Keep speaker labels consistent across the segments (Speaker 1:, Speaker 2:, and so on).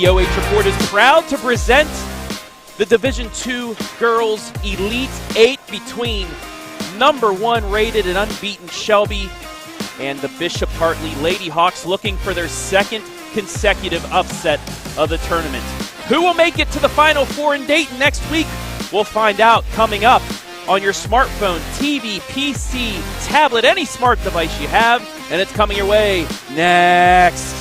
Speaker 1: The OH Report is proud to present the Division II Girls Elite 8 between #1 rated and unbeaten Shelby and the Bishop Hartley Lady Hawks, looking for their second consecutive upset of the tournament. Who will make it to the Final Four in Dayton next week? We'll find out coming up on your smartphone, TV, PC, tablet, any smart device you have, and it's coming your way next.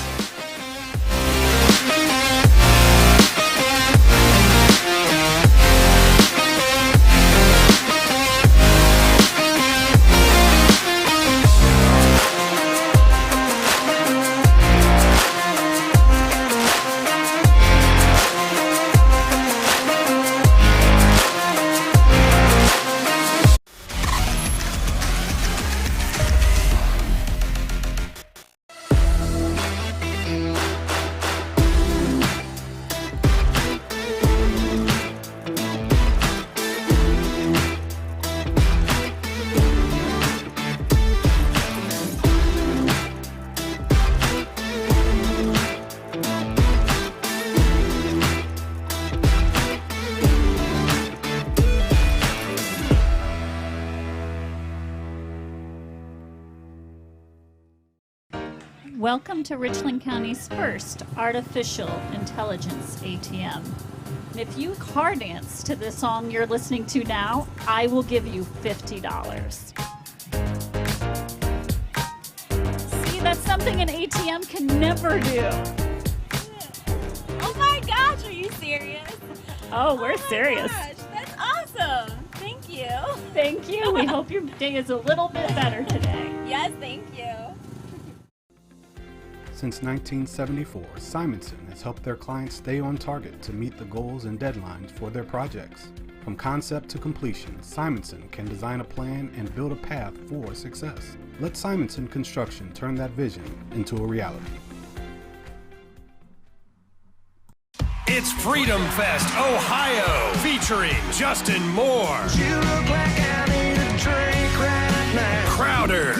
Speaker 2: Welcome to Richland County's first artificial intelligence ATM. If you car dance to the song you're listening to now, I will give you $50. See, that's something an ATM can never do.
Speaker 3: Oh my gosh, are you serious?
Speaker 2: Oh, we're serious.
Speaker 3: Gosh, that's awesome. Thank you.
Speaker 2: Thank you. We hope your day is a little bit better today.
Speaker 3: Yes, thank you.
Speaker 4: Since 1974, Simonson has helped their clients stay on target to meet the goals and deadlines for their projects. From concept to completion, Simonson can design a plan and build a path for success. Let Simonson Construction turn that vision into a reality.
Speaker 5: It's Freedom Fest Ohio, featuring Justin Moore,
Speaker 6: You look like I need a drink right now.
Speaker 5: Crowder,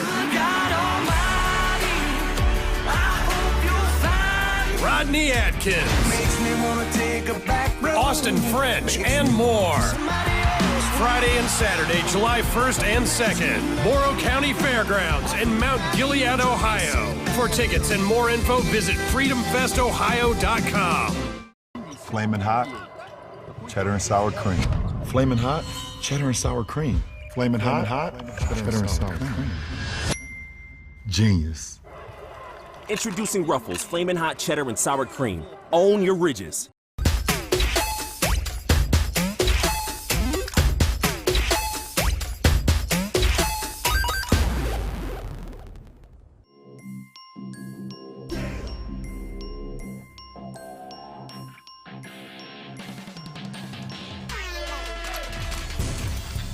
Speaker 5: Rodney Atkins,
Speaker 6: Makes me wanna take a back road.
Speaker 5: Austin French, and more. Friday and Saturday, July 1st and 2nd, Morrow County Fairgrounds in Mount Gilead, Ohio. For tickets and more info, visit freedomfestohio.com.
Speaker 7: Flamin' hot, cheddar and sour cream. Flamin' hot, cheddar and sour cream. Flamin' hot, cheddar and sour cream. Genius.
Speaker 8: Introducing Ruffles Flamin' Hot Cheddar and Sour Cream. Own your ridges.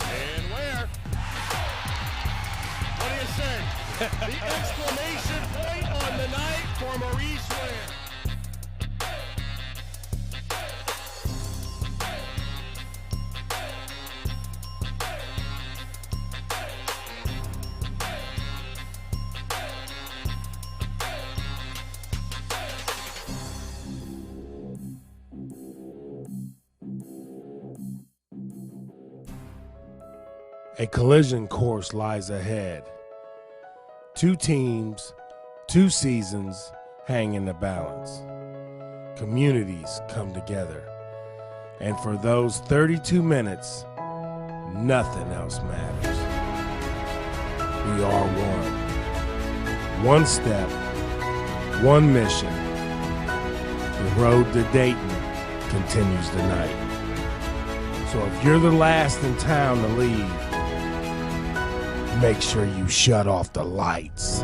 Speaker 9: And where? What do you say? The exclamation point on the night for Maurice Ware.
Speaker 10: A collision course lies ahead. 2 teams, 2 seasons hang in the balance. Communities come together. And for those 32 minutes, nothing else matters. We are one. One step, one mission. The road to Dayton continues tonight. So if you're the last in town to leave, make sure you shut off the lights.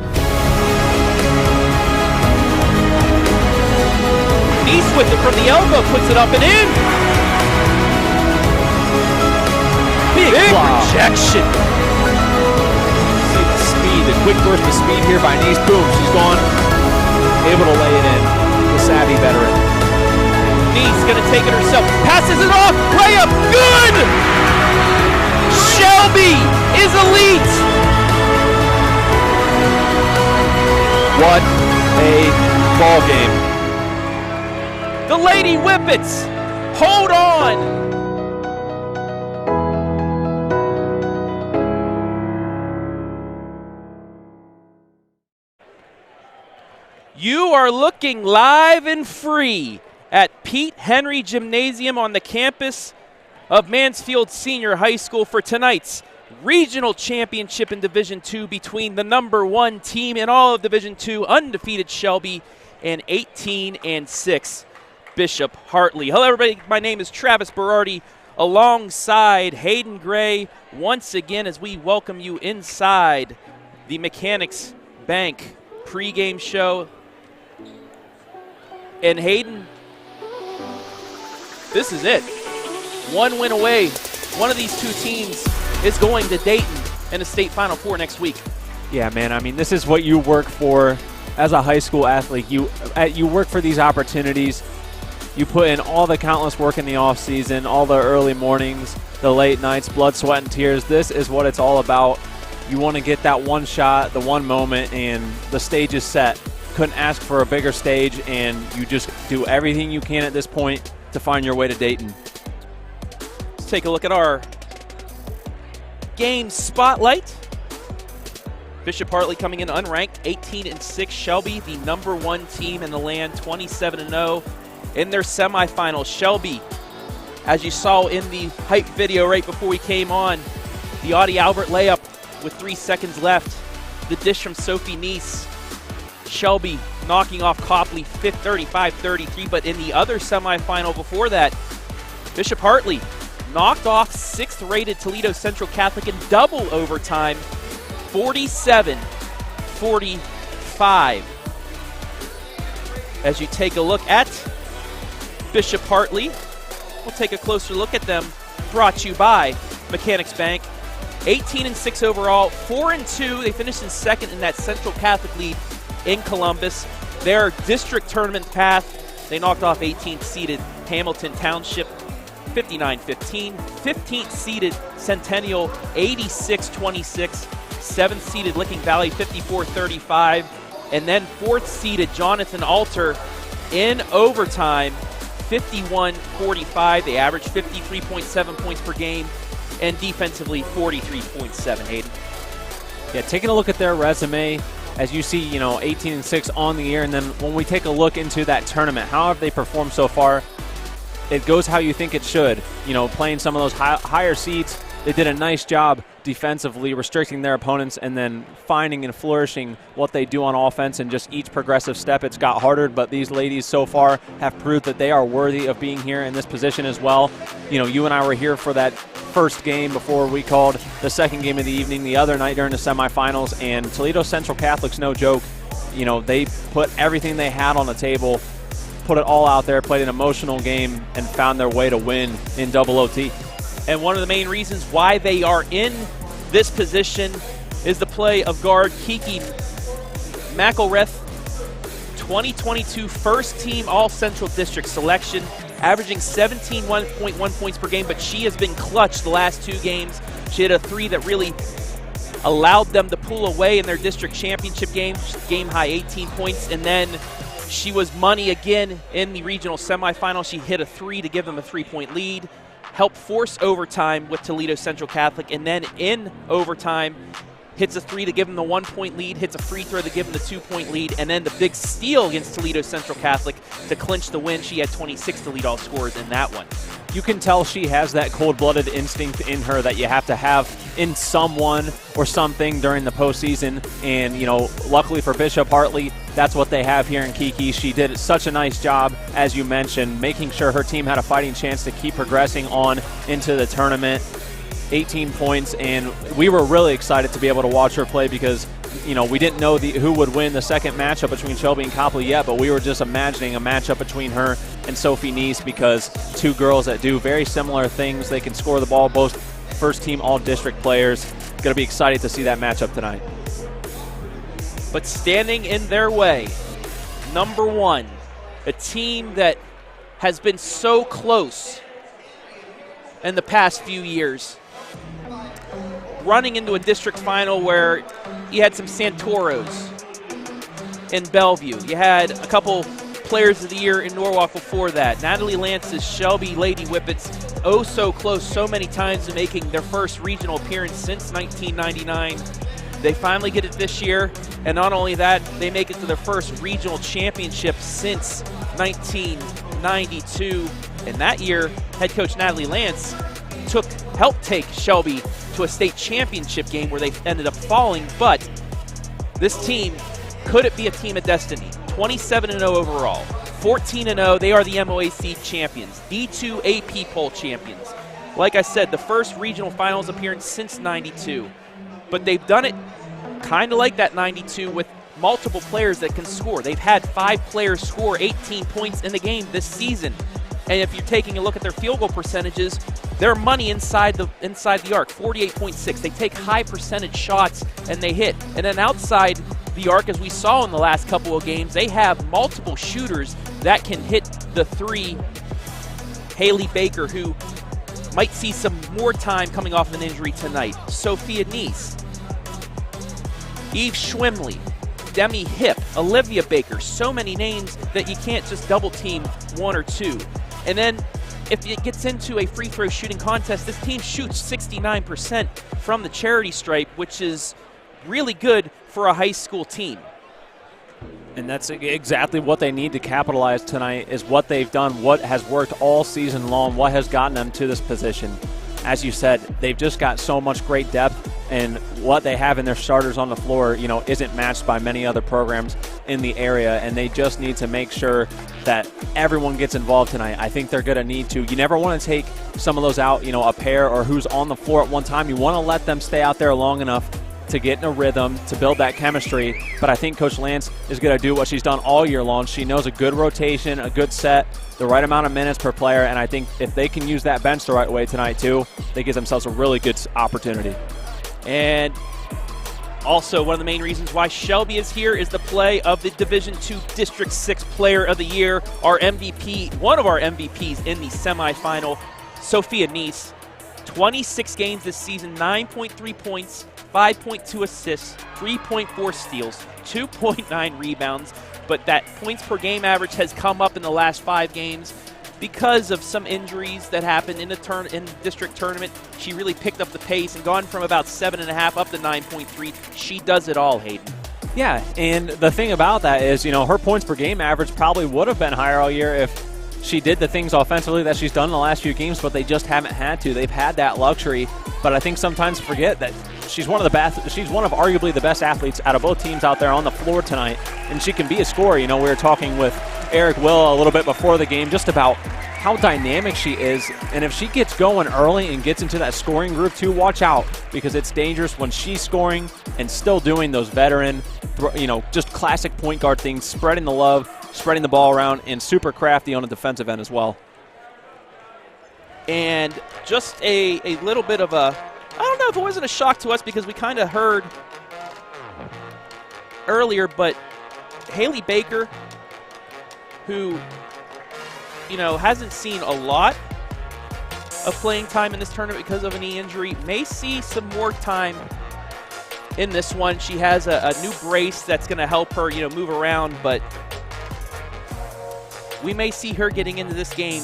Speaker 1: Niese with it from the elbow, puts it up and in. Big projection.
Speaker 11: See the speed, the quick burst of speed here by Niese. Boom, she's gone. Able to lay it in. The savvy veteran.
Speaker 1: Niese gonna take it herself. Passes it off. Layup. Good. Shelby is elite.
Speaker 11: What a ball game.
Speaker 1: the Lady Whippets. Hold on. You are looking live and free at Pete Henry Gymnasium on the campus of Mansfield Senior High School for tonight's regional championship in Division II between the #1 team in all of Division II, undefeated Shelby, and 18-6 Bishop Hartley. Hello, everybody. My name is Travis Berardi, alongside Hayden Gray once again as we welcome you inside the Mechanics Bank pregame show. And Hayden, this is it. One win away. One of these two teams is going to Dayton in the state Final Four next week.
Speaker 11: Yeah, man. I mean, this is what you work for as a high school athlete. You work for these opportunities. You put in all the countless work in the off season, all the early mornings, the late nights, blood, sweat, and tears. This is what it's all about. You want to get that one shot, the one moment, and the stage is set. Couldn't ask for a bigger stage, and you just do everything you can at this point to find your way to Dayton.
Speaker 1: Let's take a look at our game spotlight. Bishop Hartley coming in unranked, 18-6. Shelby, the #1 team in the land, 27-0 in their semifinals. Shelby, as you saw in the hype video right before we came on, the Audie Albert layup with 3 seconds left. The dish from Sophia Niese. Shelby knocking off Copley 35-33, but in the other semifinal before that, Bishop Hartley knocked off 6th-rated Toledo Central Catholic in double overtime, 47-45. As you take a look at Bishop Hartley, we'll take a closer look at them, brought to you by Mechanics Bank. 18-6 overall, 4-2. They finished in second in that Central Catholic lead in Columbus. Their district tournament path, they knocked off 18th-seeded Hamilton Township 59-15. 15th-seeded Centennial 86-26. 7th-seeded Licking Valley 54-35. And then 4th-seeded Jonathan Alter in overtime 51-45. They averaged 53.7 points per game, and defensively 43.7. Hayden.
Speaker 11: Yeah, taking a look at their resume, as you see, 18-6 on the year, and then when we take a look into that tournament, how have they performed so far? It goes how you think it should. Playing some of those higher seeds, they did a nice job defensively, restricting their opponents, and then finding and flourishing what they do on offense. And just each progressive step, it's got harder, but these ladies so far have proved that they are worthy of being here in this position as well. You and I were here for that first game before we called the second game of the evening the other night during the semifinals, and Toledo Central Catholic's no joke. They put everything they had on the table, put it all out there, played an emotional game, and found their way to win in double OT.
Speaker 1: And one of the main reasons why they are in this position is the play of guard Kiki McElrath, 2022 first team All-Central District selection, averaging 17.1 points per game, but she has been clutch the last 2 games. She had a 3 that really allowed them to pull away in their district championship game, high 18 points, and then she was money again in the regional semifinal. She hit a 3 to give them a 3-point lead, helped force overtime with Toledo Central Catholic, and then in overtime hits a 3 to give them the 1-point lead, hits a free throw to give them the 2-point lead, and then the big steal against Toledo Central Catholic to clinch the win. She had 26 to lead all scorers in that one.
Speaker 11: You can tell she has that cold-blooded instinct in her that you have to have in someone or something during the postseason. And, luckily for Bishop Hartley, that's what they have here in Kiki. She did such a nice job, as you mentioned, making sure her team had a fighting chance to keep progressing on into the tournament. 18 points, and we were really excited to be able to watch her play because, we didn't know who would win the second matchup between Shelby and Copley yet, but we were just imagining a matchup between her and Sophia Niese because 2 girls that do very similar things. They can score the ball, both first-team all-district players. Going to be excited to see that matchup tonight.
Speaker 1: But standing in their way, #1, a team that has been so close in the past few years, running into a district final where you had some Santoros in Bellevue. You had a couple players of the year in Norwalk before that. Natalie Lantz's Shelby Lady Whippets, oh so close so many times to making their first regional appearance since 1999. They finally get it this year, and not only that, they make it to their first regional championship since 1992. And that year, head coach Natalie Lantz helped take Shelby to a state championship game where they ended up falling, but this team, could it be a team of destiny? 27-0 overall, 14-0, they are the MOAC champions, D2 AP poll champions. Like I said, the first regional finals appearance since 92. But they've done it kind of like that 92 with multiple players that can score. They've had 5 players score 18 points in the game this season. And if you're taking a look at their field goal percentages, they're money inside the arc, 48.6. They take high percentage shots and they hit. And then outside the arc, as we saw in the last couple of games, they have multiple shooters that can hit the three. Haley Baker, who might see some more time coming off of an injury tonight. Sophia Niese, Eve Schwimley, Demi Hipp, Olivia Baker, so many names that you can't just double team one or two. And then if it gets into a free throw shooting contest, this team shoots 69% from the charity stripe, which is really good for a high school team.
Speaker 11: And that's exactly what they need to capitalize tonight, is what they've done, what has worked all season long, what has gotten them to this position. As you said, they've just got so much great depth, and what they have in their starters on the floor, isn't matched by many other programs in the area, and they just need to make sure that everyone gets involved tonight. I think they're going to need to. You never want to take some of those out, a pair or who's on the floor at one time. You want to let them stay out there long enough to get in a rhythm, to build that chemistry. But I think Coach Lantz is going to do what she's done all year long. She knows a good rotation, a good set, the right amount of minutes per player, and I think if they can use that bench the right way tonight too, they give themselves a really good opportunity.
Speaker 1: And also, one of the main reasons why Shelby is here is the play of the Division II District 6 Player of the Year, our MVP, one of our MVPs in the semifinal, Sophia Niese. 26 games this season, 9.3 points, 5.2 assists, 3.4 steals, 2.9 rebounds, but that points per game average has come up in the last 5 games because of some injuries that happened in the district tournament. She really picked up the pace and gone from about 7.5 up to 9.3. She does it all, Hayden.
Speaker 11: Yeah, and the thing about that is, her points per game average probably would have been higher all year if she did the things offensively that she's done in the last few games, but they just haven't had to. They've had that luxury, but I think sometimes forget that she's one of arguably the best athletes out of both teams out there on the floor tonight, and she can be a scorer. We were talking with Eric Will a little bit before the game just about how dynamic she is, and if she gets going early and gets into that scoring group too, watch out, because it's dangerous when she's scoring and still doing those veteran, just classic point guard things, spreading the love, spreading the ball around, and super crafty on the defensive end as well.
Speaker 1: And just a little bit of I don't know if it wasn't a shock to us because we kind of heard earlier, but Haley Baker, who, hasn't seen a lot of playing time in this tournament because of a knee injury, may see some more time in this one. She has a new brace that's going to help her, move around, but we may see her getting into this game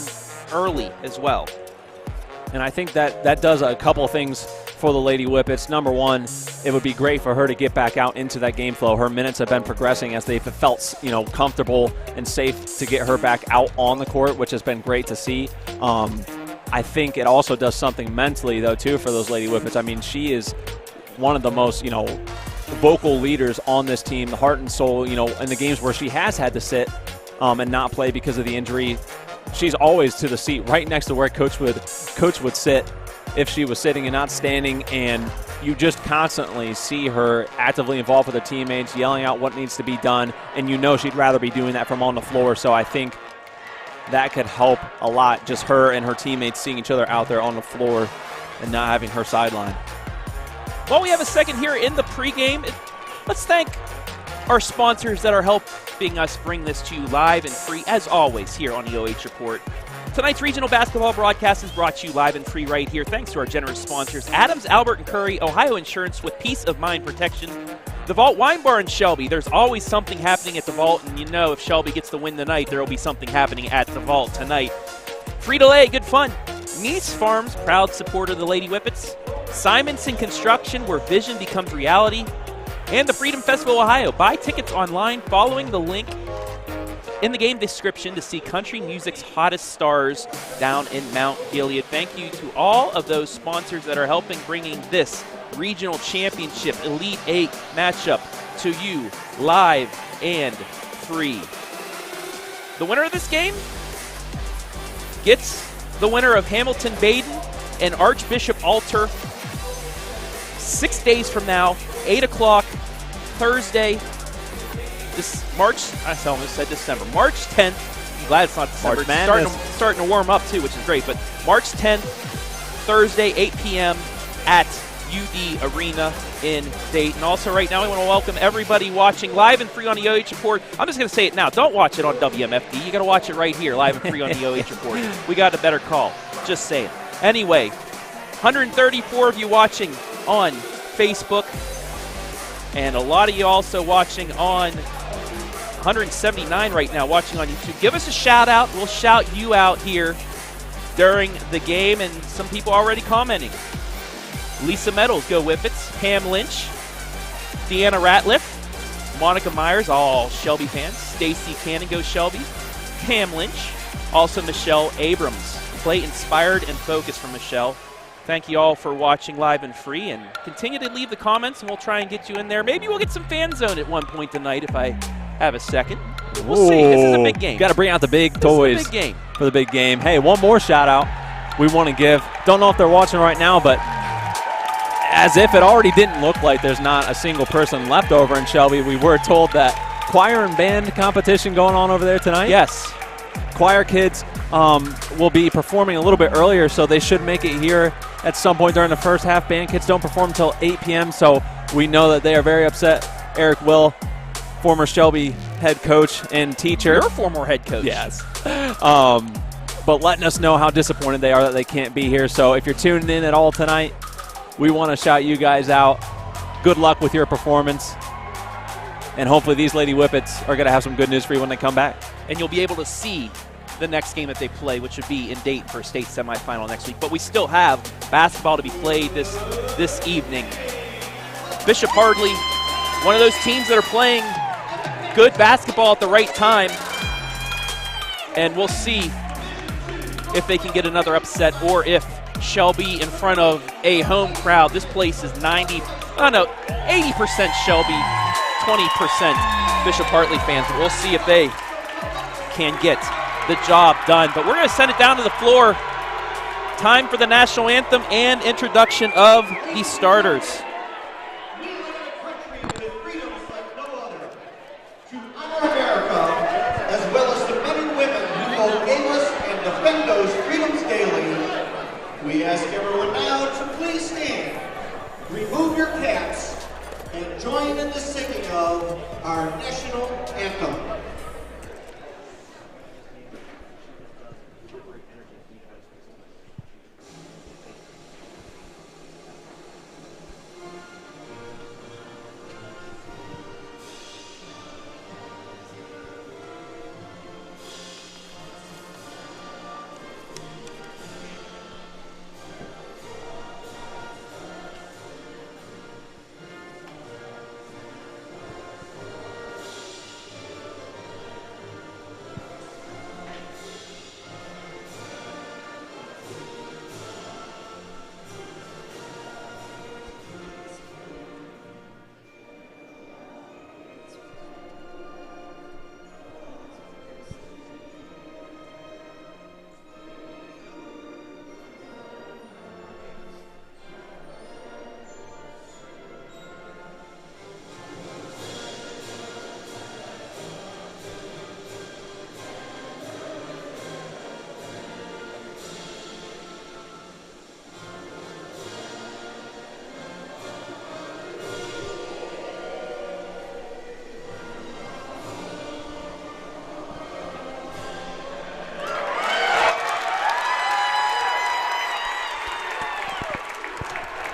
Speaker 1: early as well.
Speaker 11: And I think that does a couple of things for the Lady Whippets. Number one, it would be great for her to get back out into that game flow. Her minutes have been progressing as they've felt, comfortable and safe to get her back out on the court, which has been great to see. I think it also does something mentally, though, too, for those Lady Whippets. I mean, she is one of the most, vocal leaders on this team, the heart and soul, in the games where she has had to sit and not play because of the injury. She's always to the seat right next to where coach would sit if she was sitting and not standing, and you just constantly see her actively involved with her teammates, yelling out what needs to be done, and she'd rather be doing that from on the floor. So I think that could help a lot, just her and her teammates seeing each other out there on the floor and not having her sideline.
Speaker 1: Well, we have a second here in the pregame. Let's thank our sponsors that are helping us bring this to you live and free, as always, here on the OH Report. Tonight's regional basketball broadcast is brought to you live and free right here, thanks to our generous sponsors, Adams, Albert & Curry, Ohio Insurance with peace of mind protection, The Vault Wine Bar in Shelby. There's always something happening at the Vault, and you know if Shelby gets the win tonight, there will be something happening at the Vault tonight. Free-to-lay, good fun. Niese Farms, proud supporter of the Lady Whippets. Simonson Construction, where vision becomes reality. And the Freedom Festival, Ohio. Buy tickets online following the link in the game description to see country music's hottest stars down in Mount Gilead. Thank you to all of those sponsors that are helping bringing this regional championship Elite 8 matchup to you live and free. The winner of this game gets the winner of Hamilton Baden and Archbishop Alter 6 days from now, 8 o'clock, Thursday, March 10th. I'm glad it's not December. It's starting to warm up too, which is great. But March 10th, Thursday, 8 p.m. at UD Arena in Dayton. Also, right now, we want to welcome everybody watching live and free on the OH Report. I'm just going to say it now. Don't watch it on WMFD. You got to watch it right here, live and free on the OH Report. We got a better call. Just saying. Anyway, 134 of you watching on Facebook, and a lot of you also watching on 179 right now watching on YouTube. Give us a shout out. We'll shout you out here during the game, and some people already commenting. Lisa Meadows, go Whippets. Pam Lynch, Deanna Ratliff, Monica Myers, all Shelby fans. Stacy Cannon, go Shelby. Pam Lynch, also Michelle Abrams. Play inspired and focused from Michelle. Thank you all for watching live and free, and continue to leave the comments, and we'll try and get you in there. Maybe we'll get some fan zone at one point tonight if I have a second. We'll see. This is a big game.
Speaker 11: Got to bring out the big toys
Speaker 1: this is a big game.
Speaker 11: For the big game. Hey, one more shout out we want to give. Don't know if they're watching right now, but as if it already didn't look like there's not a single person left over in Shelby, we were told that choir and band competition going on over there tonight.
Speaker 1: Yes.
Speaker 11: Choir kids will be performing a little bit earlier, so they should make it here at some point during the first half. Band kids don't perform until 8 p.m., so we know that they are very upset. Eric Will, former Shelby head coach and teacher.
Speaker 1: You're a former head coach.
Speaker 11: Yes. But letting us know how disappointed they are that they can't be here. So if you're tuning in at all tonight, we want to shout you guys out. Good luck with your performance. And hopefully these Lady Whippets are going to have some good news for you when they come back.
Speaker 1: And you'll be able to see the next game that they play, which would be in Dayton for a state semifinal next week. But we still have basketball to be played this evening. Bishop Hartley, one of those teams that are playing good basketball at the right time. And we'll see if they can get another upset or if Shelby in front of a home crowd. This place is 80% Shelby, 20% Bishop Hartley fans. But we'll see if they can get the job done. But we're going to send it down to the floor. Time for the national anthem and introduction of the starters.
Speaker 12: We ask everyone now to please stand, remove your caps, and join in the singing of our national anthem.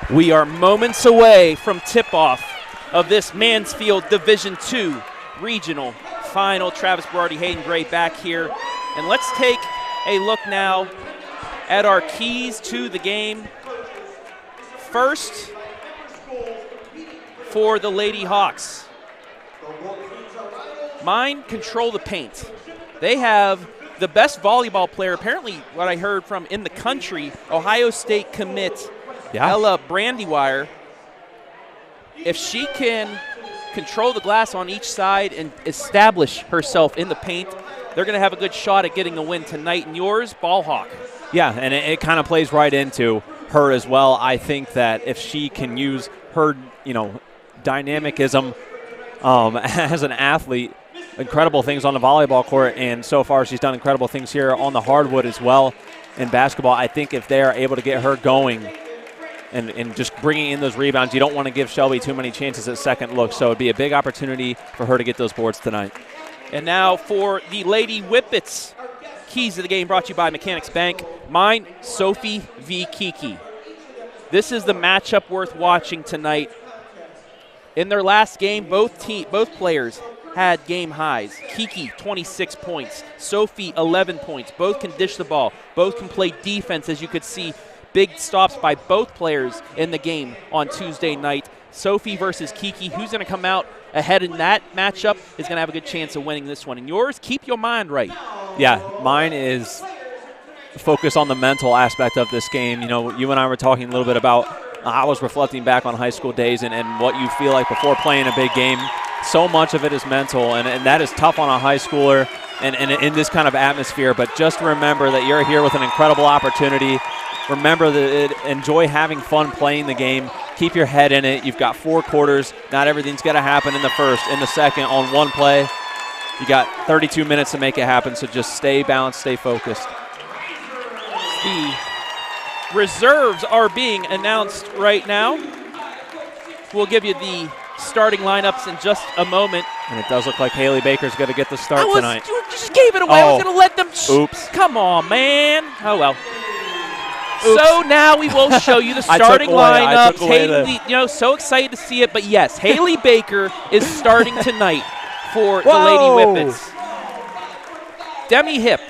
Speaker 12: We are moments away from tip-off
Speaker 1: of this Mansfield Division II Regional Final. Travis Berardi, Hayden Gray back here. And let's take a look now at our keys to the game. First, for the Lady Hawks. Mind control the paint. They have the best volleyball player, apparently what I heard from in the country, Ohio State commit Ella Brandywire. If she can control the glass on each side and establish herself in the paint, they're going to have a good shot at getting a win tonight. And yours, Ball Hawk.
Speaker 11: Yeah, and it kind of plays right into her as well. I think that if she can use her, dynamicism as an athlete, incredible things on the volleyball court, and so far she's done incredible things here on the hardwood as well in basketball. I think if they are able to get her going and just bringing in those rebounds, you don't want to give Shelby too many chances at second look, so it'd be a big opportunity for her to get those boards tonight.
Speaker 1: And now for the Lady Whippets, keys to the game brought to you by Mechanics Bank. Mine, Sophie v. Kiki. This is the matchup worth watching tonight. In their last game, both players had game highs. Kiki, 26 points. Sophie, 11 points. Both can dish the ball. Both can play defense, as you could see. Big stops by both players in the game on Tuesday night. Sophie versus Kiki. Who's going to come out ahead in that matchup is going to have a good chance of winning this one. And yours, keep your mind right.
Speaker 11: Yeah, mine is focus on the mental aspect of this game. You and I were talking a little bit about I was reflecting back on high school days and what you feel like before playing a big game. So much of it is mental, and that is tough on a high schooler and in this kind of atmosphere. But just remember that you're here with an incredible opportunity. Remember that enjoy having fun playing the game. Keep your head in it. You've got 4 quarters. Not everything's going to happen in the first, in the second, on one play. You got 32 minutes to make it happen, so just stay balanced, stay focused.
Speaker 1: The reserves are being announced right now. We'll give you the starting lineups in just a moment.
Speaker 11: And it does look like Haley Baker's going to get the start tonight.
Speaker 1: You just gave it away. I was going to let them.
Speaker 11: Oops.
Speaker 1: Come on, man. Oh, well. Oops. So now we will show you the starting lineups. Haley, so excited to see it. But, yes, Haley Baker is starting tonight for the Lady Whippets. Demi Hipp,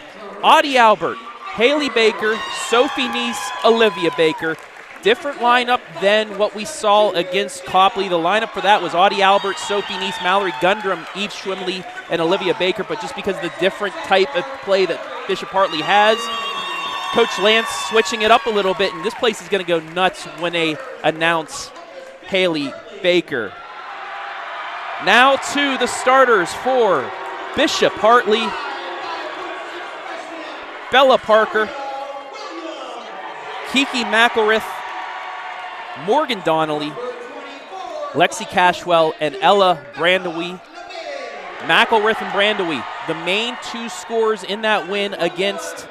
Speaker 1: Audie Albert, Haley Baker, Sophie Niese, Olivia Baker. Different lineup than what we saw against Copley. The lineup for that was Audie Albert, Sophie Niese, Mallory Gundrum, Eve Schwimley, and Olivia Baker. But just because of the different type of play that Bishop Hartley has, Coach Lantz switching it up a little bit, and this place is going to go nuts when they announce Haley Baker. Now to the starters for Bishop Hartley. Bella Parker, Kiki McElrath, Morgan Donnelly, Lexi Cashwell, and Ella Brandewy. McElrath and Brandewy, the main 2 scorers in that win against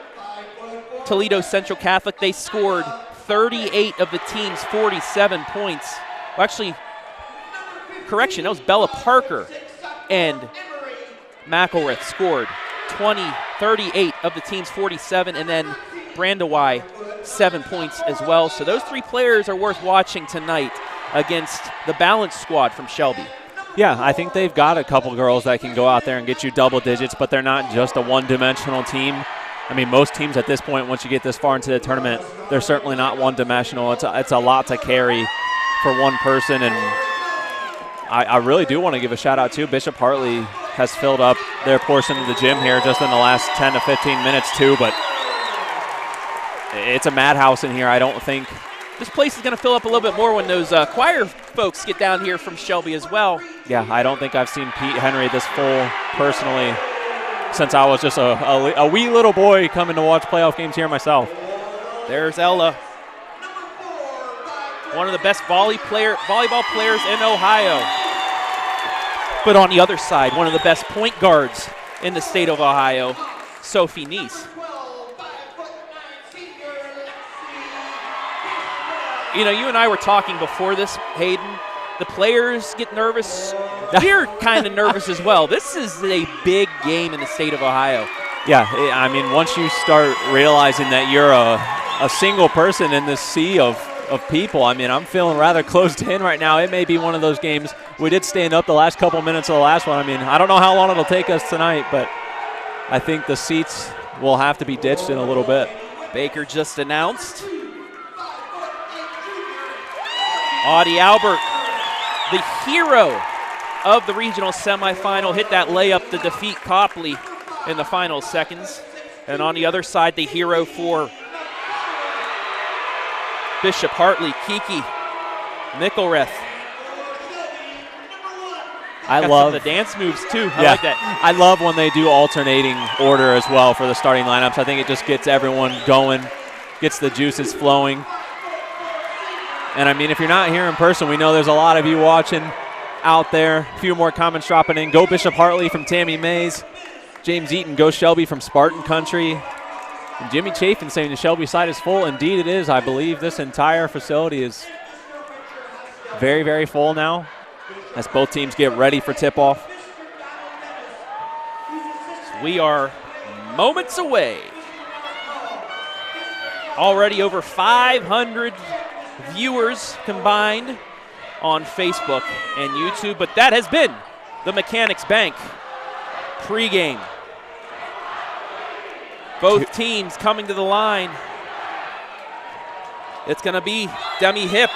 Speaker 1: Toledo Central Catholic. They scored 38 of the team's 47 points. Well, actually, correction, that was Bella Parker and McElrath scored 38 of the team's 47, and then Brandewy 7 points as well. So those 3 players are worth watching tonight against the balance squad from Shelby.
Speaker 11: Yeah, I think they've got a couple girls that can go out there and get you double digits, but they're not just a one-dimensional team. I mean, most teams at this point, once you get this far into the tournament, they're certainly not one-dimensional. It's a lot to carry for one person, and I really do want to give a shout-out to Bishop Hartley has filled up their portion of the gym here just in the last 10 to 15 minutes too, but it's a madhouse in here. I don't think
Speaker 1: this place is going to fill up a little bit more when those choir folks get down here from Shelby as well.
Speaker 11: Yeah, I don't think I've seen Pete Henry this full personally since I was just a wee little boy coming to watch playoff games here myself.
Speaker 1: There's Ella, one of the best volleyball players in Ohio. But on the other side, one of the best point guards in the state of Ohio, Sophie Niese. You and I were talking before this, Hayden. The players get nervous. We're kind of nervous as well. This is a big game in the state of Ohio.
Speaker 11: Yeah, I mean, once you start realizing that you're a single person in this sea of of people. I mean, I'm feeling rather closed in right now. It may be one of those games. We did stand up the last couple minutes of the last one. I mean, I don't know how long it'll take us tonight, but I think the seats will have to be ditched in a little bit.
Speaker 1: Baker just announced. Audie Albert, the hero of the regional semifinal, hit that layup to defeat Copley in the final seconds. And on the other side, the hero for Bishop Hartley, Kiki McElrath.
Speaker 11: I
Speaker 1: Got
Speaker 11: love
Speaker 1: some of the dance moves too. I like that.
Speaker 11: I love when they do alternating order as well for the starting lineups. I think it just gets everyone going, gets the juices flowing. And I mean, if you're not here in person, we know there's a lot of you watching out there. A few more comments dropping in. Go Bishop Hartley from Tammy Mays. James Eaton, go Shelby from Spartan Country. And Jimmy Chafin saying the Shelby side is full. Indeed it is. I believe this entire facility is very, very full now as both teams get ready for tip-off.
Speaker 1: We are moments away. Already over 500 viewers combined on Facebook and YouTube, but that has been the Mechanics Bank pregame. Both teams coming to the line. It's going to be Demi Hip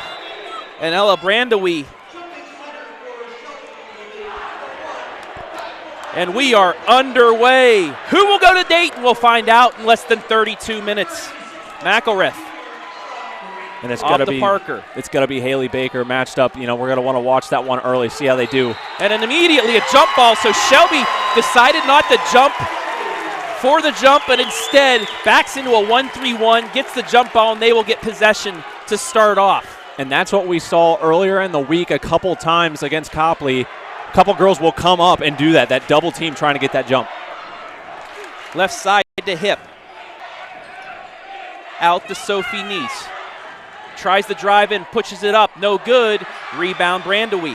Speaker 1: and Ella Brandowie. And we are underway. Who will go to Dayton? We'll find out in less than 32 minutes. McElrath.
Speaker 11: And it's going to be
Speaker 1: Parker.
Speaker 11: It's going to be Haley Baker matched up. You know, we're going to want to watch that one early, see how they do.
Speaker 1: And then immediately a jump ball. So Shelby decided not to jump for the jump, but instead backs into a 1-3-1, gets the jump ball, and they will get possession to start off.
Speaker 11: And that's what we saw earlier in the week a couple times against Copley. A couple girls will come up and do that double team trying to get that jump.
Speaker 1: Left side to Hip. Out to Sophie Niese. Tries to drive in, pushes it up, no good. Rebound Brandowie.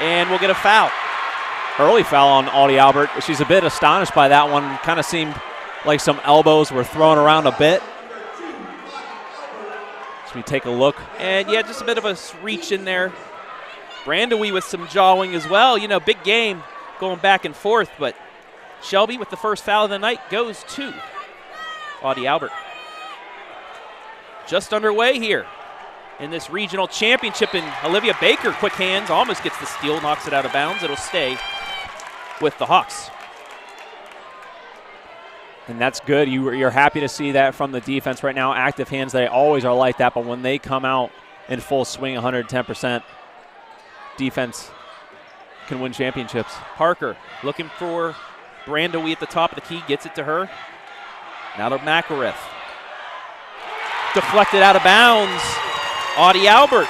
Speaker 1: And we'll get a foul.
Speaker 11: Early foul on Audie Albert. She's a bit astonished by that one. Kind of seemed like some elbows were thrown around a bit. So we take a look.
Speaker 1: And yeah, just a bit of a reach in there. Brandowie with some jawing as well. You know, big game going back and forth, but Shelby with the first foul of the night goes to Audie Albert. Just underway here in this regional championship, and Olivia Baker, quick hands, almost gets the steal, knocks it out of bounds. It'll stay with the Hawks.
Speaker 11: And that's good. You're happy to see that from the defense right now. Active hands, they always are like that, but when they come out in full swing, 110%, defense can win championships.
Speaker 1: Parker looking for Brandowie at the top of the key, gets it to her. Now to McElrath. Deflected out of bounds. Audie Albert.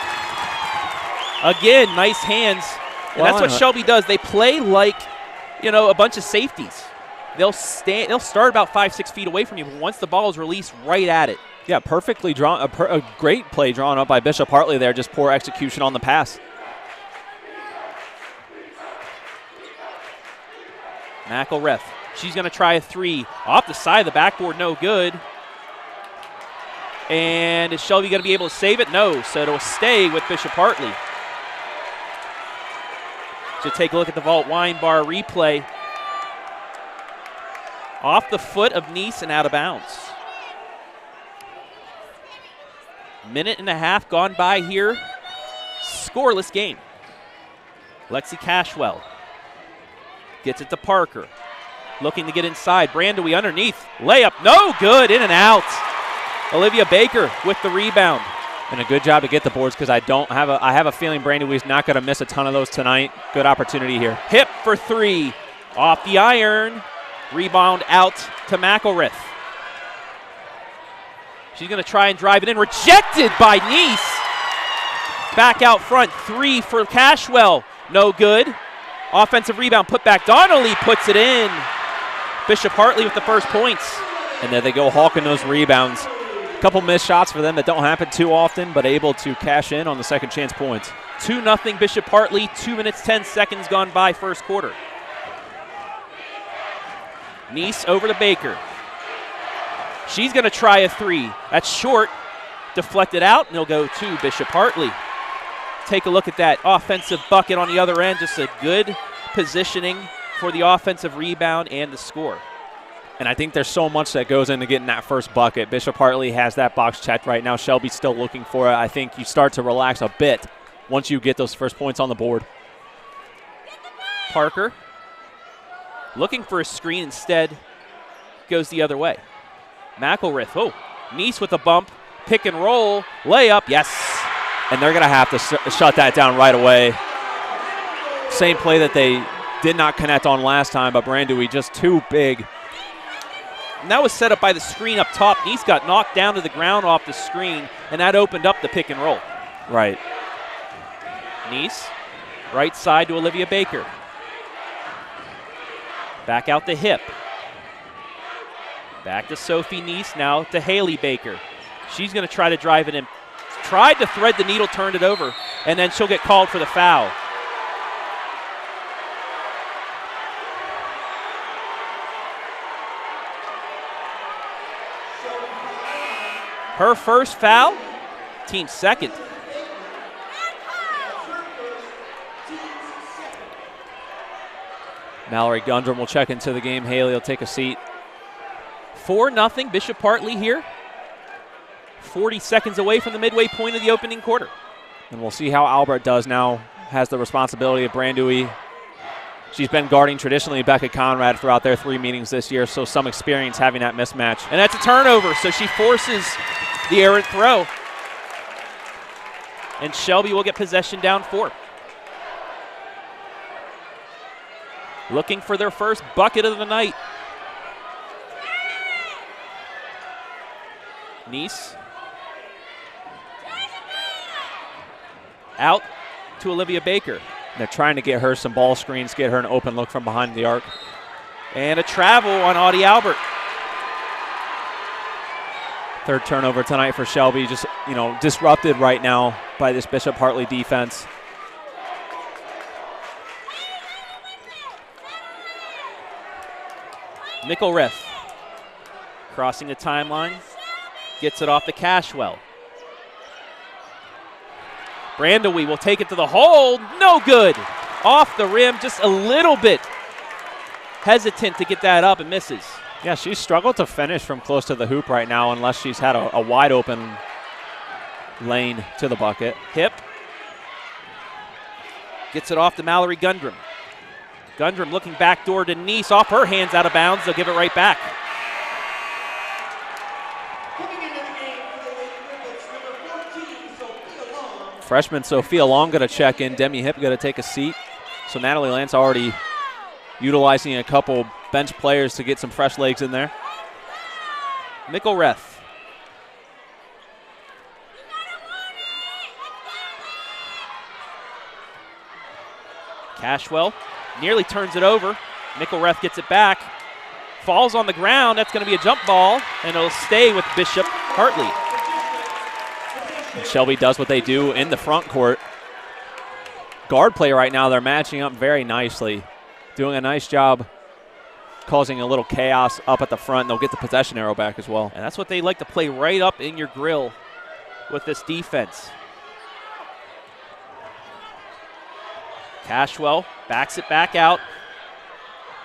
Speaker 1: Again, nice hands. And that's what Shelby does. They play like, you know, a bunch of safeties. They'll start about 5-6 feet away from you, but once the ball is released, right at it.
Speaker 11: Yeah, perfectly drawn. A great play drawn up by Bishop Hartley there. Just poor execution on the pass.
Speaker 1: McElrath. She's going to try a three. Off the side of the backboard, no good. And is Shelby going to be able to save it? No, so it'll stay with Bishop Hartley. So take a look at the vault wine bar replay. Off the foot of Niese and out of bounds. Minute and a half gone by here. Scoreless game. Lexi Cashwell gets it to Parker. Looking to get inside. Brandowie underneath. Layup, no good, in and out. Olivia Baker with the rebound.
Speaker 11: And a good job to get the boards because I have a feeling Brandywie's not going to miss a ton of those tonight. Good opportunity here.
Speaker 1: Hip for three. Off the iron. Rebound out to McElrath. She's going to try and drive it in. Rejected by Niese. Back out front. Three for Cashwell. No good. Offensive rebound put back. Donnelly puts it in. Bishop Hartley with the first points.
Speaker 11: And there they go, hawking those rebounds. A couple missed shots for them that don't happen too often, but able to cash in on the second chance points.
Speaker 1: 2-0 Bishop Hartley. 2 minutes, 10 seconds gone by first quarter. Niese over to Baker. She's going to try a three. That's short. deflected out, and it'll go to Bishop Hartley. Take a look at that offensive bucket on the other end. Just a good positioning for the offensive rebound and the score.
Speaker 11: And I think there's so much that goes into getting that first bucket. Bishop Hartley has that box checked right now. Shelby's still looking for it. I think you start to relax a bit once you get those first points on the board.
Speaker 1: Parker looking for a screen, instead goes the other way. McElrath, Niese with a bump, pick and roll, layup, yes.
Speaker 11: And they're going to have to shut that down right away. Same play that they did not connect on last time, but Brandewie just too big.
Speaker 1: And that was set up by the screen up top. Niese got knocked down to the ground off the screen, and that opened up the pick and roll.
Speaker 11: Right.
Speaker 1: Niese, right side to Olivia Baker. Back out the hip. Back to Sophie Niese, now to Haley Baker. She's going to try to drive it in. Tried to thread the needle, turned it over, and then she'll get called for the foul. Her first foul, team second.
Speaker 11: Mallory Gundrum will check into the game. Haley will take a seat.
Speaker 1: 4-0 Bishop Hartley here. 40 seconds away from the midway point of the opening quarter.
Speaker 11: And we'll see how Albert does now. Has the responsibility of Brandewie. She's been guarding traditionally Becca Conrad throughout their 3 meetings this year, so some experience having that mismatch.
Speaker 1: And that's a turnover, so she forces the errant throw. And Shelby will get possession down 4. Looking for their first bucket of the night. Niese. Out to Olivia Baker.
Speaker 11: They're trying to get her some ball screens, get her an open look from behind the arc.
Speaker 1: And a travel on Audie Albert.
Speaker 11: Third turnover tonight for Shelby. Just, disrupted right now by this Bishop Hartley defense.
Speaker 1: McElrath crossing the timeline. Gets it off to Cashwell. Brandewie will take it to the hole. No good. Off the rim, just a little bit hesitant to get that up, and misses.
Speaker 11: Yeah, she's struggled to finish from close to the hoop right now unless she's had a wide open lane to the bucket.
Speaker 1: Hip. Gets it off to Mallory Gundrum. Gundrum looking backdoor to Niese. Off her hands, out of bounds. They'll give it right back.
Speaker 11: Freshman Sophia Long going to check in. Demi Hip going to take a seat. So Natalie Lantz already utilizing a couple bench players to get some fresh legs in there.
Speaker 1: McElrath. Cashwell nearly turns it over. McElrath gets it back. Falls on the ground. That's going to be a jump ball, and it'll stay with Bishop Hartley.
Speaker 11: And Shelby does what they do in the front court. Guard play right now, they're matching up very nicely. Doing a nice job causing a little chaos up at the front. They'll get the possession arrow back as well.
Speaker 1: And that's what they like to play, right up in your grill with this defense. Cashwell backs it back out.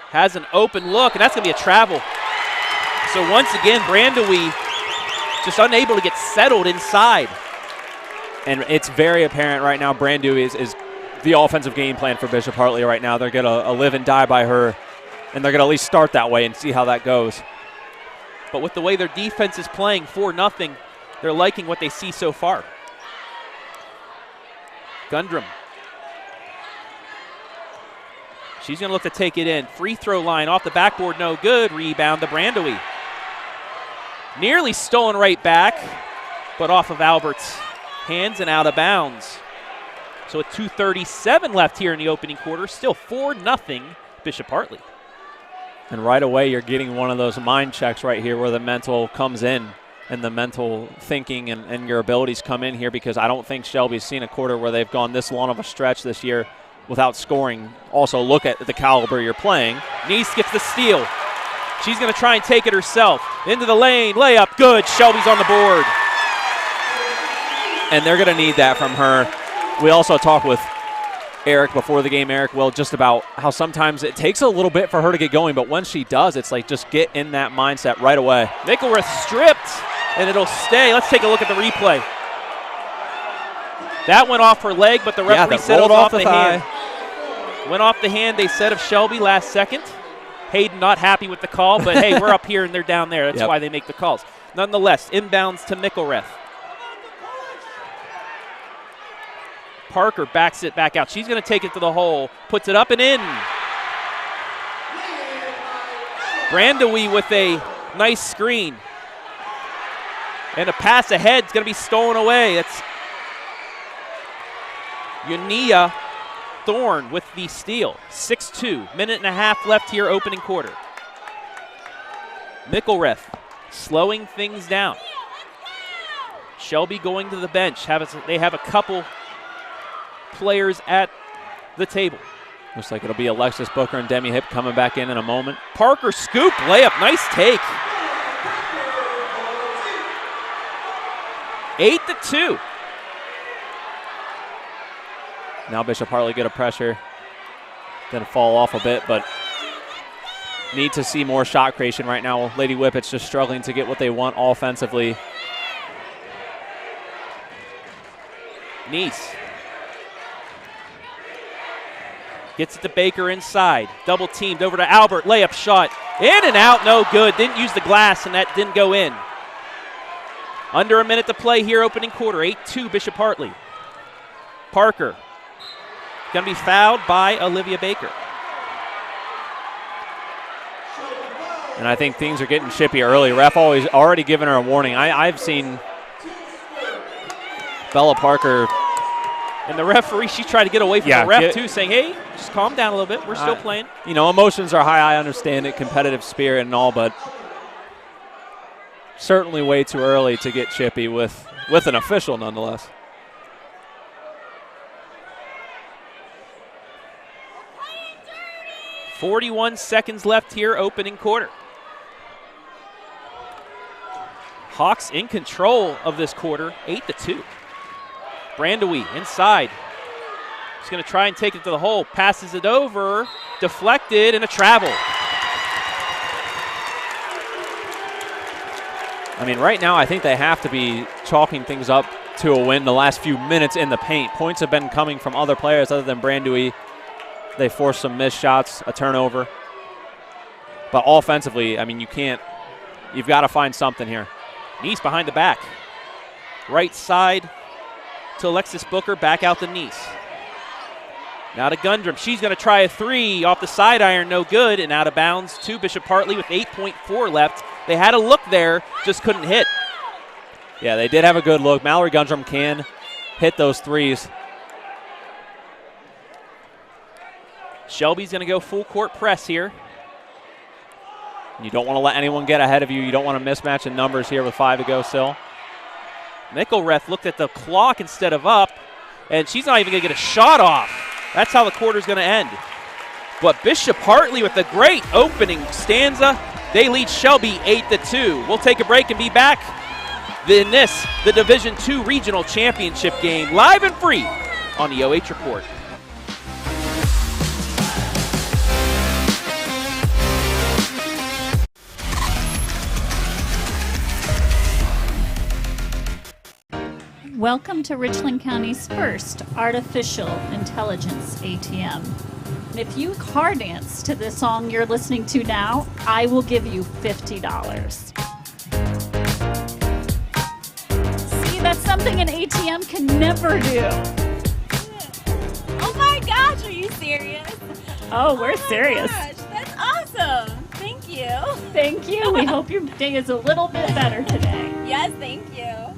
Speaker 1: Has an open look, and that's going to be a travel. So once again, Brandewie just unable to get settled inside.
Speaker 11: And it's very apparent right now Brandewie is the offensive game plan for Bishop Hartley right now. They're going to live and die by her, and they're going to at least start that way and see how that goes.
Speaker 1: But with the way their defense is playing 4-0, they're liking what they see so far. Gundrum. She's going to look to take it in. Free throw line off the backboard, no good. Rebound to Brandewie. Nearly stolen right back, but off of Albert's hands and out of bounds. So with 2:37 left here in the opening quarter, still 4-0 Bishop Hartley.
Speaker 11: And right away you're getting one of those mind checks right here where the mental comes in and the mental thinking and your abilities come in here, because I don't think Shelby's seen a quarter where they've gone this long of a stretch this year without scoring. Also look at the caliber you're playing.
Speaker 1: Niese gets the steal. She's going to try and take it herself. Into the lane, layup, good. Shelby's on the board.
Speaker 11: And they're going to need that from her. We also talked with Eric before the game, just about how sometimes it takes a little bit for her to get going, but when she does, it's like just get in that mindset right away.
Speaker 1: McElrath stripped, and it'll stay. Let's take a look at the replay. That went off her leg, but the referee said it was off the hand. Went off the hand, they said, of Shelby last second. Hayden not happy with the call, but hey, we're up here and they're down there. That's why they make the calls. Nonetheless, inbounds to McElrath. Parker backs it back out. She's going to take it to the hole, puts it up and in. Brandewie with a nice screen. And a pass ahead is going to be stolen away. That's Unia Thorne with the steal. 6-2, minute and a half left here, opening quarter. McElrath slowing things down. Shelby going to the bench. They have a couple players at the table.
Speaker 11: Looks like it'll be Alexis Booker and Demi Hipp coming back in a moment.
Speaker 1: Parker scoop, layup, nice take. 8-2.
Speaker 11: Now Bishop Hartley get a pressure. Going to fall off a bit, but need to see more shot creation right now. Lady Whippets just struggling to get what they want offensively.
Speaker 1: Niese gets it to Baker inside. Double teamed over to Albert. Layup shot. In and out. No good. Didn't use the glass, and that didn't go in. Under a minute to play here, opening quarter. 8-2 Bishop Hartley. Parker going to be fouled by Olivia Baker.
Speaker 11: And I think things are getting chippy early. Ref already given her a warning. I've seen Bella Parker.
Speaker 1: And the referee, she tried to get away from the ref too, saying, hey, just calm down a little bit. We're still playing.
Speaker 11: You know, emotions are high. I understand it, competitive spirit and all, but certainly way too early to get chippy with an official nonetheless.
Speaker 1: .41 seconds left here, opening quarter. Hawks in control of this quarter, 8-2. Brandewie inside. He's going to try and take it to the hole. Passes it over. Deflected and a travel.
Speaker 11: I mean, right now I think they have to be chalking things up to a win the last few minutes in the paint. Points have been coming from other players other than Brandewie. They forced some missed shots, a turnover. But offensively, I mean, you've got to find something here.
Speaker 1: Niese behind the back. Right side to Alexis Booker, back out to Niese. Now to Gundrum. She's going to try a three off the side iron, no good, and out of bounds to Bishop Hartley with 8.4 left. They had a look there, just couldn't hit.
Speaker 11: Yeah, they did have a good look. Mallory Gundrum can hit those threes.
Speaker 1: Shelby's going to go full court press here.
Speaker 11: You don't want to let anyone get ahead of you. You don't want to mismatch in numbers here with 5 to go still.
Speaker 1: McElrath looked at the clock instead of up, and she's not even going to get a shot off. That's how the quarter's going to end. But Bishop Hartley with a great opening stanza. They lead Shelby 8-2. We'll take a break and be back. Then this, the Division II Regional Championship game, live and free on the OH Report.
Speaker 2: Welcome to Richland County's first artificial intelligence ATM. If you car dance to the song you're listening to now, I will give you $50. See, that's something an ATM can never do.
Speaker 3: Oh my gosh, are you serious?
Speaker 2: Oh, we're serious.
Speaker 3: Gosh, that's awesome. Thank you.
Speaker 2: Thank you. We hope your day is a little bit better today.
Speaker 3: Yes, thank you.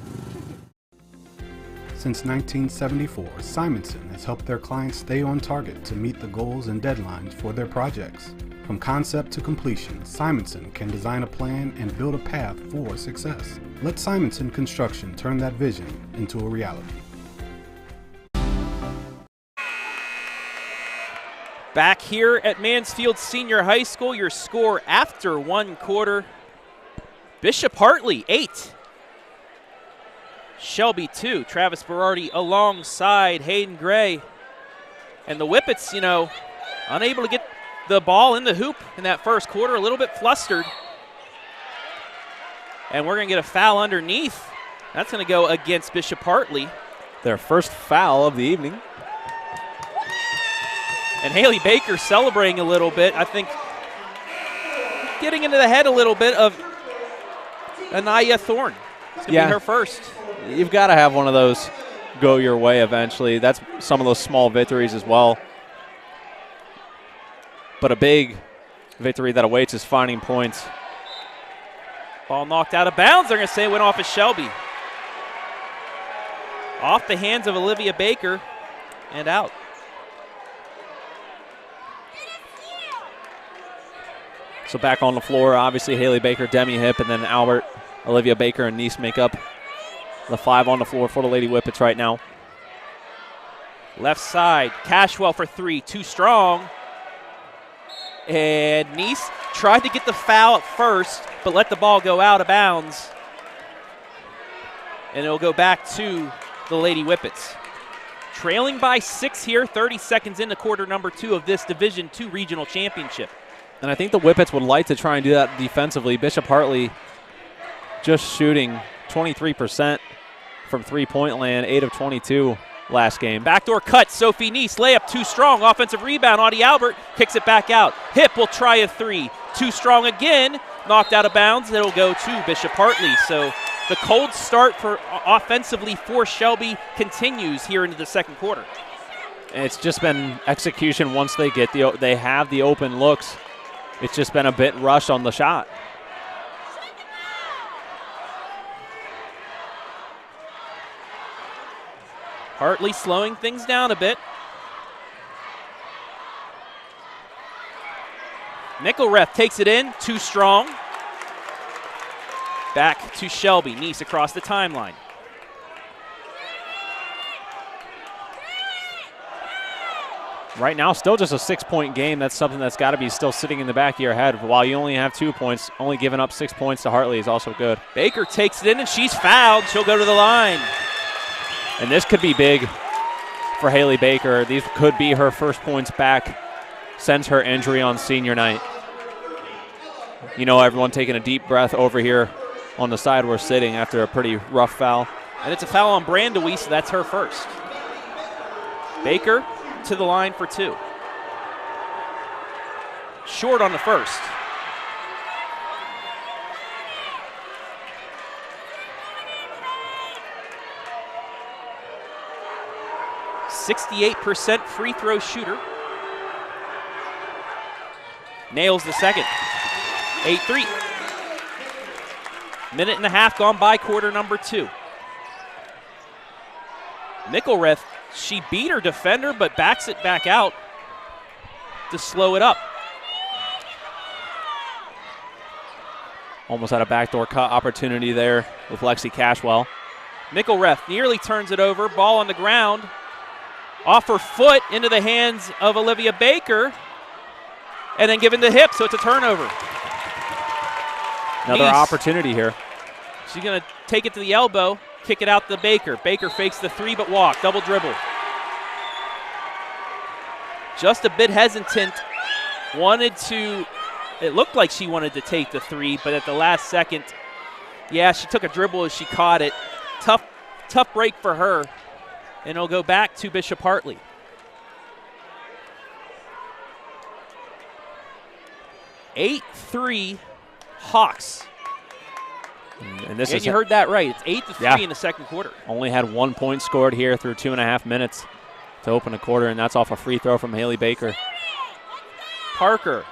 Speaker 4: Since 1974, Simonson has helped their clients stay on target to meet the goals and deadlines for their projects. From concept to completion, Simonson can design a plan and build a path for success. Let Simonson Construction turn that vision into a reality.
Speaker 1: Back here at Mansfield Senior High School, your score after one quarter. Bishop Hartley, 8. Shelby 2. Travis Berardi alongside Hayden Gray. And the Whippets, unable to get the ball in the hoop in that first quarter, a little bit flustered. And we're going to get a foul underneath. That's going to go against Bishop Hartley.
Speaker 11: Their first foul of the evening.
Speaker 1: And Haley Baker celebrating a little bit. I think getting into the head a little bit of Anaya Thorne. It's going to be her first.
Speaker 11: You've got to have one of those go your way eventually. That's some of those small victories as well. But a big victory that awaits is finding points.
Speaker 1: Ball knocked out of bounds. They're going to say it went off of Shelby. Off the hands of Olivia Baker and out.
Speaker 11: So back on the floor, obviously Haley Baker, Demi Hip, and then Albert, Olivia Baker, and Niese make up the 5 on the floor for the Lady Whippets right now.
Speaker 1: Left side, Cashwell for 3, too strong. And Niese tried to get the foul at first, but let the ball go out of bounds. And it'll go back to the Lady Whippets. Trailing by 6 here, 30 seconds into quarter number 2 of this Division II Regional Championship.
Speaker 11: And I think the Whippets would like to try and do that defensively. Bishop Hartley just shooting 23% from three-point land, 8 of 22 last game.
Speaker 1: Backdoor cut, Sophie Niese, layup too strong, offensive rebound, Audie Albert kicks it back out. Hip will try a 3, too strong again, knocked out of bounds. It'll go to Bishop Hartley. So the cold start for offensively for Shelby continues here into the second quarter.
Speaker 11: It's just been execution once they get they have the open looks. It's just been a bit rushed on the shot.
Speaker 1: Hartley slowing things down a bit. McElrath takes it in, too strong. Back to Shelby, Niese across the timeline.
Speaker 11: Right now, still just a 6-point game. That's something that's got to be still sitting in the back of your head. While you only have 2 points, only giving up 6 points to Hartley is also good.
Speaker 1: Baker takes it in, and she's fouled. She'll go to the line.
Speaker 11: And this could be big for Haley Baker. These could be her first points back since her injury on senior night. Everyone taking a deep breath over here on the side we're sitting after a pretty rough foul.
Speaker 1: And it's a foul on Brandewee, so that's her first. Baker to the line for 2. Short on the first. .68% free throw shooter. Nails the second. 8-3. Minute and a half gone by quarter number 2. McElrath, she beat her defender but backs it back out to slow it up.
Speaker 11: Almost had a backdoor cut opportunity there with Lexi Cashwell.
Speaker 1: McElrath nearly turns it over. Ball on the ground. Off her foot into the hands of Olivia Baker. And then given the hip, so it's a turnover.
Speaker 11: Another opportunity here.
Speaker 1: She's going to take it to the elbow, kick it out to Baker. Baker fakes the 3 but walk, double dribble. Just a bit hesitant. It looked like she wanted to take the 3, but at the last second, she took a dribble as she caught it. Tough break for her. And it'll go back to Bishop Hartley. .83 Hawks.
Speaker 11: And
Speaker 1: you heard that right. It's 8-3 in the second quarter.
Speaker 11: Only had 1 point scored here through 2.5 minutes to open a quarter, and that's off a free throw from Haley Baker.
Speaker 1: Parker.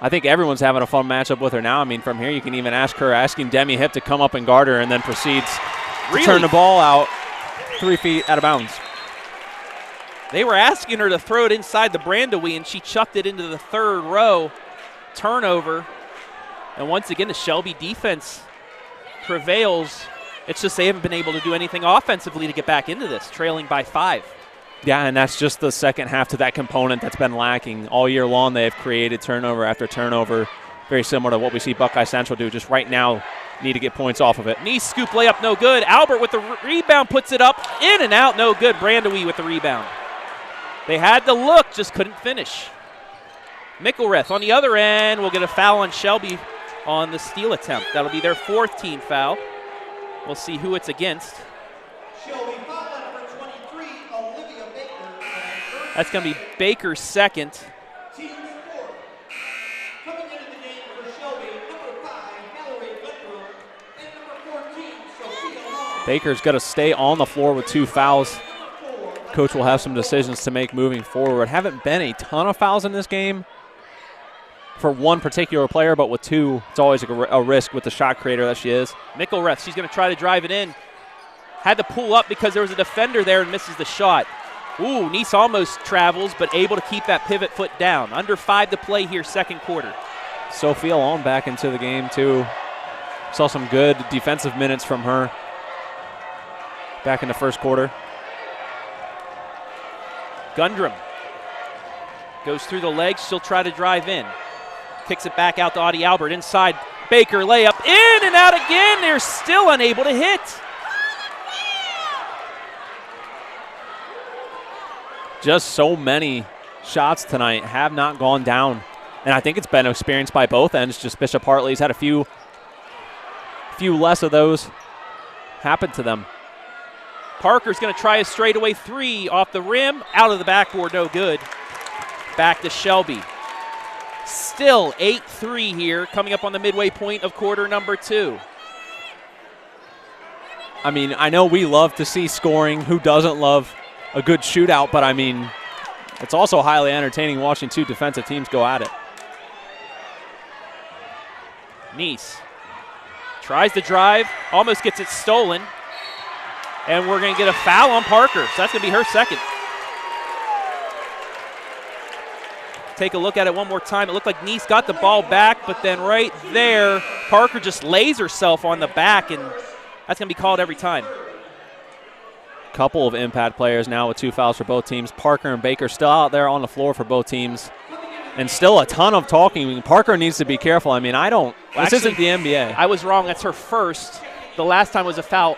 Speaker 11: I think everyone's having a fun matchup with her now. I mean, from here you can even asking Demi Hip to come up and guard her, and then proceeds to turn the ball out 3 feet out of bounds.
Speaker 1: They were asking her to throw it inside the Brandewee, and she chucked it into the third row. Turnover. And once again, the Shelby defense prevails. It's just they haven't been able to do anything offensively to get back into this, trailing by 5.
Speaker 11: Yeah, and that's just the second half to that component that's been lacking. All year long, they have created turnover after turnover, very similar to what we see Buckeye Central do. Just right now, need to get points off of it.
Speaker 1: Niese scoop layup, no good. Albert with the rebound, puts it up, in and out, no good. Brandewee with the rebound. They had the look, just couldn't finish. McElrath on the other end will get a foul on Shelby on the steal attempt. That'll be their 4th team foul. We'll see who it's against.
Speaker 12: Shelby, foul number 23, Olivia Baker.
Speaker 1: That's going to be Baker's 2nd.
Speaker 12: Team sport. Coming into the game for Shelby, number 5, Mallory Goodrow, and number 14, Sophia Niese.
Speaker 11: Baker's got to stay on the floor with 2 fouls. Coach will have some decisions to make moving forward. Haven't been a ton of fouls in this game for one particular player, but with 2, it's always a risk with the shot creator that she is.
Speaker 1: McElrath, she's going to try to drive it in. Had to pull up because there was a defender there and misses the shot. Ooh, Niese almost travels, but able to keep that pivot foot down. Under 5 to play here, 2nd quarter.
Speaker 11: Sophia Long back into the game, too. Saw some good defensive minutes from her back in the 1st quarter.
Speaker 1: Gundrum goes through the legs. She'll try to drive in. Kicks it back out to Audie Albert. Inside, Baker layup. In and out again. They're still unable to hit.
Speaker 11: Just so many shots tonight have not gone down. And I think it's been experienced by both ends. Just Bishop Hartley's had a few less of those happen to them.
Speaker 1: Parker's going to try a straightaway 3 off the rim. Out of the backboard, no good. Back to Shelby. Still 8-3 here, coming up on the midway point of quarter number 2.
Speaker 11: I mean, I know we love to see scoring. Who doesn't love a good shootout? But, I mean, it's also highly entertaining watching 2 defensive teams go at it.
Speaker 1: Niese tries to drive, almost gets it stolen. And we're going to get a foul on Parker, so that's going to be her 2nd. Take a look at it one more time. It looked like Niese got the ball back, but then right there, Parker just lays herself on the back, and that's going to be called every time.
Speaker 11: Couple of impact players now with 2 fouls for both teams. Parker and Baker still out there on the floor for both teams. And still a ton of talking. Parker needs to be careful. I mean, this isn't the NBA.
Speaker 1: I was wrong. That's her 1st. The last time was a foul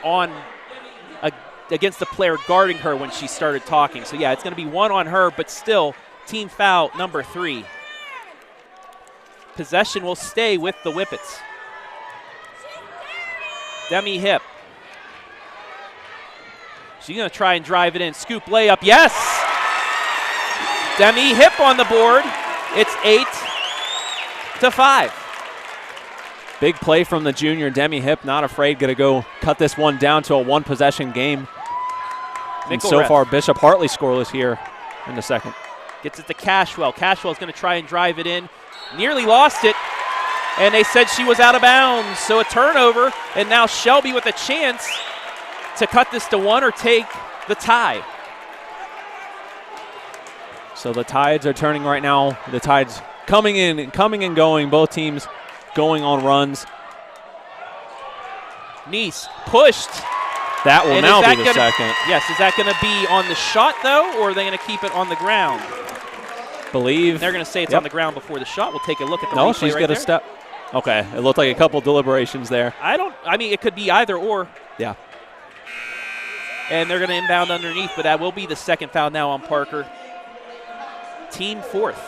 Speaker 1: against the player guarding her when she started talking. So, yeah, it's going to be 1 on her, but still team foul number 3. Possession will stay with the Whippets. Demi Hip. She's going to try and drive it in. Scoop layup. Yes! Demi Hip on the board. It's 8-5.
Speaker 11: Big play from the junior, Demi Hip, not afraid, going to go cut this one down to a 1-possession game. And so far, Bishop Hartley scoreless here in the 2nd.
Speaker 1: Gets it to Cashwell. Cashwell's going to try and drive it in. Nearly lost it, and they said she was out of bounds. So a turnover, and now Shelby with a chance to cut this to 1 or take the tie.
Speaker 11: So the tides are turning right now. The tides coming and going. Both teams going on runs.
Speaker 1: Niese pushed.
Speaker 11: That will now be the 2nd.
Speaker 1: Yes, is that going to be on the shot, though, or are they going to keep it on the ground?
Speaker 11: Believe.
Speaker 1: They're going to say it's on the ground before the shot. We'll take a look at the
Speaker 11: No,
Speaker 1: replay
Speaker 11: she's
Speaker 1: right
Speaker 11: going to
Speaker 1: there.
Speaker 11: step. Okay, it looked like a couple deliberations there.
Speaker 1: I mean, it could be either or.
Speaker 11: Yeah.
Speaker 1: And they're going to inbound underneath, but that will be the 2nd foul now on Parker. Team 4th.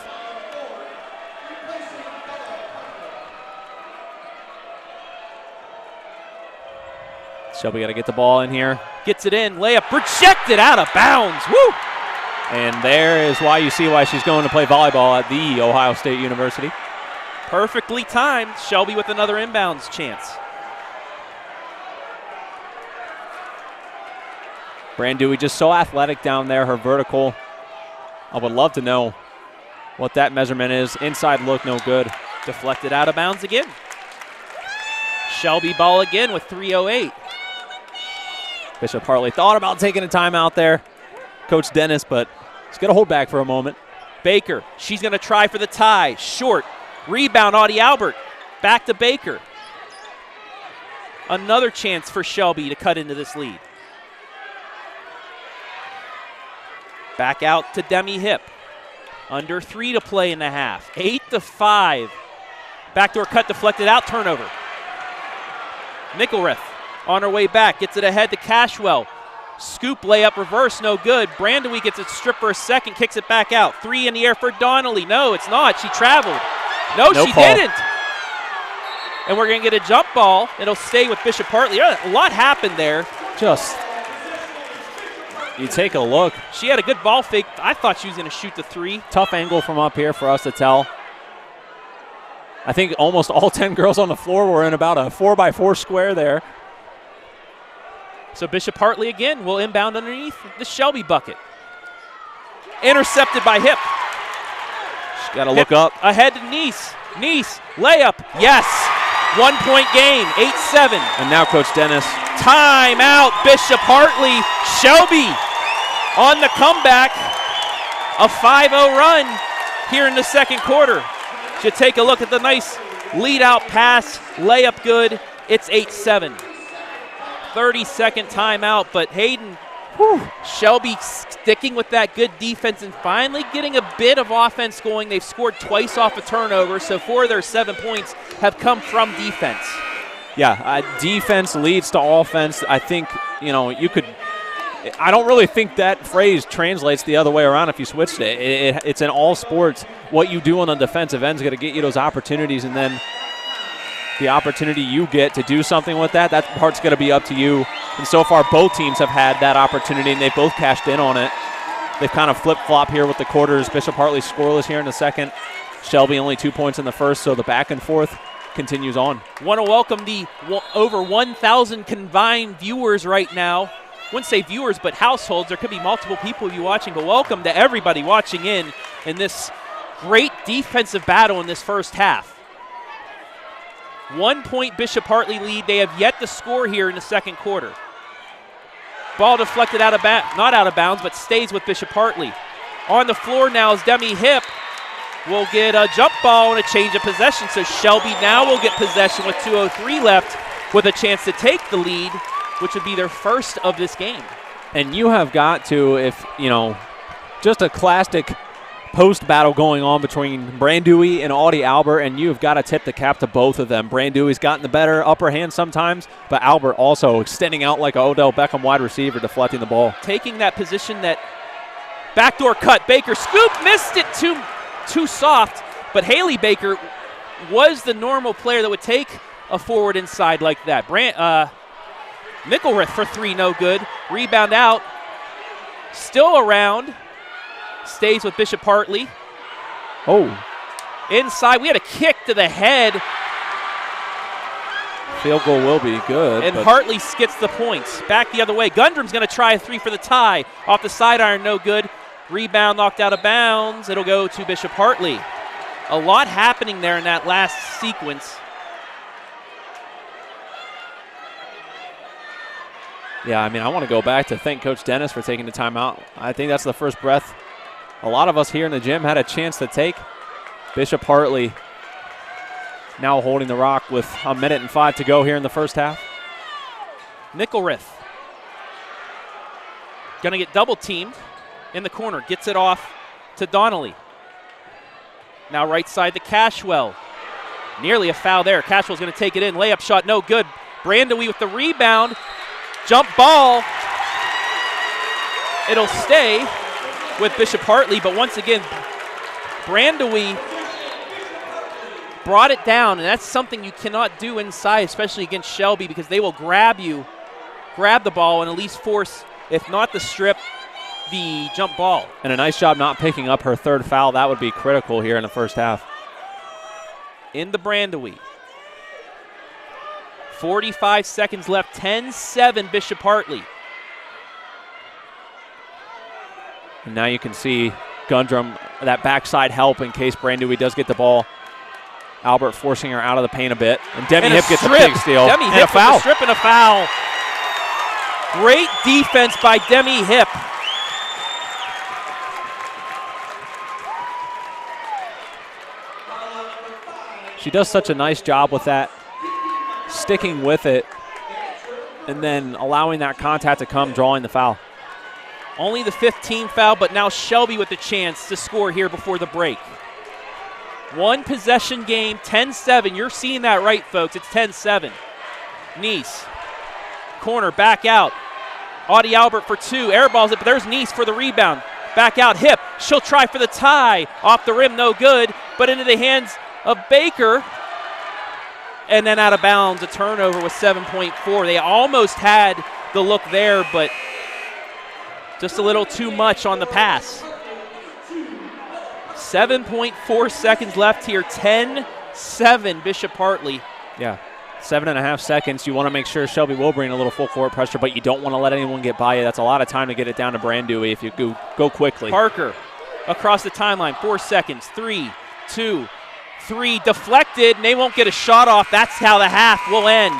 Speaker 11: Shelby got to get the ball in here.
Speaker 1: Gets it in, layup, rejected out of bounds. Woo!
Speaker 11: And there is why you see why she's going to play volleyball at the Ohio State University.
Speaker 1: Perfectly timed. Shelby with another inbounds chance.
Speaker 11: Brandewee just so athletic down there, her vertical. I would love to know what that measurement is. Inside look, no good.
Speaker 1: Deflected out of bounds again. Shelby ball again with 3:08.
Speaker 11: Bishop Hartley thought about taking a timeout there, Coach Dennis, but he's going to hold back for a moment.
Speaker 1: Baker, she's going to try for the tie. Short. Rebound, Audie Albert. Back to Baker. Another chance for Shelby to cut into this lead. Back out to Demi Hip. Under 3 to play in the half. 8-5. Backdoor cut deflected out, turnover. McElrath on her way back, gets it ahead to Cashwell. Scoop layup, reverse, no good. Brandewie gets it stripped for a second, kicks it back out. 3 in the air for Donnelly. No, it's not. She traveled. No, she didn't. And we're going to get a jump ball. It'll stay with Bishop Hartley. A lot happened there.
Speaker 11: You take a look.
Speaker 1: She had a good ball fake. I thought she was going to shoot the 3.
Speaker 11: Tough angle from up here for us to tell. I think almost all 10 girls on the floor were in about a 4x4 square there.
Speaker 1: So Bishop Hartley again will inbound underneath the Shelby bucket. Intercepted by Hip.
Speaker 11: She's got to look up.
Speaker 1: Ahead to Niese. Niese, layup, yes. 1-point game, 8-7.
Speaker 11: And now Coach Dennis.
Speaker 1: Timeout, Bishop Hartley. Shelby on the comeback. A 5-0 run here in the second quarter. Should take a look at the nice lead-out pass. Layup good. It's 8-7. 30-second timeout, but Hayden, Shelby sticking with that good defense and finally getting a bit of offense going. They've scored twice off a turnover, so 4 of their 7 points have come from defense.
Speaker 11: Yeah, defense leads to offense. I think, you could – I don't really think that phrase translates the other way around if you switched it. It's in all sports. What you do on the defensive end is going to get you those opportunities, and then the opportunity you get to do something with that part's going to be up to you. And so far, both teams have had that opportunity, and they've both cashed in on it. They've kind of flip-flop here with the quarters. Bishop Hartley scoreless here in the second. Shelby only 2 points in the first, so the back and forth continues on.
Speaker 1: Want to welcome the over 1,000 combined viewers right now. Wouldn't say viewers, but households. There could be multiple people of you watching, but welcome to everybody watching in this great defensive battle in this first half. 1-point Bishop Hartley lead. They have yet to score here in the second quarter. Ball deflected not out of bounds, but stays with Bishop Hartley. On the floor now is Demi Hip. Will get a jump ball and a change of possession. So Shelby now will get possession with 2:03 left with a chance to take the lead, which would be their first of this game.
Speaker 11: And you have got to, just a classic post battle going on between Brandewie and Audie Albert, and you've got to tip the cap to both of them. Brandewie's gotten the better upper hand sometimes, but Albert also extending out like an Odell Beckham wide receiver, deflecting the ball.
Speaker 1: Taking that position, that backdoor cut. Baker scoop, missed it too soft, but Haley Baker was the normal player that would take a forward inside like that. McElrath for 3, no good. Rebound out. Still around. Stays with Bishop Hartley. Inside. We had a kick to the head.
Speaker 11: Field goal will be good.
Speaker 1: And Hartley gets the points. Back the other way. Gundram's going to try a 3 for the tie. Off the sidearn, no good. Rebound knocked out of bounds. It'll go to Bishop Hartley. A lot happening there in that last sequence.
Speaker 11: Yeah, I want to go back to thank Coach Dennis for taking the timeout. I think that's the first breath a lot of us here in the gym had a chance to take. Bishop Hartley now holding the rock with 1:05 to go here in the first half.
Speaker 1: McElrath going to get double teamed in the corner. Gets it off to Donnelly. Now right side to Cashwell. Nearly a foul there. Cashwell's going to take it in. Layup shot, no good. Brandewie with the rebound. Jump ball. It'll stay with Bishop Hartley, but once again, Brandewie brought it down, and that's something you cannot do inside, especially against Shelby, because they will grab the ball, and at least force, if not the strip, the jump ball.
Speaker 11: And a nice job not picking up her third foul. That would be critical here in the first half.
Speaker 1: In the Brandewie. 45 seconds left, 10-7 Bishop Hartley.
Speaker 11: And now you can see Gundram, that backside help in case Brandewie does get the ball. Albert forcing her out of the paint a bit. And Demi Hip gets a big steal.
Speaker 1: Demi
Speaker 11: and
Speaker 1: Hip
Speaker 11: a foul.
Speaker 1: With a strip and a foul. Great defense by Demi Hip.
Speaker 11: She does such a nice job with that, sticking with it, and then allowing that contact to come, drawing the foul.
Speaker 1: Only the 15th foul, but now Shelby with the chance to score here before the break. One possession game, 10-7. You're seeing that right, folks. It's 10-7. Niese. Corner, back out. Audie Albert for two. Airballs it, but there's Niese for the rebound. Back out, Hip. She'll try for the tie. Off the rim, no good, but into the hands of Baker. And then out of bounds, a turnover with 7.4. They almost had the look there, but just a little too much on the pass. 7.4 seconds left here. 10-7 Bishop Hartley.
Speaker 11: Yeah, 7.5 seconds. You want to make sure Shelby will bring a little full court pressure, but you don't want to let anyone get by you. That's a lot of time to get it down to Brandewey if you go quickly.
Speaker 1: Parker across the timeline. 4 seconds. 3, 2, 3. Deflected, and they won't get a shot off. That's how the half will end.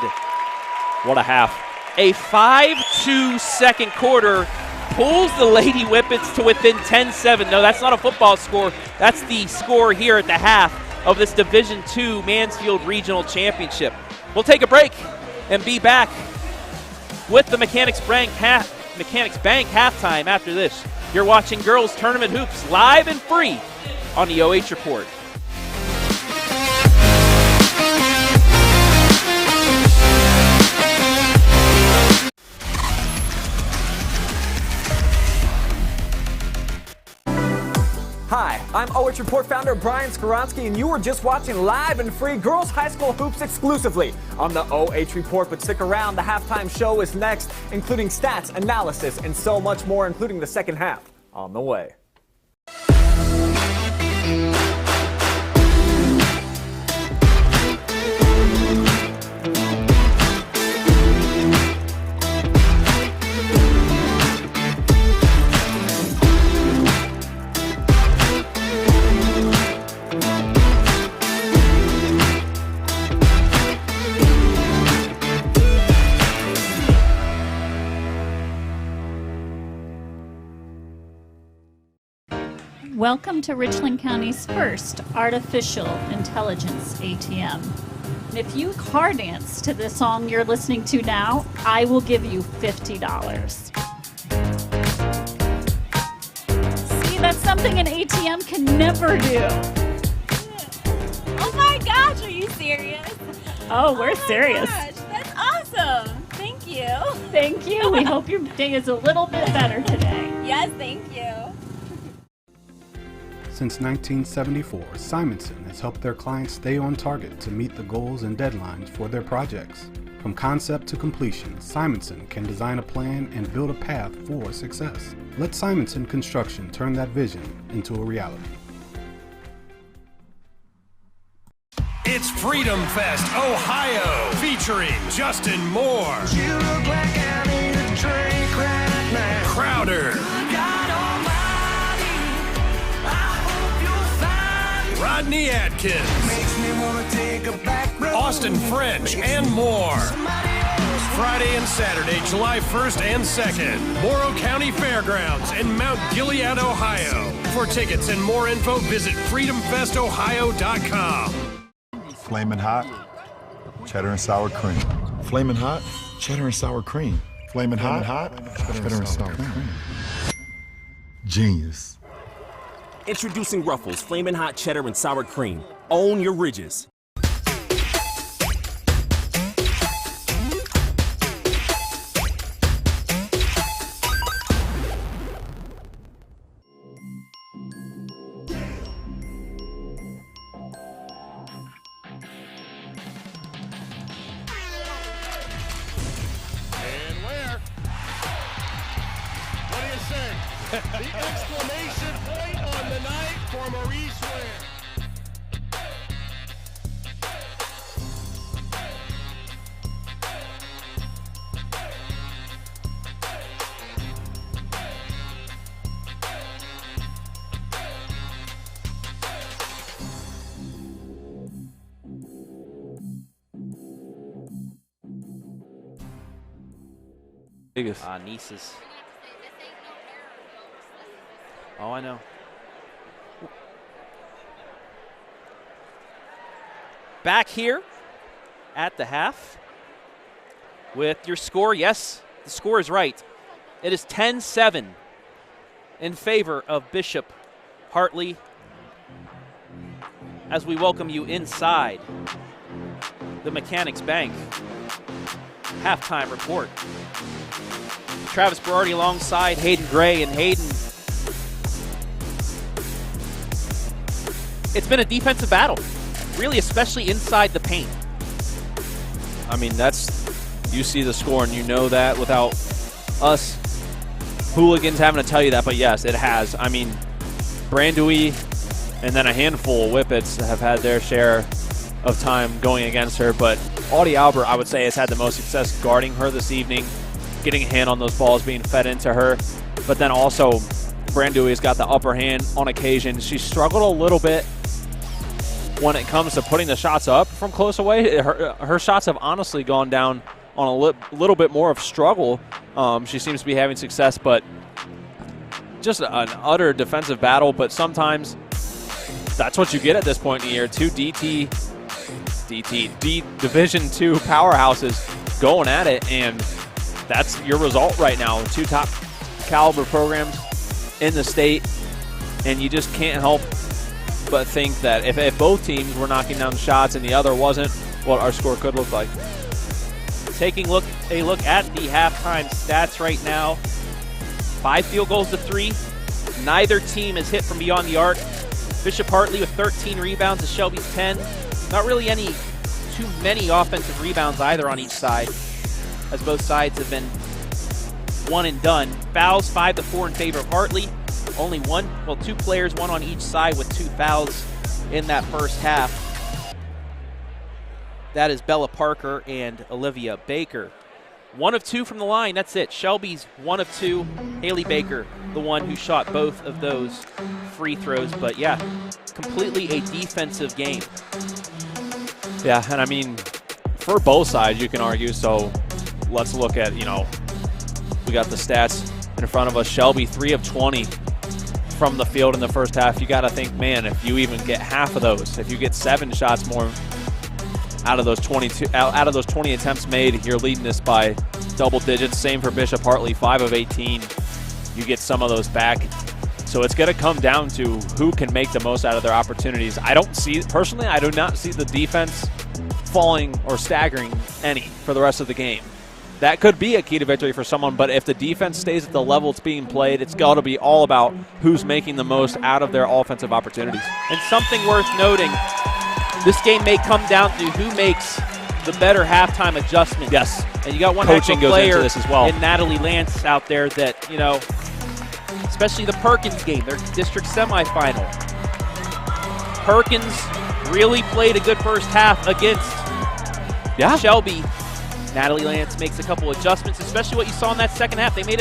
Speaker 11: What a half.
Speaker 1: A 5-2 second quarter pulls the Lady Whippets to within 10-7. No, that's not a football score. That's the score here at the half of this Division II Mansfield Regional Championship. We'll take a break and be back with the Mechanics Bank halftime after this. You're watching Girls Tournament Hoops live and free on the OH Report.
Speaker 13: Hi, I'm OH Report founder Brian Skoronsky, and you were just watching live and free Girls High School Hoops exclusively on the OH Report. But stick around, the halftime show is next, including stats, analysis, and so much more, including the second half on the way.
Speaker 2: Welcome to Richland County's first artificial intelligence ATM. And if you car dance to the song you're listening to now, I will give you $50. See, that's something an ATM can never do.
Speaker 3: Oh my gosh, are you serious?
Speaker 2: Oh, we're serious.
Speaker 3: Gosh, that's awesome. Thank you.
Speaker 2: Thank you. We hope your day is a little bit better today.
Speaker 3: Yes, thank you.
Speaker 4: Since 1974, Simonson has helped their clients stay on target to meet the goals and deadlines for their projects. From concept to completion, Simonson can design a plan and build a path for success. Let Simonson Construction turn that vision into a reality.
Speaker 5: It's Freedom Fest Ohio, featuring Justin Moore,
Speaker 6: You look like I need a drink right now.
Speaker 5: Crowder, Rodney Atkins,
Speaker 6: Makes me wanna take a back road.
Speaker 5: Austin French, and more. Friday and Saturday, July 1st and 2nd, Morrow County Fairgrounds in Mount Gilead, Ohio. For tickets and more info, visit freedomfestohio.com.
Speaker 7: Flamin' hot, cheddar and sour cream. Flamin' hot, cheddar and sour cream. Flamin' hot, cheddar and sour cream. Genius.
Speaker 8: Introducing Ruffles Flamin' Hot Cheddar and Sour Cream. Own your ridges.
Speaker 9: And where? What do you say? The exclamation point on the night for Maurice Ware.
Speaker 11: Biggest.
Speaker 1: Nieses. Oh, I know. Back here at the half with your score. Yes, the score is right. It is 10-7 in favor of Bishop Hartley as we welcome you inside the Mechanics Bank. halftime report. Travis Berardi alongside Hayden Gray, and Hayden, it's been a defensive battle, really, especially inside the paint.
Speaker 11: I mean, you see the score and you know that without us hooligans having to tell you that, but yes, it has. I mean, Brandui and then a handful of Whippets have had their share of time going against her, but Audie Albert, I would say, has had the most success guarding her this evening, getting a hand on those balls being fed into her, but then also Brandui has got the upper hand on occasion. She struggled a little bit when it comes to putting the shots up from close away. Her shots have honestly gone down on a little bit more of struggle. She seems to be having success, but just an utter defensive battle. But sometimes that's what you get at this point in the year. Two Division II powerhouses going at it, and that's your result right now. Two top caliber programs in the state, and you just can't help but think that if both teams were knocking down shots and the other wasn't, what our score could look like.
Speaker 1: Taking a look at the halftime stats right now. 5 field goals to 3. Neither team has hit from beyond the arc. Bishop Hartley with 13 rebounds to Shelby's 10. Not really too many offensive rebounds either on each side, as both sides have been one and done. Fouls 5 to 4 in favor of Hartley. Only two players, one on each side with 2 fouls in that first half. That is Bella Parker and Olivia Baker. 1 of 2 from the line, that's it. Shelby's 1 of 2. Haley Baker, the one who shot both of those free throws. But yeah, completely a defensive game.
Speaker 11: Yeah, and I mean, for both sides, you can argue. So let's look at, we got the stats in front of us. Shelby, 3 of 20 from the field in the first half. You got to think, man, if you even get half of those, if you get 7 shots more out of those 20 attempts made, you're leading this by double digits. Same for Bishop Hartley, 5 of 18. You get some of those back. So it's going to come down to who can make the most out of their opportunities. Personally, I do not see the defense falling or staggering any for the rest of the game. That could be a key to victory for someone, but if the defense stays at the level it's being played, it's got to be all about who's making the most out of their offensive opportunities.
Speaker 1: And something worth noting, this game may come down to who makes the better halftime adjustment.
Speaker 11: Yes.
Speaker 1: And you got one
Speaker 11: coaching
Speaker 1: player
Speaker 11: goes into this as well.
Speaker 1: And Natalie Lantz out there that, especially the Perkins game, their district semifinal. Perkins really played a good first half against Shelby. Natalie Lantz makes a couple adjustments, especially what you saw in that second half. They made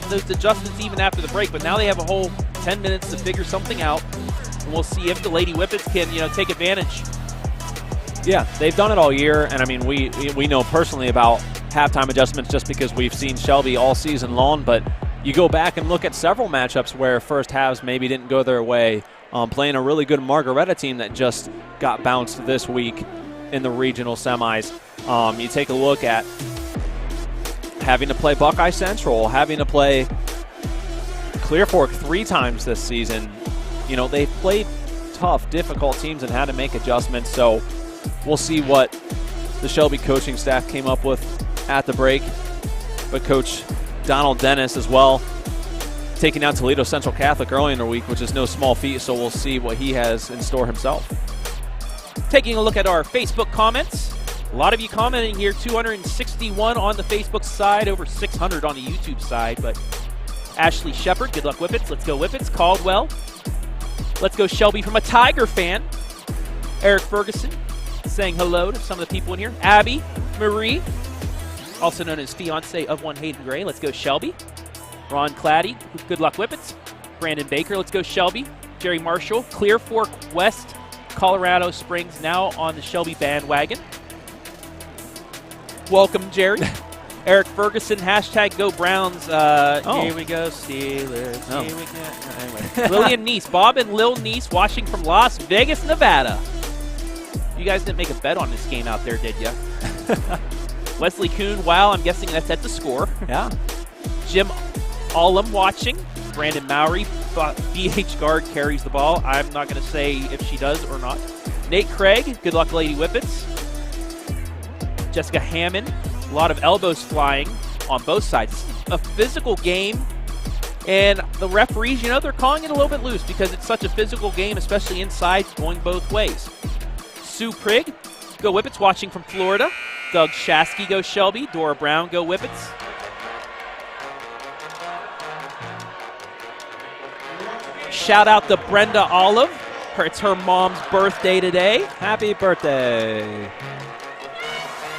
Speaker 1: those adjustments even after the break, but now they have a whole 10 minutes to figure something out. And we'll see if the Lady Whippets can, take advantage.
Speaker 11: Yeah, they've done it all year, and I mean, we know personally about halftime adjustments just because we've seen Shelby all season long, but you go back and look at several matchups where first halves maybe didn't go their way, playing a really good Margaretta team that just got bounced this week in the regional semis. You take a look at having to play Buckeye Central, having to play Clear Fork 3 times this season. They've played tough, difficult teams and had to make adjustments, so we'll see what the Shelby coaching staff came up with at the break. But Coach Donald Dennis as well, taking out Toledo Central Catholic early in the week, which is no small feat, so we'll see what he has in store himself.
Speaker 1: Taking a look at our Facebook comments. A lot of you commenting here, 261 on the Facebook side, over 600 on the YouTube side. But Ashley Shepard, good luck Whippets. Let's go Whippets. Caldwell, let's go Shelby from a Tiger fan. Eric Ferguson saying hello to some of the people in here. Abby Marie, also known as fiance of one Hayden Gray. Let's go Shelby. Ron Claddy, good luck Whippets. Brandon Baker, let's go Shelby. Jerry Marshall, Clear Fork West, Colorado Springs, now on the Shelby bandwagon. Welcome, Jerry. Eric Ferguson, hashtag Go Browns. Here we go, Steelers.
Speaker 11: Oh.
Speaker 1: Here we go. Anyway. Lillian Niese, Bob and Lil Niese, watching from Las Vegas, Nevada. You guys didn't make a bet on this game out there, did you? Wesley Kuhn, wow, I'm guessing that's at the score.
Speaker 11: Yeah.
Speaker 1: Jim Allum watching. Brandon Mowry, BH guard, carries the ball. I'm not going to say if she does or not. Nate Craig, good luck Lady Whippets. Jessica Hammond, A lot of elbows flying on both sides. A physical game, and the referees, you know, they're calling it a little bit loose because it's such a physical game, especially inside, going both ways. Sue Prigg, go Whippets, watching from Florida. Doug Shasky, go Shelby. Dora Brown, go Whippets. Shout out to Brenda Olive. It's her mom's birthday today.
Speaker 11: Happy birthday.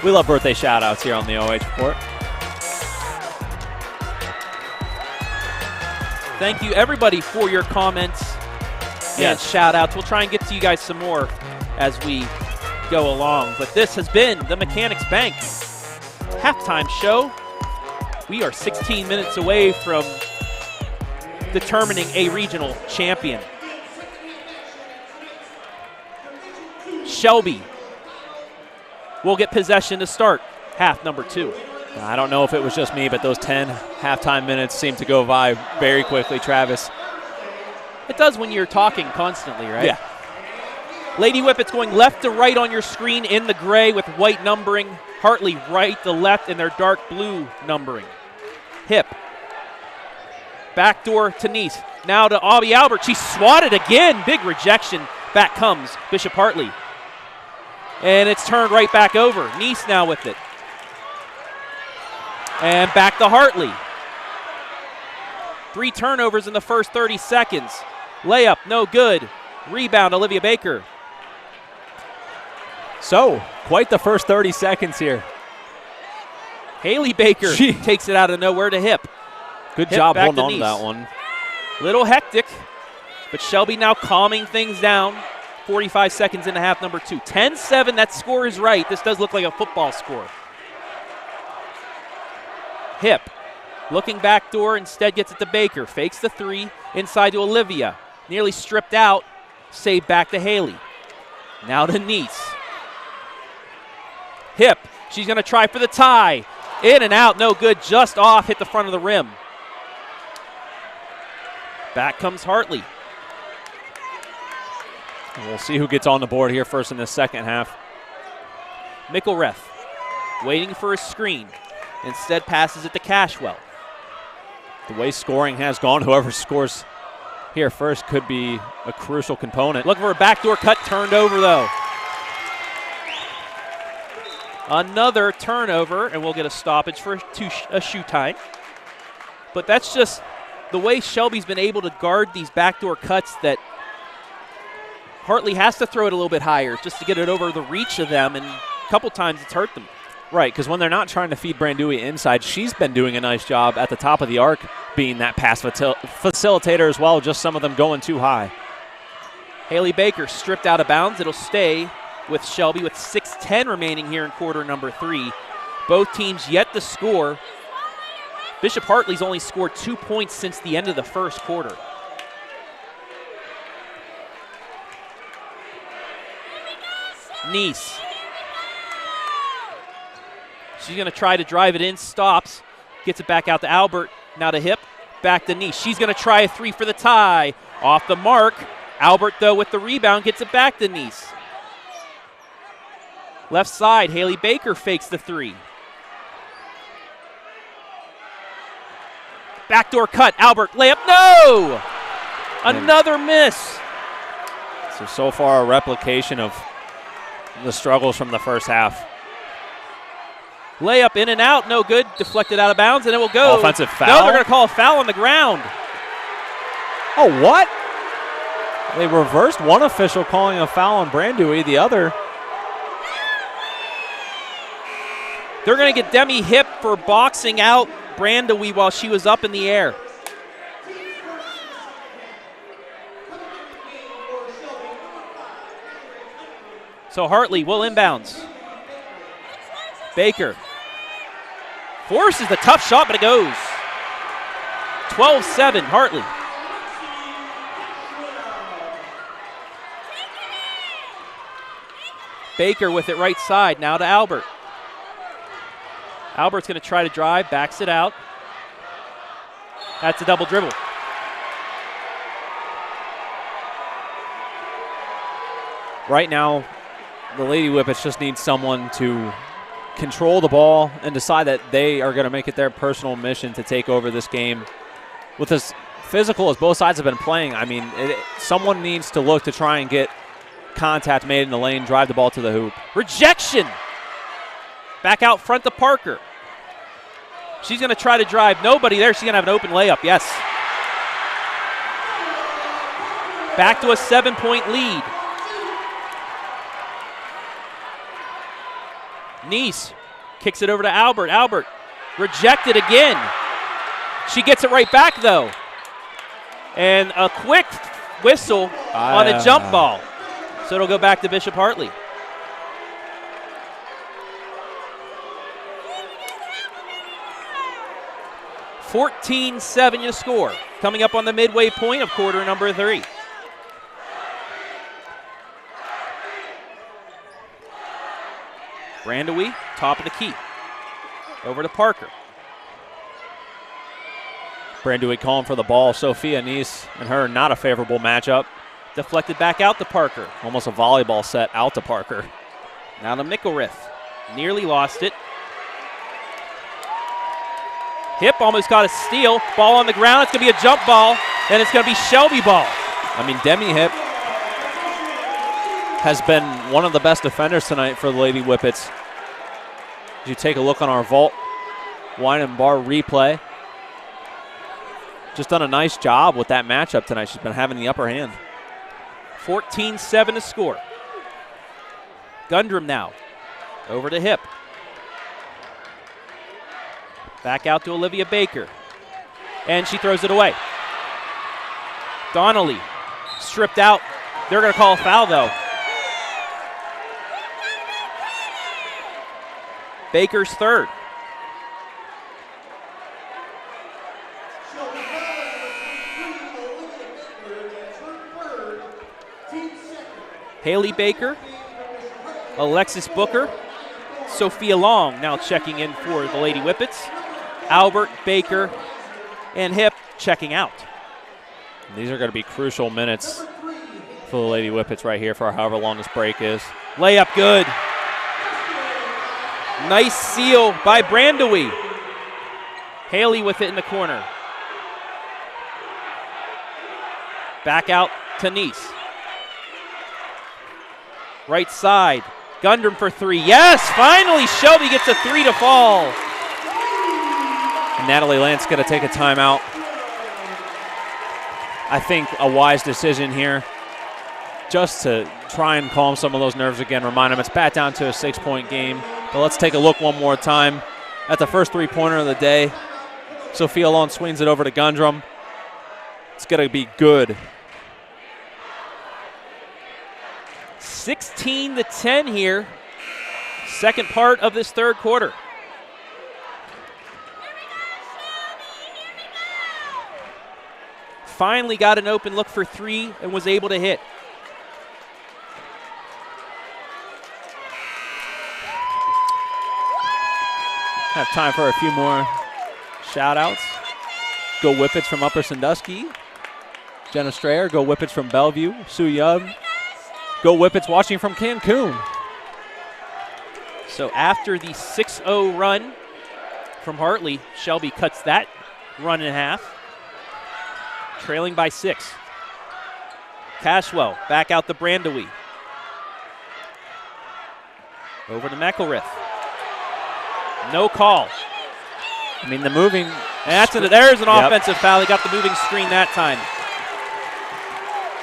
Speaker 11: We love birthday shout-outs here on the OH Report.
Speaker 1: Thank you, everybody, for your comments and shout-outs. We'll try and get to you guys some more as we go along. But this has been the Mechanics Bank halftime show. We are 16 minutes away from determining a regional champion. Shelby will get possession to start half number 2.
Speaker 11: I don't know if it was just me, but those 10 halftime minutes seem to go by very quickly, Travis.
Speaker 1: It does when you're talking constantly, right?
Speaker 11: Yeah.
Speaker 1: Lady Whippets going left to right on your screen in the gray with white numbering. Hartley right to left in their dark blue numbering. Hip. Backdoor to Niese. Now to Aubrey Albert. She swatted again. Big rejection. Back comes Bishop Hartley. And it's turned right back over. Niese now with it. And back to Hartley. 3 turnovers in the first 30 seconds. Layup, no good. Rebound, Olivia Baker.
Speaker 11: So, quite the first 30 seconds here.
Speaker 1: Haley Baker takes it out of nowhere to Hip.
Speaker 11: Good job holding on to that one.
Speaker 1: Little hectic, but Shelby now calming things down. 45 seconds into half number 2. 10-7, that score is right. This does look like a football score. Hip, looking backdoor, instead gets it to Baker. Fakes the 3, inside to Olivia. Nearly stripped out, saved back to Haley. Now to Niese. Hip, she's going to try for the tie. In and out, no good, just off, hit the front of the rim. Back comes Hartley.
Speaker 11: And we'll see who gets on the board here first in the second half.
Speaker 1: McElrath waiting for a screen. Instead passes it to Cashwell.
Speaker 11: The way scoring has gone, whoever scores here first could be a crucial component.
Speaker 1: Looking for a backdoor cut, turned over though. Another turnover, and we'll get a stoppage for a shoe tie. But that's just the way Shelby's been able to guard these backdoor cuts that Hartley has to throw it a little bit higher just to get it over the reach of them, and a couple times it's hurt them.
Speaker 11: Right, because when they're not trying to feed Brandui inside, she's been doing a nice job at the top of the arc, being that pass facilitator as well, just some of them going too high.
Speaker 1: Haley Baker stripped out of bounds. It'll stay with Shelby with 6:10 remaining here in quarter number 3. Both teams yet to score. Bishop Hartley's only scored 2 points since the end of the first quarter. Niese. She's going to try to drive it in, stops, gets it back out to Albert, now to Hip, back to Niese. She's going to try a 3 for the tie. Off the mark. Albert, though, with the rebound, gets it back to Niese. Left side, Haley Baker fakes the 3. Backdoor cut, Albert, layup, no! Another miss.
Speaker 11: So far a replication of the struggles from the first half.
Speaker 1: Layup in and out, no good. Deflected out of bounds, and it will go.
Speaker 11: Offensive foul?
Speaker 1: No, they're going to call a foul on the ground.
Speaker 11: Oh, what? They reversed one official calling a foul on Brandui, the other.
Speaker 1: They're going to get Demi Hip for boxing out Brandui while she was up in the air. So Hartley will inbounds. Baker forces the tough shot, but it goes. 12-7, Hartley. Baker with it right side, now to Albert. Albert's going to try to drive, backs it out. That's a double dribble.
Speaker 11: Right now, the Lady Whippets just need someone to control the ball and decide that they are going to make it their personal mission to take over this game. With as physical as both sides have been playing, I mean, someone needs to look to try and get contact made in the lane, drive the ball to the hoop.
Speaker 1: Rejection. Back out front to Parker. She's going to try to drive. Nobody there. She's going to have an open layup. Yes. Back to a 7-point lead. Niese kicks it over to Albert. Albert rejected again. She gets it right back, though. And a quick whistle on a jump ball. So it'll go back to Bishop Hartley. (14-7) to score. Coming up on the midway point of quarter number 3. Brandewie, top of the key. Over to Parker.
Speaker 11: Brandewie calling for the ball. Sophia Niese and her, not a favorable matchup.
Speaker 1: Deflected back out to Parker.
Speaker 11: Almost a volleyball set out to Parker.
Speaker 1: Now to McElrath. Nearly lost it. Hip almost got a steal. Ball on the ground. It's going to be a jump ball, and it's going to be Shelby ball.
Speaker 11: I mean, Demi Hip has been one of the best defenders tonight for the Lady Whippets. As you take a look on our vault wine and bar replay, just done a nice job with that matchup tonight. She's been having the upper hand.
Speaker 1: 14-7 to score. Gundrum now. Over to Hip. Back out to Olivia Baker. And she throws it away. Donnelly stripped out. They're going to call a foul, though. Baker's third. Haley Baker, Alexis Booker, Sophia Long now checking in for the Lady Whippets. Albert, Baker, and Hip checking out.
Speaker 11: These are going to be crucial minutes for the Lady Whippets right here for however long this break is.
Speaker 1: Layup good. Nice seal by Brandewie. Haley with it in the corner. Back out to Niese. Right side. Gundrum for three. Yes, finally Shelby gets a three to fall.
Speaker 11: Natalie Lantz going to take a timeout. I think a wise decision here, just to try and calm some of those nerves again, remind them it's back down to a 6-point game. But let's take a look one more time at the first three-pointer of the day. Sophia Long swings it over to Gundrum. It's going to be good.
Speaker 1: 16-10 here. Second part of this third quarter. Finally got an open look for three and was able to hit.
Speaker 11: Have time for a few more shout-outs. Go Whippets from Upper Sandusky. Jenna Strayer, Go Whippets from Bellevue. Sue Young, Go Whippets watching from Cancun.
Speaker 1: So after the 6-0 run from Hartley, Shelby cuts that run in half. Trailing by 6. Cashwell back out to Brandewie. Over to McElrath. No call.
Speaker 11: I mean, the moving.
Speaker 1: There's an offensive foul. He got the moving screen that time.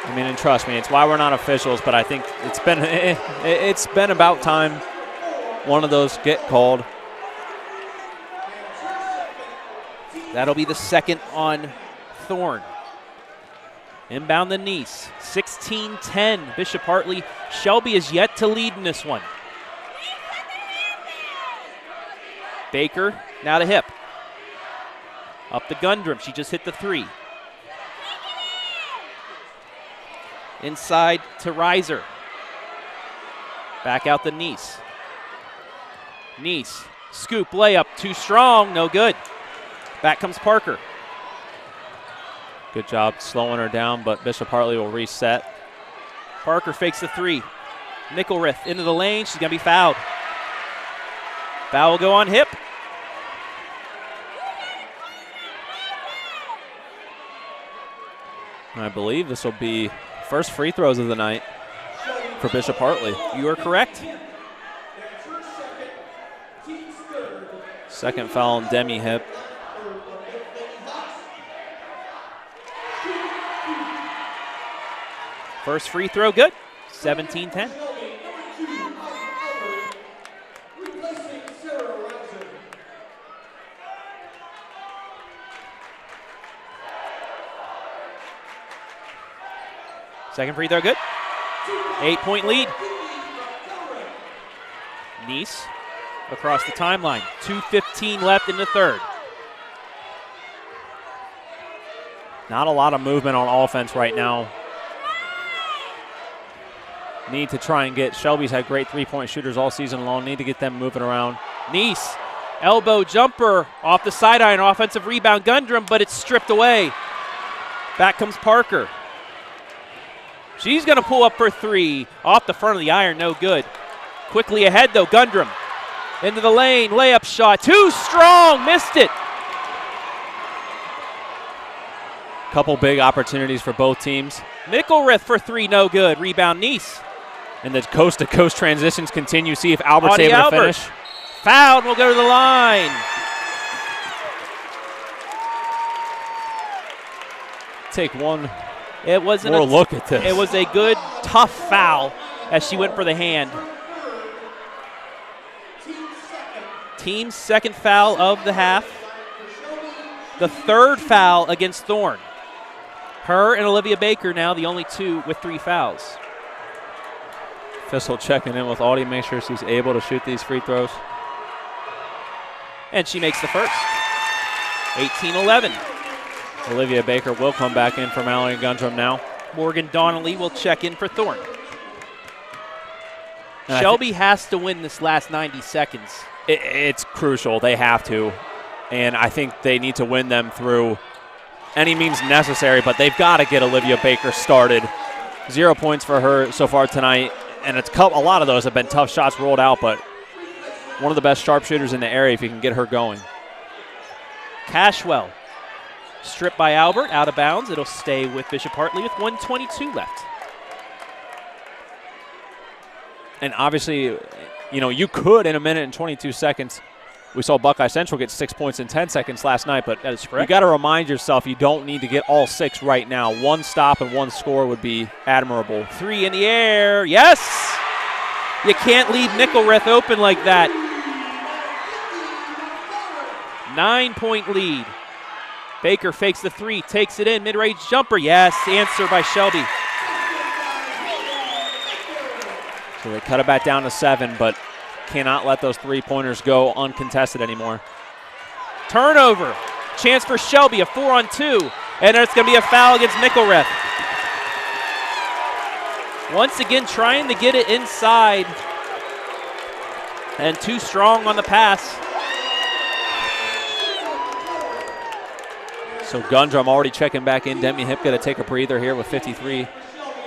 Speaker 11: I mean, and trust me, it's why we're not officials, but I think it's been about time one of those get called.
Speaker 1: That'll be the second on Thorne. Inbound the Niese. 16-10. Bishop Hartley. Shelby is yet to lead in this one. Baker now to Hip. Up the Gundrum. She just hit the three. Inside to Reiser. Back out the Niese. Niese. Scoop layup. Too strong. No good. Back comes Parker.
Speaker 11: Good job slowing her down, but Bishop Hartley will reset.
Speaker 1: Parker fakes the three. McElrath into the lane. She's going to be fouled. Foul will go on Hip.
Speaker 11: I believe this will be first free throws of the night for Bishop Hartley.
Speaker 1: You are correct.
Speaker 11: Second foul on Demi Hip.
Speaker 1: First free throw good. 17-10. Second free throw good. 8-point lead. Niese across the timeline. 2:15 left in the third.
Speaker 11: Not a lot of movement on offense right now. Need to try and get, Shelby's had great three-point shooters all season long. Need to get them moving around.
Speaker 1: Niese, elbow jumper off the sideline, offensive rebound. Gundrum, but it's stripped away. Back comes Parker. She's going to pull up for three. Off the front of the iron, no good. Quickly ahead, though, Gundrum. Into the lane, layup shot. Too strong, missed it.
Speaker 11: Couple big opportunities for both teams.
Speaker 1: McElrath for three, no good. Rebound, Niese.
Speaker 11: And the coast-to-coast transitions continue. See if Albert's able to finish.
Speaker 1: Foul, and we'll go to the line.
Speaker 11: Take one.
Speaker 1: It wasn't
Speaker 11: more look at this.
Speaker 1: It was a good, tough foul as she went for the hand. Team's second foul of the half. The third foul against Thorne. Her and Olivia Baker now the only two with 3 fouls.
Speaker 11: Fissel checking in with Audie, make sure she's able to shoot these free throws.
Speaker 1: And she makes the first. 18-11.
Speaker 11: Olivia Baker will come back in for Mallory Gundrum now.
Speaker 1: Morgan Donnelly will check in for Thorne. Shelby has to win this last 90 seconds.
Speaker 11: It's crucial. They have to. And I think they need to win them through any means necessary, but they've got to get Olivia Baker started. 0 points for her so far tonight, and a lot of those have been tough shots rolled out, but one of the best sharpshooters in the area if you can get her going.
Speaker 1: Cashwell, stripped by Albert, out of bounds. It'll stay with Bishop Hartley with 1:22 left.
Speaker 11: And obviously, you know, you could in a minute and 22 seconds. We saw Buckeye Central get 6 points in 10 seconds last night, but you got to remind yourself you don't need to get all 6 right now. One stop and one score would be admirable.
Speaker 1: 3 in the air. Yes! You can't leave McElrath open like that. 9-point lead. Baker fakes the 3, takes it in, mid-range jumper. Yes, answer by Shelby.
Speaker 11: So they cut it back down to 7, but cannot let those 3-pointers go uncontested anymore.
Speaker 1: Turnover. Chance for Shelby, a 4-on-2. And it's going to be a foul against McElrath. Once again, trying to get it inside. And too strong on the pass.
Speaker 11: So Gundrum already checking back in. Demi Hip got to take a breather here with 53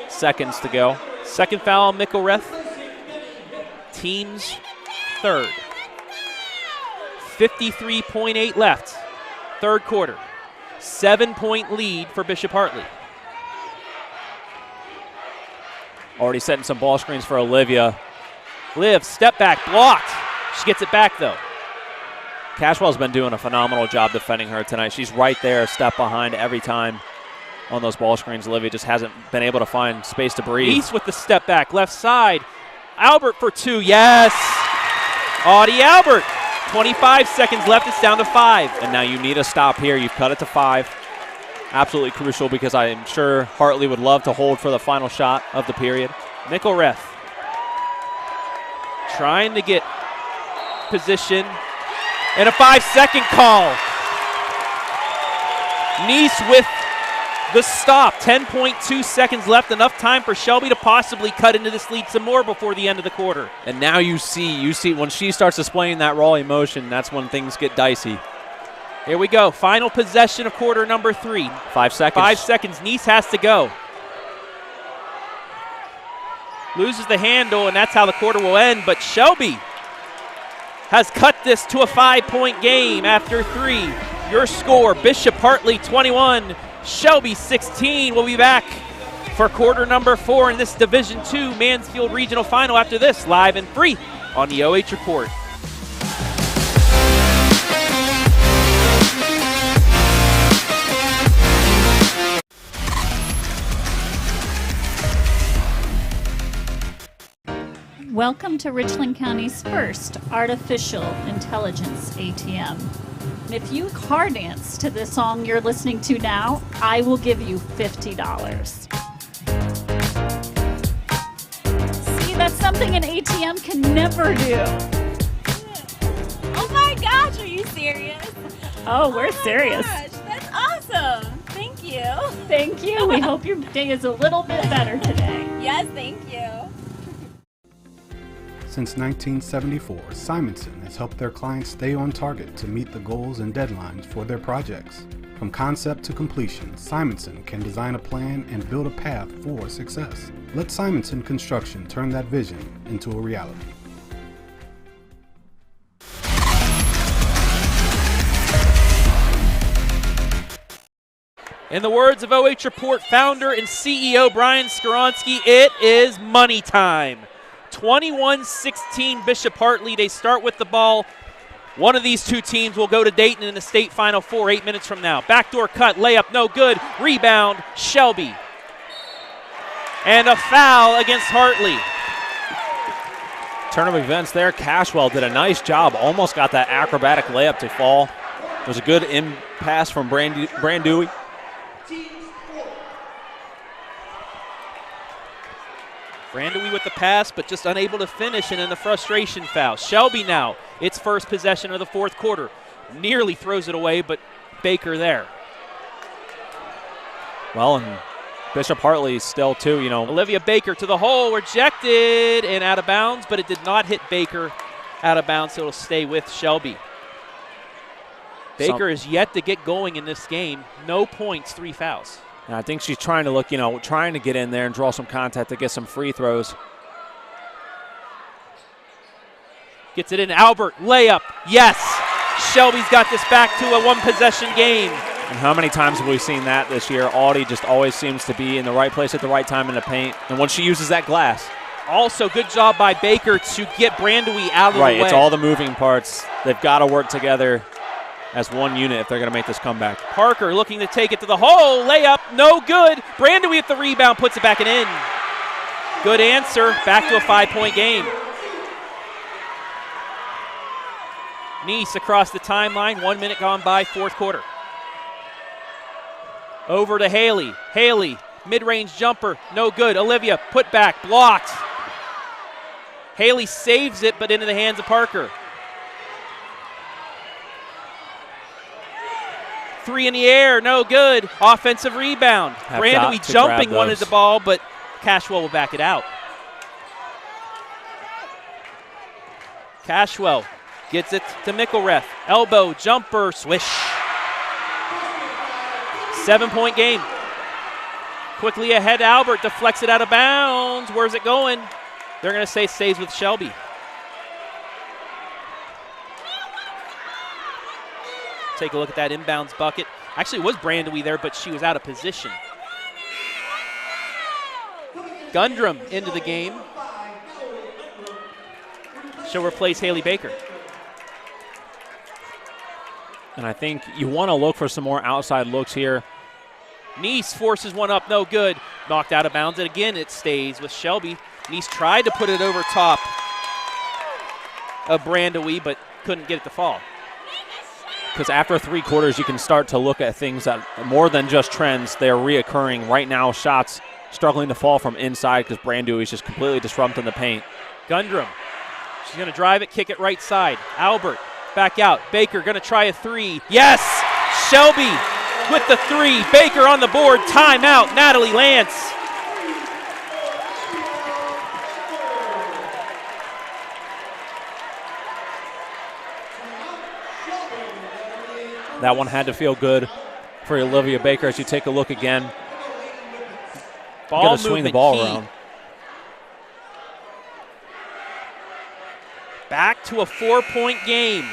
Speaker 11: seconds to go.
Speaker 1: Second foul on McElrath. Team's third. 53.8 left. Third quarter. 7-point lead for Bishop Hartley.
Speaker 11: Already setting some ball screens for Olivia.
Speaker 1: Liv, step back, blocked. She gets it back though.
Speaker 11: Cashwell's been doing a phenomenal job defending her tonight. She's right there, a step behind every time on those ball screens. Olivia just hasn't been able to find space to breathe.
Speaker 1: East with the step back, left side. Albert for 2, yes. Audie Albert, 25 seconds left, it's down to 5.
Speaker 11: And now you need a stop here. You've cut it to 5. Absolutely crucial because I'm sure Hartley would love to hold for the final shot of the period.
Speaker 1: McElrath trying to get position. And a 5-second call. Niese with the stop. 10.2 seconds left. Enough time for Shelby to possibly cut into this lead some more before the end of the quarter.
Speaker 11: And now you see when she starts displaying that raw emotion, that's when things get dicey.
Speaker 1: Here we go. Final possession of quarter number 3.
Speaker 11: 5 seconds.
Speaker 1: 5 seconds. Niese has to go. Loses the handle, and that's how the quarter will end. But Shelby has cut this to a 5-point game after 3. Your score, Bishop Hartley 21, Shelby 16. We'll be back for quarter number 4 in this Division II Mansfield Regional Final after this, live and free on the OH Report.
Speaker 2: Welcome to Richland County's first artificial intelligence ATM. If you car dance to the song you're listening to now, I will give you $50. See, that's something an ATM can never do.
Speaker 3: Oh my gosh, are you serious?
Speaker 2: Oh, we're serious.
Speaker 3: Gosh, that's awesome. Thank you.
Speaker 2: Thank you. We hope your day is a little bit better today.
Speaker 3: Yes, thank you.
Speaker 4: Since 1974, Simonson has helped their clients stay on target to meet the goals and deadlines for their projects. From concept to completion, Simonson can design a plan and build a path for success. Let Simonson Construction turn that vision into a reality.
Speaker 1: In the words of OH Report founder and CEO Brian Skoronsky, it is money time. 21-16 Bishop Hartley. They start with the ball. One of these two teams will go to Dayton in the state Final Four 8 minutes from now. Backdoor cut, layup, no good. Rebound, Shelby. And a foul against Hartley.
Speaker 11: Turn of events there. Cashwell did a nice job. Almost got that acrobatic layup to fall. It was a good in pass from Brandewey.
Speaker 1: Brandewey with the pass, but just unable to finish, and then the frustration foul. Shelby now, its first possession of the fourth quarter. Nearly throws it away, but Baker there.
Speaker 11: Well, and Bishop Hartley still too,
Speaker 1: Olivia Baker to the hole, rejected and out of bounds, but it did not hit Baker out of bounds, so it'll stay with Shelby. Baker is yet to get going in this game. No points, 3 fouls.
Speaker 11: And I think she's trying to look, trying to get in there and draw some contact to get some free throws.
Speaker 1: Gets it in, Albert, layup, yes! Shelby's got this back to a one-possession game.
Speaker 11: And how many times have we seen that this year? Audie just always seems to be in the right place at the right time in the paint. And once she uses that glass.
Speaker 1: Also, good job by Baker to get Brandewey out of the way.
Speaker 11: Right, it's all the moving parts. They've got to work together as one unit if they're going to make this comeback.
Speaker 1: Parker looking to take it to the hole. Layup, no good. Brandewey with the rebound, puts it back and in. Good answer. Back to a 5-point game. Niese across the timeline. 1 minute gone by, fourth quarter. Over to Haley. Haley, mid-range jumper, no good. Olivia, put back, blocked. Haley saves it, but into the hands of Parker. 3 in the air, no good. Offensive rebound. Brandewey jumping wanted the ball, but Cashwell will back it out. Cashwell gets it to McElrath. Elbow, jumper, swish. 7-point game. Quickly ahead, Albert deflects it out of bounds. Where's it going? They're going to say it stays with Shelby. Take a look at that inbounds bucket. Actually, it was Brandewey there, but she was out of position. Gundrum into the game. She'll replace Haley Baker.
Speaker 11: And I think you want to look for some more outside looks here.
Speaker 1: Niese forces one up, no good. Knocked out of bounds, and again it stays with Shelby. Niese tried to put it over top of Brandewey, but couldn't get it to fall.
Speaker 11: Because after 3 quarters, you can start to look at things that more than just trends, they're reoccurring. Right now, shots struggling to fall from inside because Brandewey is just completely disrupting the paint.
Speaker 1: Gundrum, she's going to drive it, kick it right side. Albert, back out. Baker going to try a 3. Yes! Shelby with the 3. Baker on the board. Timeout, Natalie Lantz.
Speaker 11: That one had to feel good for Olivia Baker as you take a look again.
Speaker 1: Ball
Speaker 11: swing the ball around.
Speaker 1: Back to a 4-point game.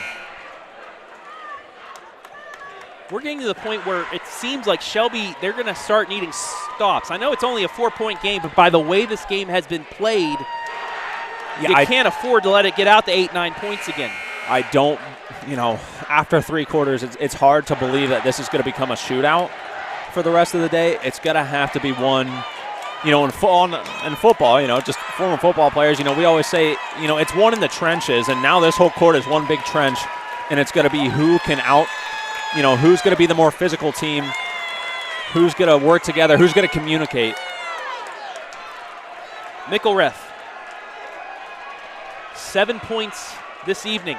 Speaker 1: We're getting to the point where it seems like Shelby, they're going to start needing stops. I know it's only a 4-point game, but by the way this game has been played, you can't afford to let it get out to 8-9 points again.
Speaker 11: I don't, after 3 quarters, it's hard to believe that this is going to become a shootout for the rest of the day. It's going to have to be one, in football, just former football players, we always say, it's one in the trenches, and now this whole court is one big trench, and it's going to be who can who's going to be the more physical team, who's going to work together, who's going to communicate.
Speaker 1: McElrath, 7 points this evening.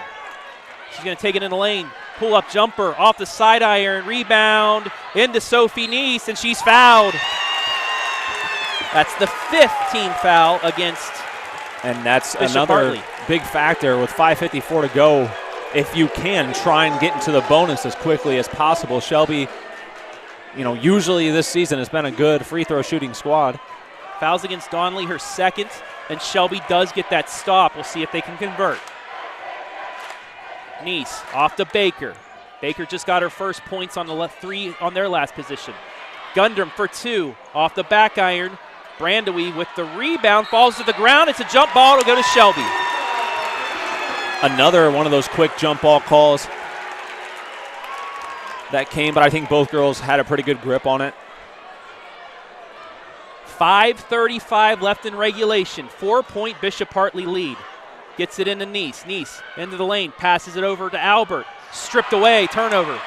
Speaker 1: She's going to take it in the lane. Pull-up jumper off the side iron. Rebound into Sophia Niese, and she's fouled. That's the 5th team foul against
Speaker 11: And that's
Speaker 1: Bishop
Speaker 11: another
Speaker 1: Hartley.
Speaker 11: big factor with 5:54 to go. If you can, try and get into the bonus as quickly as possible. Shelby, usually this season has been a good free throw shooting squad.
Speaker 1: Fouls against Donnelly, her 2nd, and Shelby does get that stop. We'll see if they can convert. Niese off to Baker. Baker just got her first points on the left 3 on their last position. Gundrum for 2 off the back iron. Brandewy with the rebound, falls to the ground. It's a jump ball. It'll go to Shelby.
Speaker 11: Another one of those quick jump ball calls that came, but I think both girls had a pretty good grip on it.
Speaker 1: 5:35 left in regulation. 4-point Bishop Hartley lead. Gets it into Niese. Niese into the lane, passes it over to Albert. Stripped away, turnover.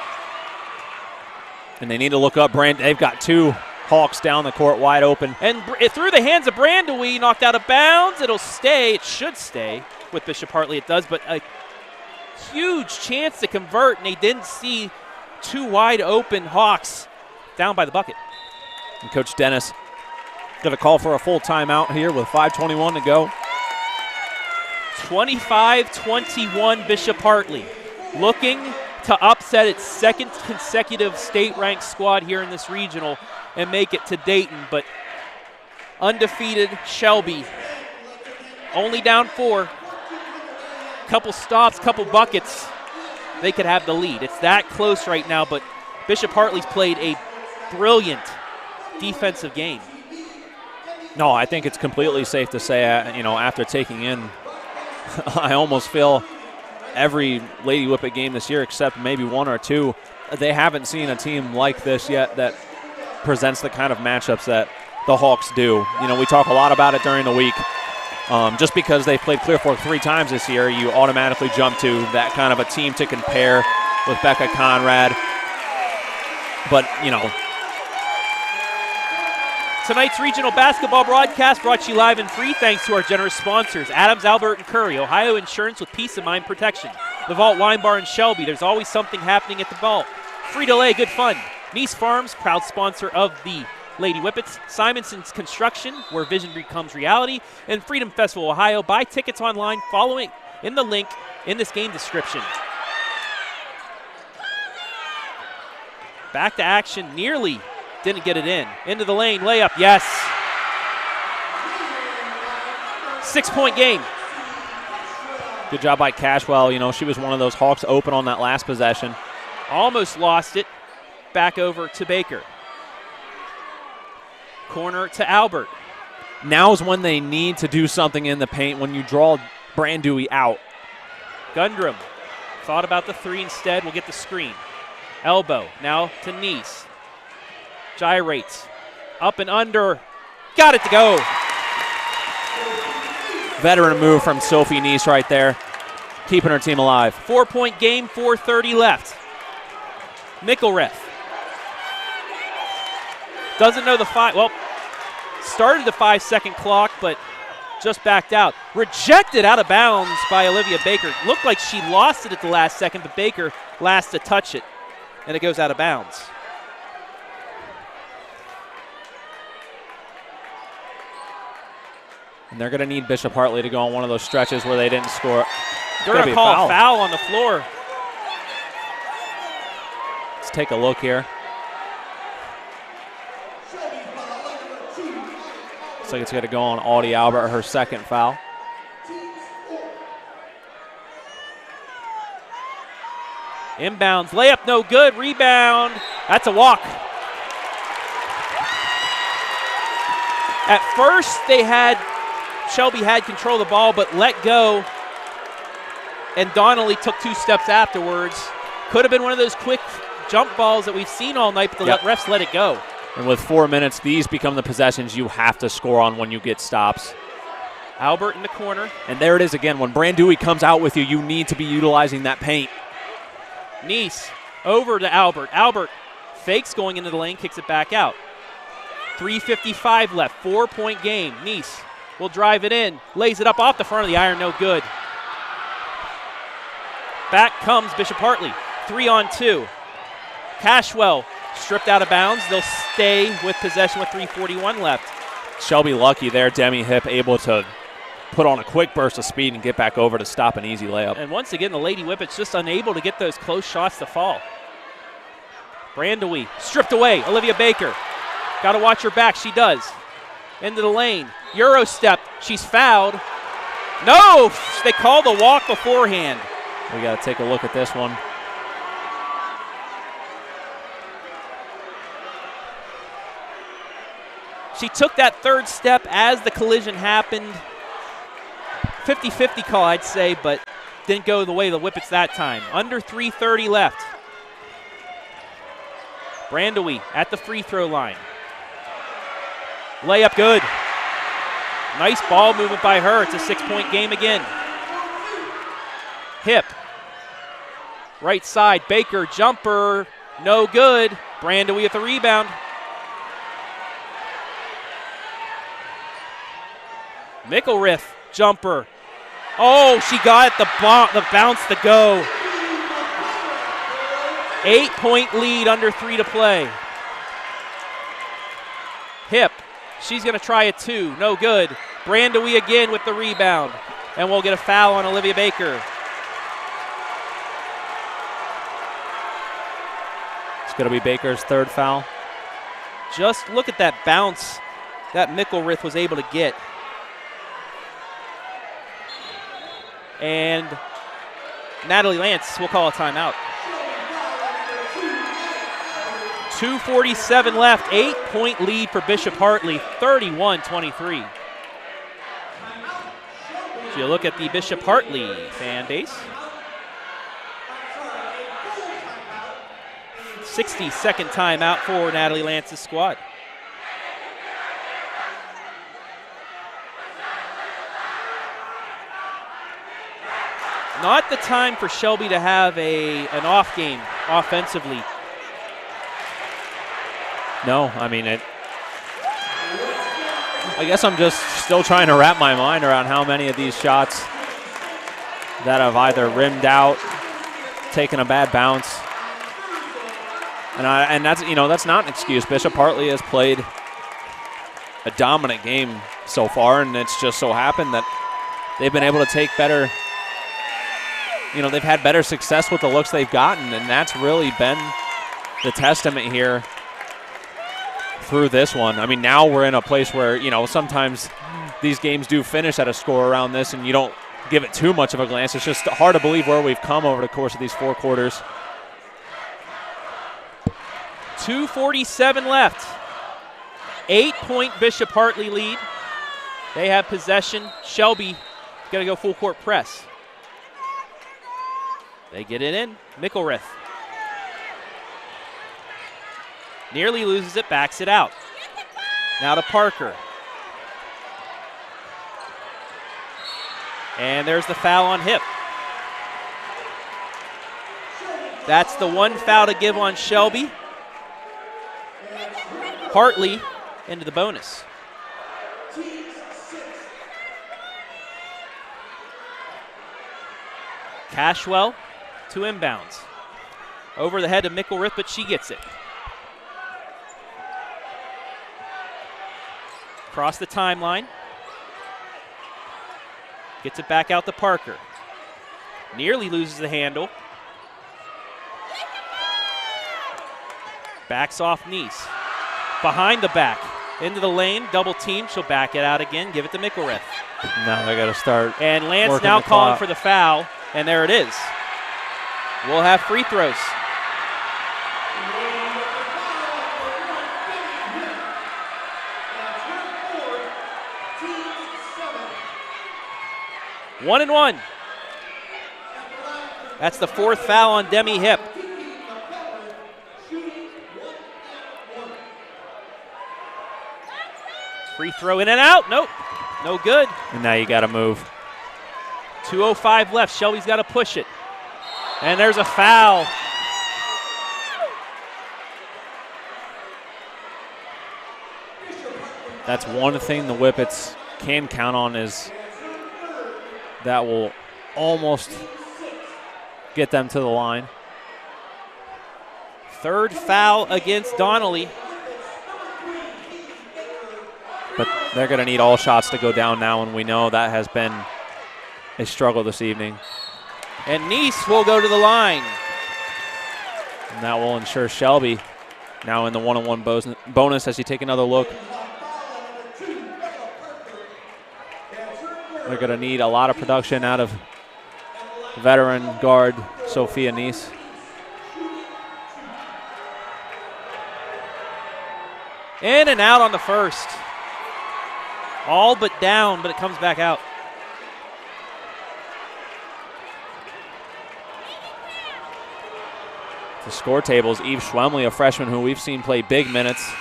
Speaker 11: And they need to look up. They've got 2 Hawks down the court wide open.
Speaker 1: And through the hands of Brandewy, knocked out of bounds. It'll stay. It should stay. With Bishop Hartley it does, but a huge chance to convert, and they didn't see 2 wide open Hawks down by the bucket.
Speaker 11: And Coach Dennis going to call for a full timeout here with 5:21 to go.
Speaker 1: 25-21 Bishop Hartley, looking to upset its 2nd consecutive state-ranked squad here in this regional and make it to Dayton, but undefeated Shelby only down 4. Couple stops, couple buckets, they could have the lead. It's that close right now, but Bishop Hartley's played a brilliant defensive game.
Speaker 11: No, I think it's completely safe to say, after taking in, I almost feel every Lady Whippet game this year except maybe 1 or 2, they haven't seen a team like this yet that presents the kind of matchups that the Hawks do. We talk a lot about it during the week. Just because they've played Clear Fork 3 times this year, you automatically jump to that kind of a team to compare with Becca Conrad. But,
Speaker 1: Tonight's regional basketball broadcast brought to you live and free thanks to our generous sponsors, Adams, Albert, and Curry, Ohio Insurance with peace of mind protection. The Vault Wine Bar in Shelby, there's always something happening at the Vault. Frito-Lay, good fun. Niese Farms, proud sponsor of the Lady Whippets, Simonson's Construction, where vision becomes reality, and Freedom Festival, Ohio. Buy tickets online following in the link in this game description. Back to action, nearly didn't get it in. Into the lane, layup, yes. 6-point game.
Speaker 11: Good job by Cashwell. She was one of those Hawks open on that last possession.
Speaker 1: Almost lost it. Back over to Baker. Corner to Albert.
Speaker 11: Now's when they need to do something in the paint when you draw Brandewy out.
Speaker 1: Gundrum thought about the 3 instead. We'll get the screen. Elbow now to Niese. Gyrates. Up and under. Got it to go.
Speaker 11: Veteran move from Sophia Niese right there. Keeping her team alive.
Speaker 1: 4-point game, 4:30 left. McElrath. Doesn't know the 5. Well, started the 5-second clock, but just backed out. Rejected out of bounds by Olivia Baker. Looked like she lost it at the last second, but Baker last to touch it, and it goes out of bounds.
Speaker 11: And they're going to need Bishop Hartley to go on one of those stretches where they didn't score.
Speaker 1: They're going to call a foul on the floor.
Speaker 11: Let's take a look here. Looks like it's going to go on Audie Albert, her 2nd foul.
Speaker 1: Inbounds, layup, no good. Rebound. That's a walk. At first, Shelby had control of the ball, but let go. And Donnelly took 2 steps afterwards. Could have been one of those quick jump balls that we've seen all night, but the refs let it go.
Speaker 11: And with 4 minutes, these become the possessions you have to score on when you get stops.
Speaker 1: Albert in the corner.
Speaker 11: And there it is again. When Brandui comes out with you, you need to be utilizing that paint.
Speaker 1: Niese over to Albert. Albert fakes going into the lane, kicks it back out. 3:55 left, 4-point game. Niese will drive it in, lays it up off the front of the iron, no good. Back comes Bishop Hartley, 3-on-2. Cashwell stripped out of bounds. They'll stay with possession with 3:41 left.
Speaker 11: Shelby lucky there, Demi Hip able to put on a quick burst of speed and get back over to stop an easy layup.
Speaker 1: And once again, the Lady Whippets just unable to get those close shots to fall. Brandui stripped away. Olivia Baker. Got to watch her back. She does. Into the lane. Euro step. She's fouled. No! They called the walk beforehand.
Speaker 11: We got to take a look at this one.
Speaker 1: She took that third step as the collision happened. 50-50 call, I'd say, but didn't go the way of the Whippets that time. Under 3:30 left. Brandui at the free throw line. Layup good. Nice ball movement by her. It's a 6-point game again. Hip. Right side, Baker, jumper, no good. Brandui with the rebound. McElrath, jumper. Oh, she got it, the bounce to go. 8-point lead, under 3 to play. Hip, she's going to try a 2, no good. Brandui again with the rebound, and we'll get a foul on Olivia Baker.
Speaker 11: It's going to be Baker's 3rd foul.
Speaker 1: Just look at that bounce that McElrath was able to get. And Natalie Lantz will call a timeout. 2:47 left, 8-point lead for Bishop Hartley, 31-23. So you look at the Bishop Hartley fan base. 60-second timeout for Natalie Lantz's squad. Not the time for Shelby to have an off game offensively.
Speaker 11: No, I mean, I guess I'm just still trying to wrap my mind around how many of these shots that have either rimmed out, taken a bad bounce. And that's not an excuse. Bishop Hartley has played a dominant game so far, and it's just so happened that they've been able to take better. They've had better success with the looks they've gotten, and that's really been the testament here through this one. I mean, now we're in a place where, sometimes these games do finish at a score around this, and you don't give it too much of a glance. It's just hard to believe where we've come over the course of these 4 quarters.
Speaker 1: 2:47 left. 8-point Bishop Hartley lead. They have possession. Shelby got to go full court press. They get it in. McElrath. Nearly loses it, backs it out. Now to Parker. And there's the foul on Hip. That's the 1 foul to give on Shelby. Hartley into the bonus. Cashwell to inbounds. Over the head of McElrath, but she gets it. Across the timeline. Gets it back out to Parker. Nearly loses the handle. Backs off Niese. Behind the back. Into the lane, double team. She'll back it out again, give it to McElrath.
Speaker 11: Now they got to start.
Speaker 1: And Lance now calling for the foul, and there it is. We'll have free throws. One and one. That's the fourth foul on Demi Hip. Free throw in and out. Nope. No good.
Speaker 11: And now you got to move.
Speaker 1: 2:05 left. Shelby's got to push it. And there's a foul.
Speaker 11: That's one thing the Whippets can count on, is that will almost get them to the line.
Speaker 1: Third foul against Donnelly.
Speaker 11: But they're going to need all shots to go down now, and we know that has been a struggle this evening.
Speaker 1: And Niese will go to the line.
Speaker 11: And that will ensure Shelby now in the one-on-one bonus as you take another look. They're going to need a lot of production out of veteran guard Sophia Niese.
Speaker 1: In and out on the first. All but down, but it comes back out.
Speaker 11: The score tables, Eve Schwemley, a freshman who we've seen play big minutes,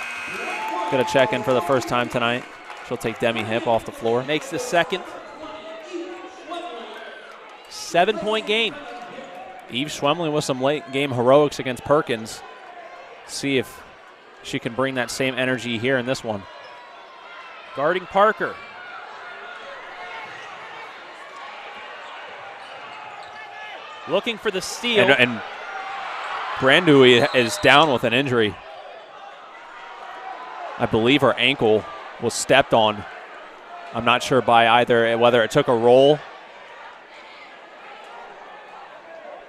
Speaker 11: going to check in for the first time tonight. She'll take Demi Hip off the floor.
Speaker 1: Makes the second. 7-point game.
Speaker 11: Eve Schwemley with some late game heroics against Perkins. See if she can bring that same energy here in this one.
Speaker 1: Guarding Parker. Looking for the steal.
Speaker 11: And Brandui is down with an injury. I believe her ankle was stepped on. I'm not sure by either whether it took a roll.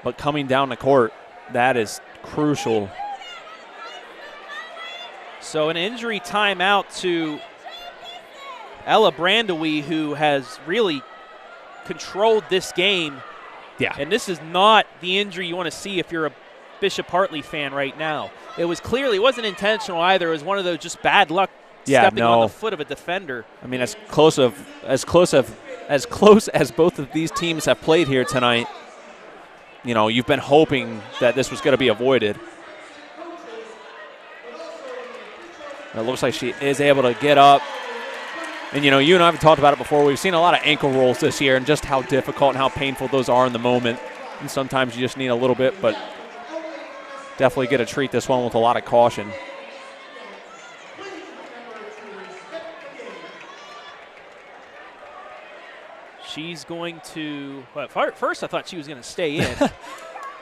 Speaker 11: But coming down the court, that is crucial.
Speaker 1: So an injury timeout to Ella Brandui, who has really controlled this game.
Speaker 11: Yeah.
Speaker 1: And this is not the injury you want to see if you're a Bishop Hartley fan right now. It wasn't intentional either. It was one of those just bad luck stepping on the foot of a defender.
Speaker 11: I mean, as close as both of these teams have played here tonight, you know, you've been hoping that this was going to be avoided. It looks like she is able to get up. And, you know, you and I have talked about it before. We've seen a lot of ankle rolls this year and just how difficult and how painful those are in the moment. And sometimes you just need a little bit, but definitely get to treat this one with a lot of caution.
Speaker 1: She's going to, well, first I thought she was going to stay in.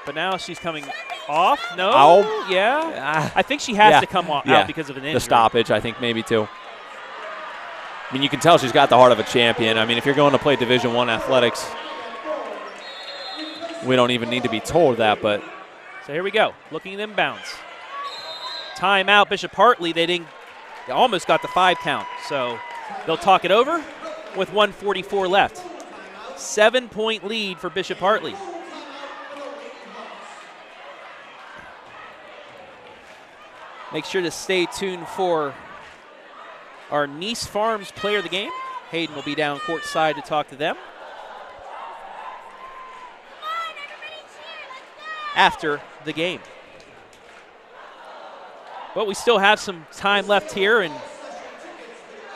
Speaker 1: But now she's coming off. No?
Speaker 11: Oh.
Speaker 1: Yeah? I think she has to come out because of an injury.
Speaker 11: The stoppage, I think, maybe, too. I mean, you can tell she's got the heart of a champion. I mean, if you're going to play Division I athletics, we don't even need to be told that, but.
Speaker 1: So here we go. Looking at inbounds. Timeout, Bishop Hartley. They almost got the 5 count. So they'll talk it over with 1:44 left. 7-point lead for Bishop Hartley. Make sure to stay tuned for our Niese Farms player of the game. Hayden will be down courtside to talk to them after the game. But we still have some time left here, and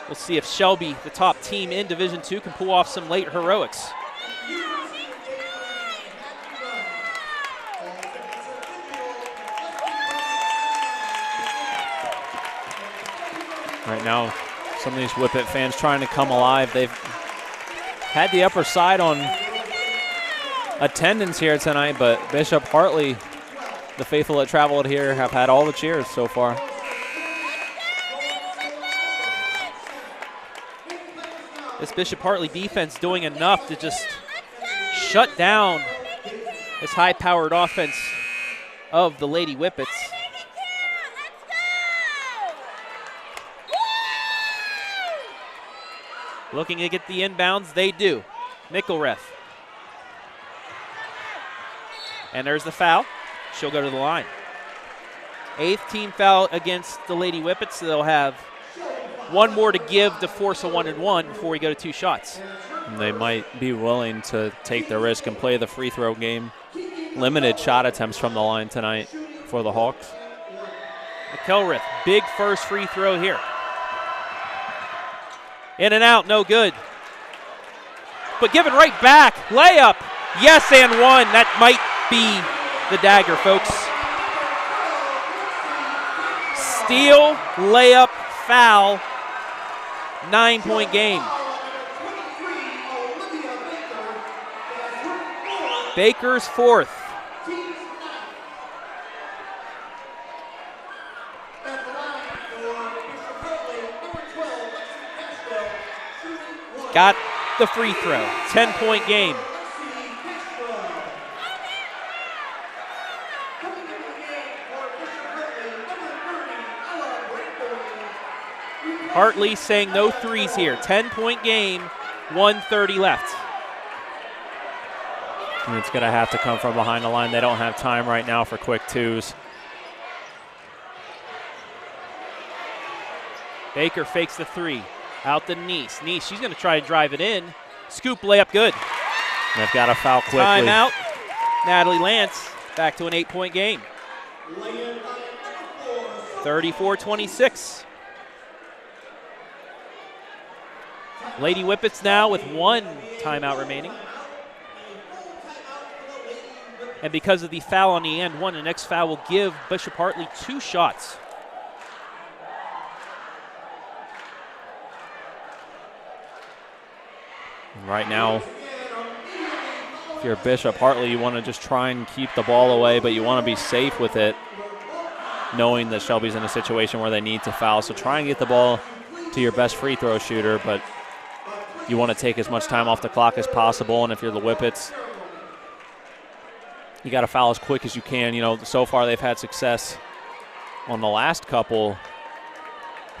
Speaker 1: we'll see if Shelby, the top team in Division II, can pull off some late heroics.
Speaker 11: Right now, some of these Whippet fans trying to come alive. They've had the upper side on attendance here tonight, but Bishop Hartley, the faithful that traveled here, have had all the cheers so far.
Speaker 1: This Bishop Hartley defense doing enough to just shut down this high-powered offense of the Lady Whippets. Looking to get the inbounds, they do. McElrath. And there's the foul. She'll go to the line. 8th team foul against the Lady Whippets. So they'll have one more to give to force a 1-and-1 before we go to 2 shots.
Speaker 11: And they might be willing to take the risk and play the free throw game. Limited shot attempts from the line tonight for the Hawks.
Speaker 1: McElrath, big first free throw here. In and out, no good. But given right back, layup, yes and one. That might be the dagger, folks. Steal, layup, foul, 9-point game. Baker's 4th. Got the free throw. 10-point game. Hartley saying no threes here. 10-point game, 1:30 left.
Speaker 11: And it's going to have to come from behind the line. They don't have time right now for quick twos.
Speaker 1: Baker fakes the 3. Out to Niese. Niese, she's going to try to drive it in. Scoop layup, good.
Speaker 11: They've got to foul quickly.
Speaker 1: Timeout. Natalie Lantz back to an 8-point game. 34-26. Lady Whippets now with 1 timeout remaining. And because of the foul on the end one, the next foul will give Bishop Hartley 2 shots.
Speaker 11: Right now, if you're Bishop Hartley, you want to just try and keep the ball away, but you want to be safe with it, knowing that Shelby's in a situation where they need to foul. So try and get the ball to your best free throw shooter, but you want to take as much time off the clock as possible. And if you're the Whippets, you got to foul as quick as you can. You know, so far they've had success on the last couple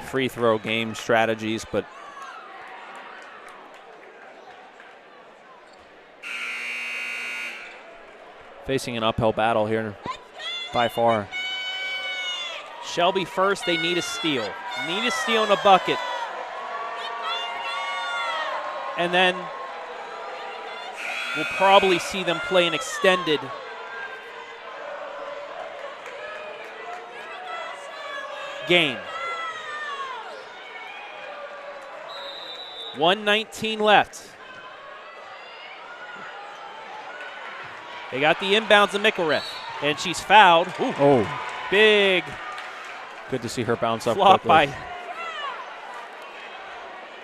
Speaker 11: free throw game strategies, but facing an uphill battle here by far.
Speaker 1: Shelby first, they need a steal. Need a steal in a bucket. And then we'll probably see them play an extended game. 1:19 left. They got the inbounds of McElrath, and she's fouled. Ooh.
Speaker 11: Oh.
Speaker 1: Big.
Speaker 11: Good to see her bounce up
Speaker 1: flop
Speaker 11: quickly.
Speaker 1: by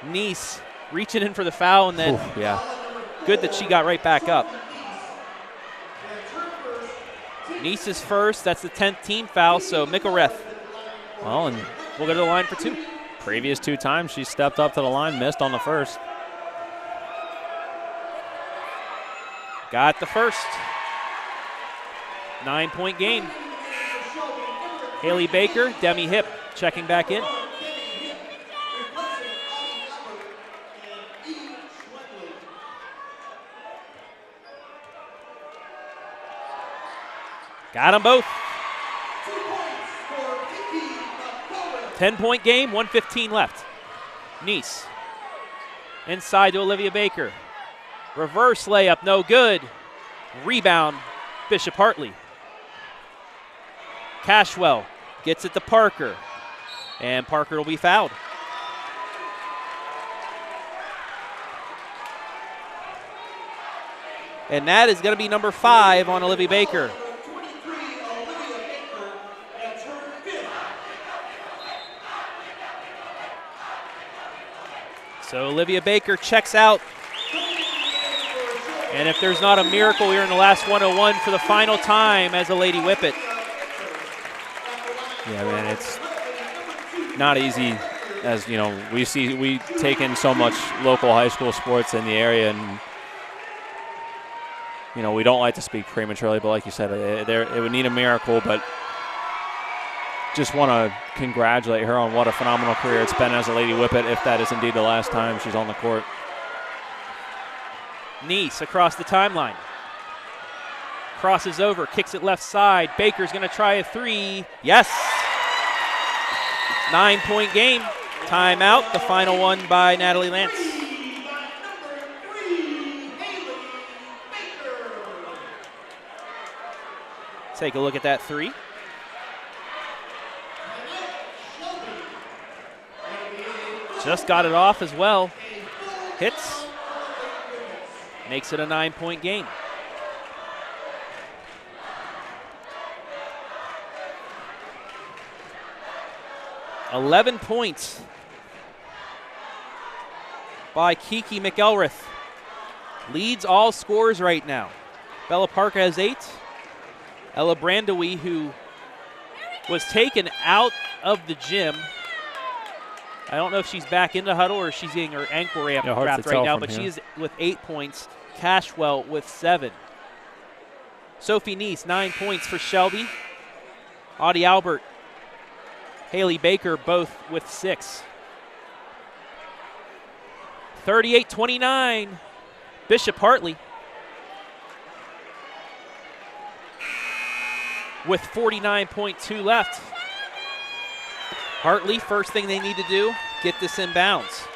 Speaker 1: Niese, reaching in for the foul, and then
Speaker 11: yeah.
Speaker 1: Good that she got right back up. Niese is first. That's the 10th team foul, so McElrath.
Speaker 11: Well, and
Speaker 1: we'll go to the line for 2.
Speaker 11: Previous 2 times she stepped up to the line, missed on the first.
Speaker 1: Got the first. 9-point game. Haley Baker, Demi Hip checking back in. Got them both. 10-point game, 1:15 left. Niese. Inside to Olivia Baker. Reverse layup, no good. Rebound, Bishop Hartley. Cashwell gets it to Parker. And Parker will be fouled. And that is going to be number 5 on Olivia Baker. So Olivia Baker checks out. And if there's not a miracle here in the last 101 for the final time as a Lady Whippet.
Speaker 11: Yeah, man, it's not easy. As you know, we take in so much local high school sports in the area, and you know, we don't like to speak prematurely, but like you said, it would need a miracle. But just want to congratulate her on what a phenomenal career it's been as a Lady Whippet, if that is indeed the last time she's on the court.
Speaker 1: Niese across the timeline. Crosses over, kicks it left side. Baker's going to try a three. Yes. 9-point game. Timeout, the final one by Natalie Lantz. Take a look at that three. Just got it off as well. Hits. Makes it a 9-point game. $11 by Kiki McElrath. Leads all scores right now. Bella Parker has 8. Ella Brandowie, who was taken out of the gym. I don't know if she's back in the huddle or if she's getting her ankle wrapped right now, but she is with 8 points. Cashwell with 7. Sophie Niese, 9 points for Shelby. Audie Albert, Haley Baker, both with 6. 38-29, Bishop Hartley with 49.2 left. Hartley, first thing they need to do, get this in bounds.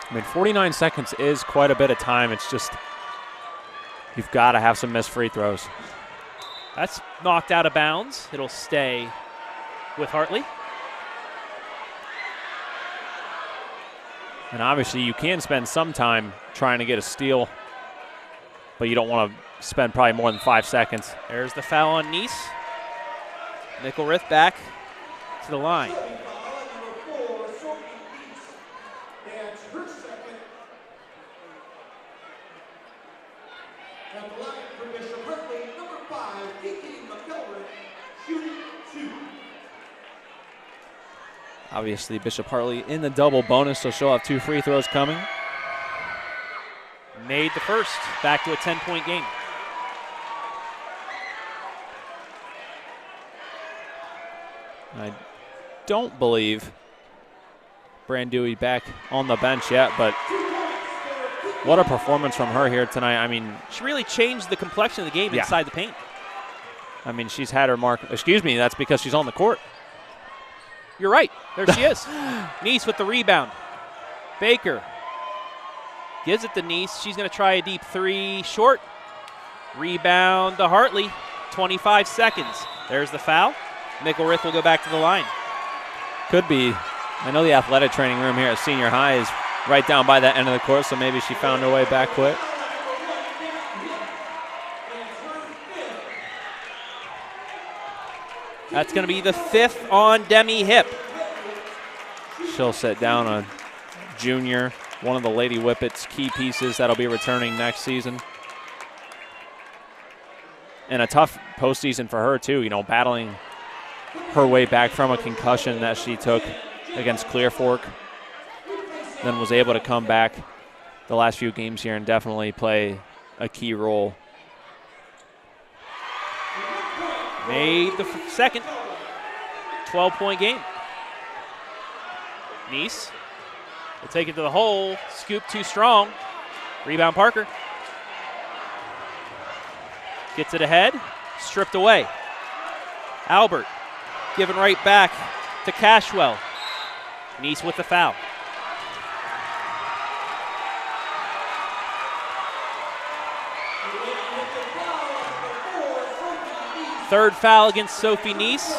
Speaker 11: I mean, 49 seconds is quite a bit of time. It's just you've got to have some missed free throws.
Speaker 1: That's knocked out of bounds. It'll stay with Hartley.
Speaker 11: And obviously you can spend some time trying to get a steal, but you don't want to spend probably more than 5 seconds.
Speaker 1: There's the foul on Niese. McElrath back to the line.
Speaker 11: Obviously, Bishop Hartley in the double bonus, so she'll have 2 free throws coming.
Speaker 1: Made the first. Back to a 10-point game.
Speaker 11: I don't believe Brandowie back on the bench yet, but what a performance from her here tonight. I mean,
Speaker 1: she really changed the complexion of the game inside the paint.
Speaker 11: I mean, she's had her mark. Excuse me, that's because she's on the court.
Speaker 1: You're right. There she is. Niese with the rebound. Baker gives it to Niese. She's going to try a deep three. Short. Rebound to Hartley. 25 seconds. There's the foul. McElrath will go back to the line.
Speaker 11: Could be. I know the athletic training room here at Senior High is right down by that end of the court, so maybe she found her way back quick.
Speaker 1: That's going to be the 5th on Demi Hip.
Speaker 11: She'll sit down a junior, one of the Lady Whippets key pieces that'll be returning next season. And a tough postseason for her, too, you know, battling her way back from a concussion that she took against Clear Fork. Then was able to come back the last few games here and definitely play a key role.
Speaker 1: Made the second. 12-point game. Niese will take it to the hole. Scoop too strong. Rebound Parker. Gets it ahead. Stripped away. Albert giving right back to Cashwell. Niese with the foul. Third foul against Sophie Niese.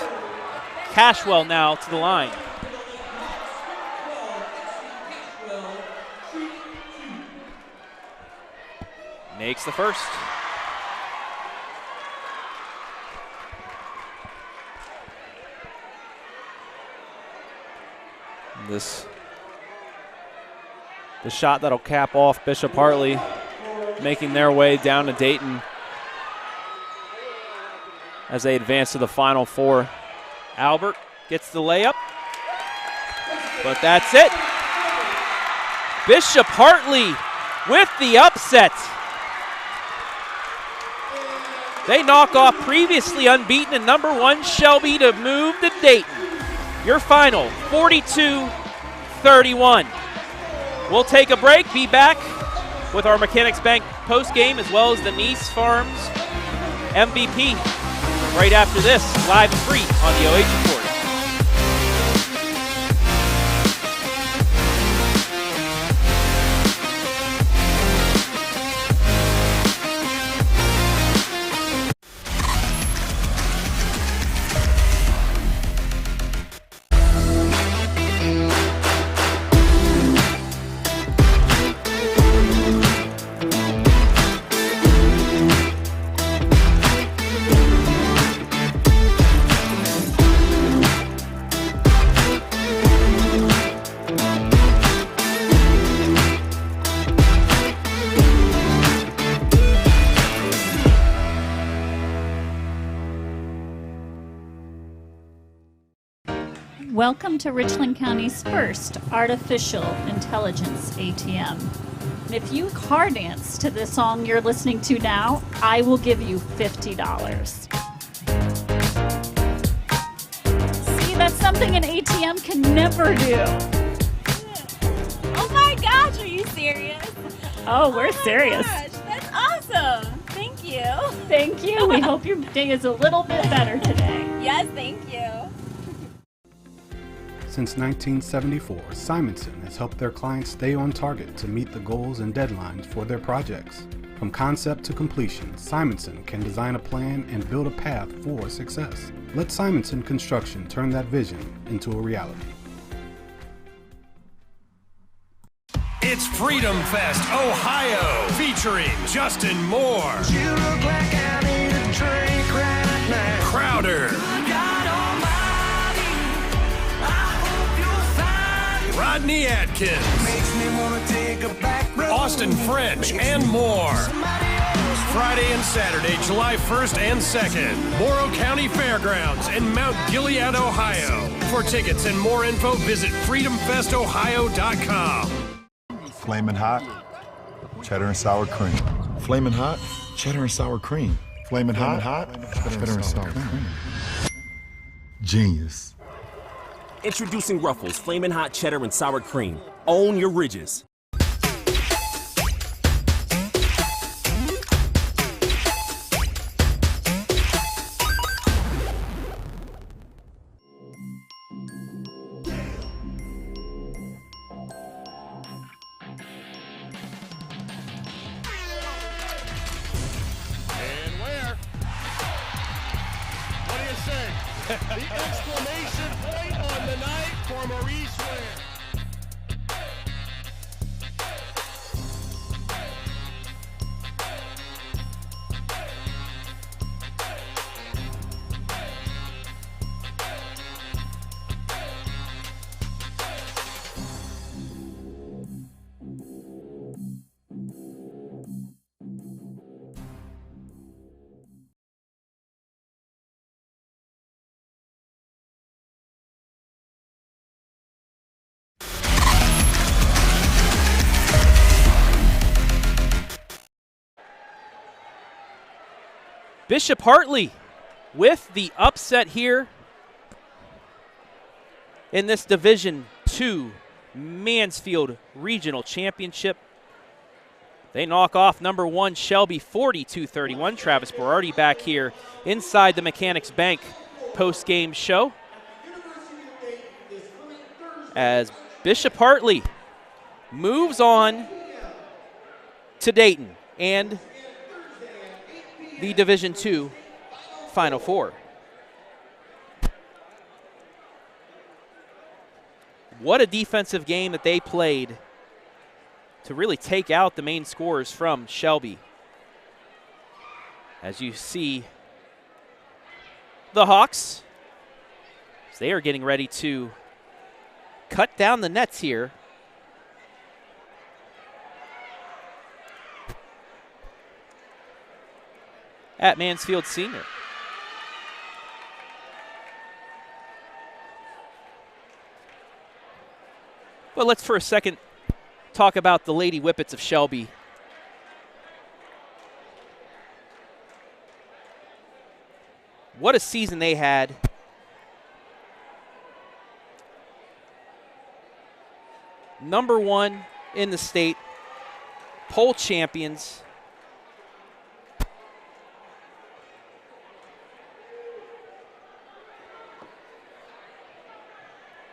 Speaker 1: Cashwell now to the line. Makes the first.
Speaker 11: The shot that'll cap off Bishop Hartley, making their way down to Dayton as they advance to the Final Four.
Speaker 1: Albert gets the layup, but that's it. Bishop Hartley with the upset. They knock off previously unbeaten and number 1 Shelby to move to Dayton. Your final, 42-31. We'll take a break, be back with our Mechanics Bank post-game, as well as the Niese Farms MVP. Right after this, live and free on the OH Report.
Speaker 2: Welcome to Richland County's first artificial intelligence ATM. If you car dance to the song you're listening to now, I will give you $50. See, that's something an ATM can never do.
Speaker 3: Oh my gosh, are you serious?
Speaker 2: Oh, we're serious.
Speaker 3: Gosh, that's awesome. Thank you.
Speaker 2: Thank you. We hope your day is a little bit better today.
Speaker 3: Yes, thank you.
Speaker 4: Since 1974, Simonson has helped their clients stay on target to meet the goals and deadlines for their projects. From concept to completion, Simonson can design a plan and build a path for success. Let Simonson Construction turn that vision into a reality.
Speaker 5: It's Freedom Fest Ohio, featuring Justin Moore,
Speaker 6: You look like I need a drink right now.
Speaker 5: Crowder,
Speaker 6: God almighty, I hope you'll find
Speaker 5: Rodney Atkins,
Speaker 6: makes me wanna take a back road.
Speaker 5: Austin French, and more. Friday and Saturday, July 1st and 2nd, Morrow County Fairgrounds in Mount Gilead, Ohio. For tickets and more info, visit freedomfestohio.com.
Speaker 7: Flamin' hot, cheddar and sour cream. Flamin' hot, cheddar and sour cream. Flamin' hot, cheddar and sour cream. Genius.
Speaker 8: Introducing Ruffles Flamin' Hot Cheddar and Sour Cream. Own your ridges.
Speaker 9: And where? What do you say? The exclamation point on the night for Maurice Ware.
Speaker 1: Bishop Hartley with the upset here in this Division II Mansfield Regional Championship. They knock off number 1 Shelby 42-31. Travis Berardi back here inside the Mechanics Bank post-game show as Bishop Hartley moves on to Dayton and the Division II Final Four. What a defensive game that they played to really take out the main scorers from Shelby. As you see, the Hawks, they are getting ready to cut down the nets here. At Mansfield Senior. But let's for a second talk about the Lady Whippets of Shelby. What a season they had. Number 1 in the state, poll champions.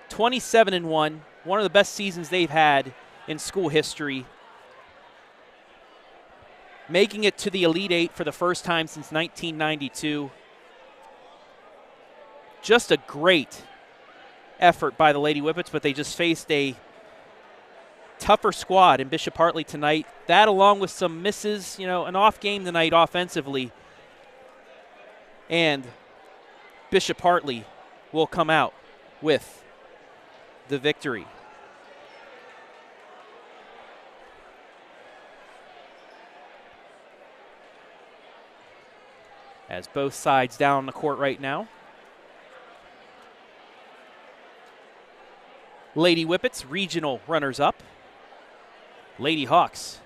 Speaker 1: 27-1, one of the best seasons they've had in school history. Making it to the Elite Eight for the first time since 1992. Just a great effort by the Lady Whippets, but they just faced a tougher squad in Bishop Hartley tonight. That, along with some misses, an off game tonight offensively. And Bishop Hartley will come out with the victory. As both sides down the court right now. Lady Whippets, regional runners-up. Lady Hawks,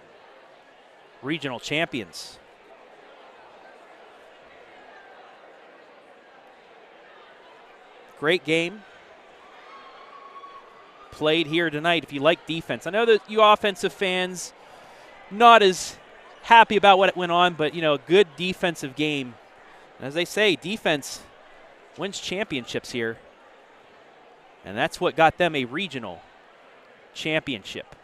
Speaker 1: regional champions. Great game played here tonight if you like defense. I know that you offensive fans not as happy about what went on, but, a good defensive game. As they say, defense wins championships here. And that's what got them a regional championship.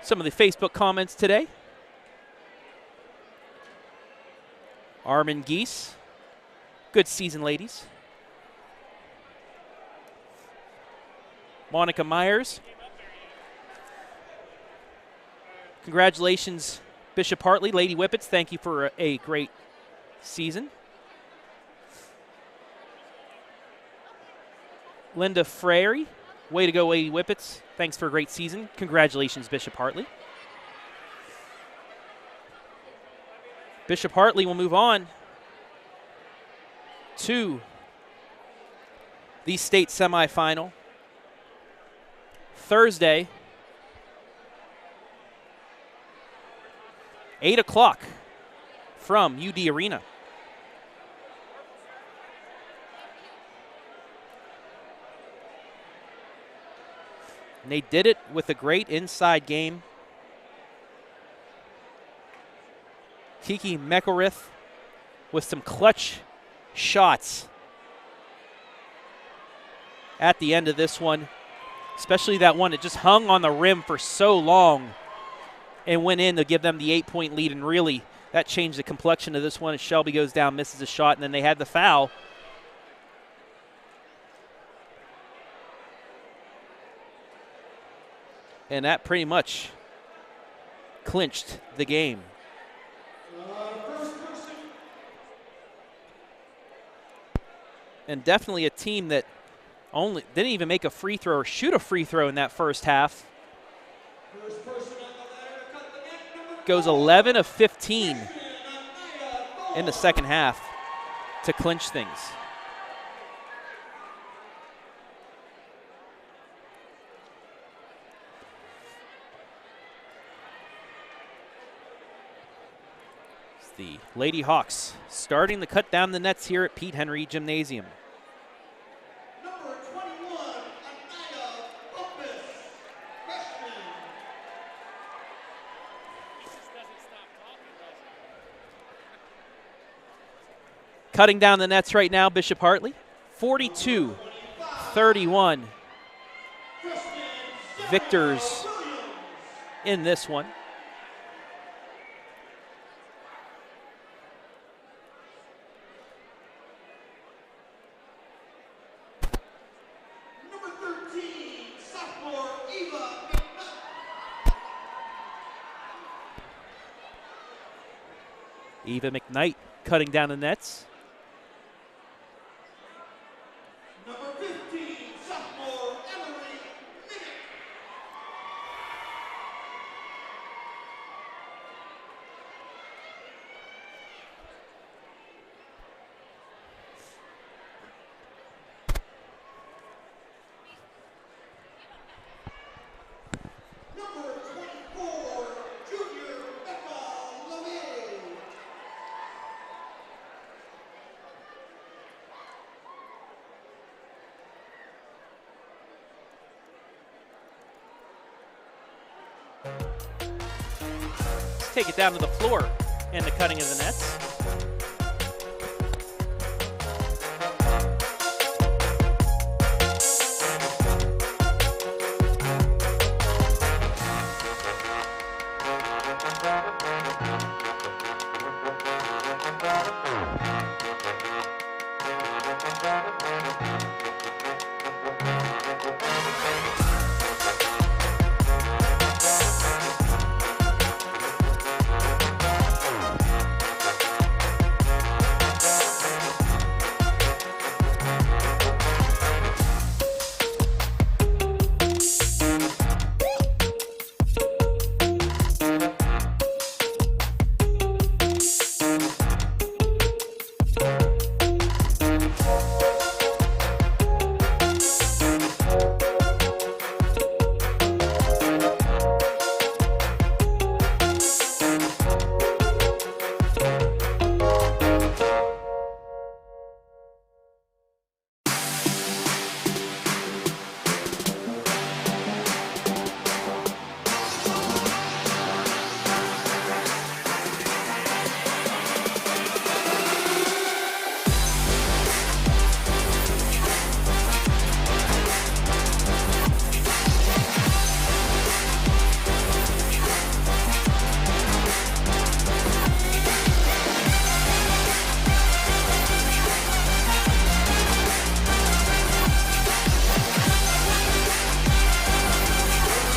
Speaker 1: Some of the Facebook comments today. Armin Geese. Good season, ladies. Monica Myers. Congratulations, Bishop Hartley. Lady Whippets, thank you for a great season. Linda Frary. Way to go, Lady Whippets. Thanks for a great season. Congratulations, Bishop Hartley. Bishop Hartley will move on to the state semifinal Thursday, 8 o'clock from UD Arena. And they did it with a great inside game. Kiki McElrath with some clutch shots at the end of this one, especially that one that just hung on the rim for so long and went in to give them the 8-point lead, and really that changed the complexion of this one as Shelby goes down, misses a shot, and then they had the foul. And that pretty much clinched the game. And definitely a team that only didn't even make a free throw or shoot a free throw in that first half. Goes 11 of 15 in the second half to clinch things. The Lady Hawks starting to cut down the nets here at Pete Henry Gymnasium.
Speaker 12: Number 21, Natalie Lantz, freshman.
Speaker 1: Cutting down the nets right now, Bishop Hartley. 42-31. Victors in this one. Eva McKnight cutting down the nets.
Speaker 12: Number 15, sophomore Emily Minnick. Number 24, junior Becca LeMay.
Speaker 1: Take it down to the floor and the cutting of the nets.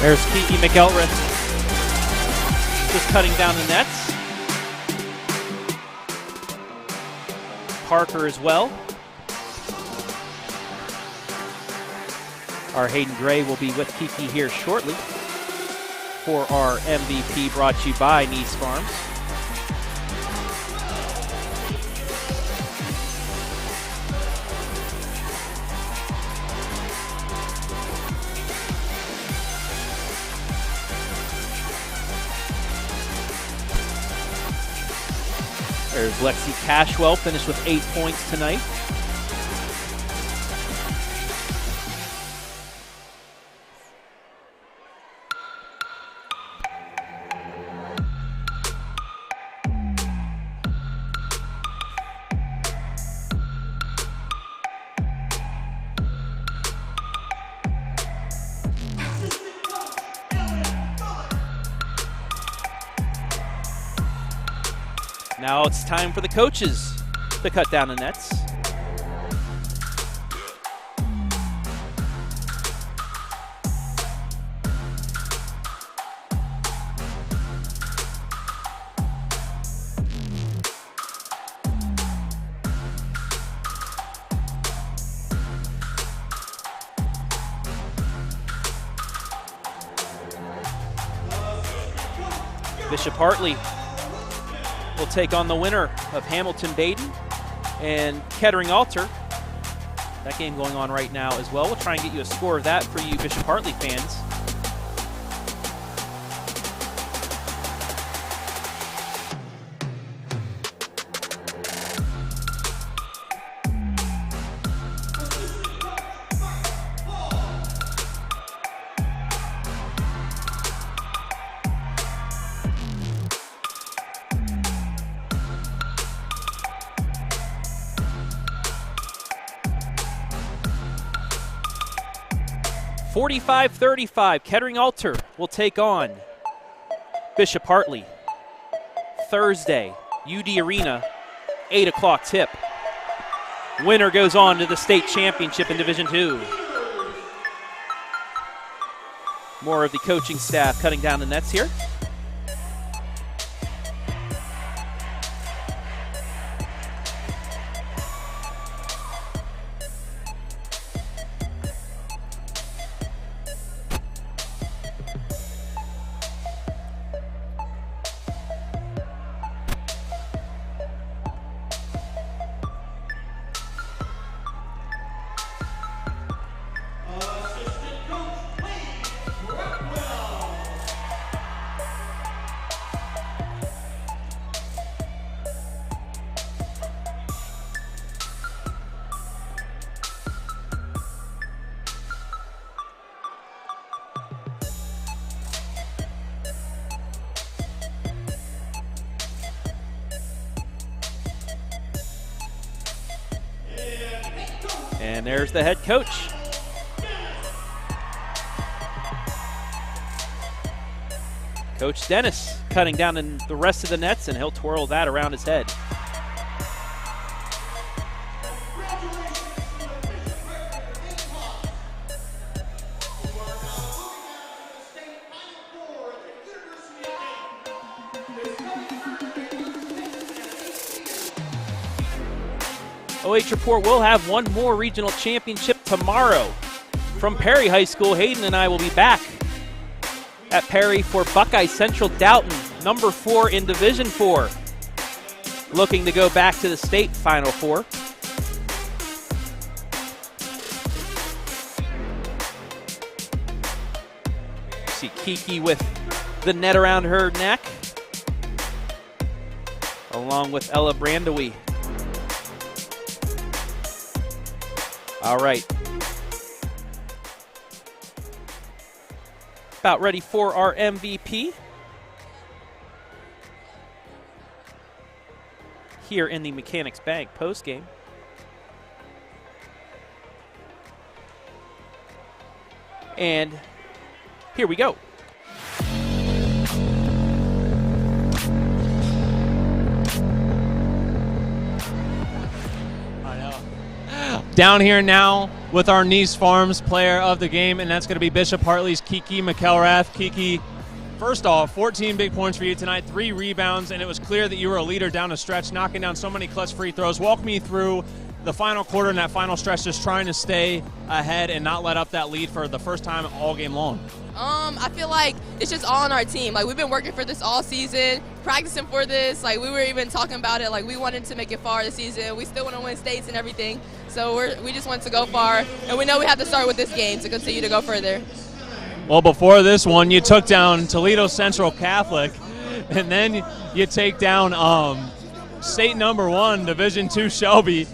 Speaker 1: There's Kiki McElrath just cutting down the nets. Parker as well. Our Hayden Gray will be with Kiki here shortly for our MVP brought to you by Niese Farms. There's Lexi Cashwell, finished with 8 points tonight. Now it's time for the coaches to cut down the nets. Bishop Hartley will take on the winner of Hamilton-Baden and Kettering-Alter. That game going on right now as well. We'll try and get you a score of that for you Bishop Hartley fans. .45-35, Kettering-Alter will take on Bishop Hartley. Thursday, UD Arena, 8 o'clock tip. Winner goes on to the state championship in Division II. More of the coaching staff cutting down the nets here. And there's the head coach. Coach Dennis cutting down in the rest of the nets, and he'll twirl that around his head. OH Report will have one more regional championship tomorrow. From Perry High School, Hayden and I will be back at Perry for Buckeye Central Downton, number 4 in Division 4. Looking to go back to the state Final Four. See Kiki with the net around her neck, along with Ella Brandowie. All right. About ready for our MVP. Here in the Mechanics Bank postgame. And here we go.
Speaker 14: Down here now with our Niese Farms player of the game, and that's going to be Bishop Hartley's Kiki McElrath. Kiki, first off, 14 big points for you tonight, 3 rebounds, and it was clear that you were a leader down the stretch, knocking down so many clutch free throws. Walk me through the final quarter and that final stretch, just trying to stay ahead and not let up that lead for the first time all game long.
Speaker 15: I feel like it's just all on our team. Like, we've been working for this all season, practicing for this. Like, we were even talking about it. Like, we wanted to make it far this season. We still want to win states and everything. So we just want to go far. And we know we have to start with this game to continue to go further.
Speaker 14: Well, before this one, you took down Toledo Central Catholic, and then you take down state number 1, Division II Shelby,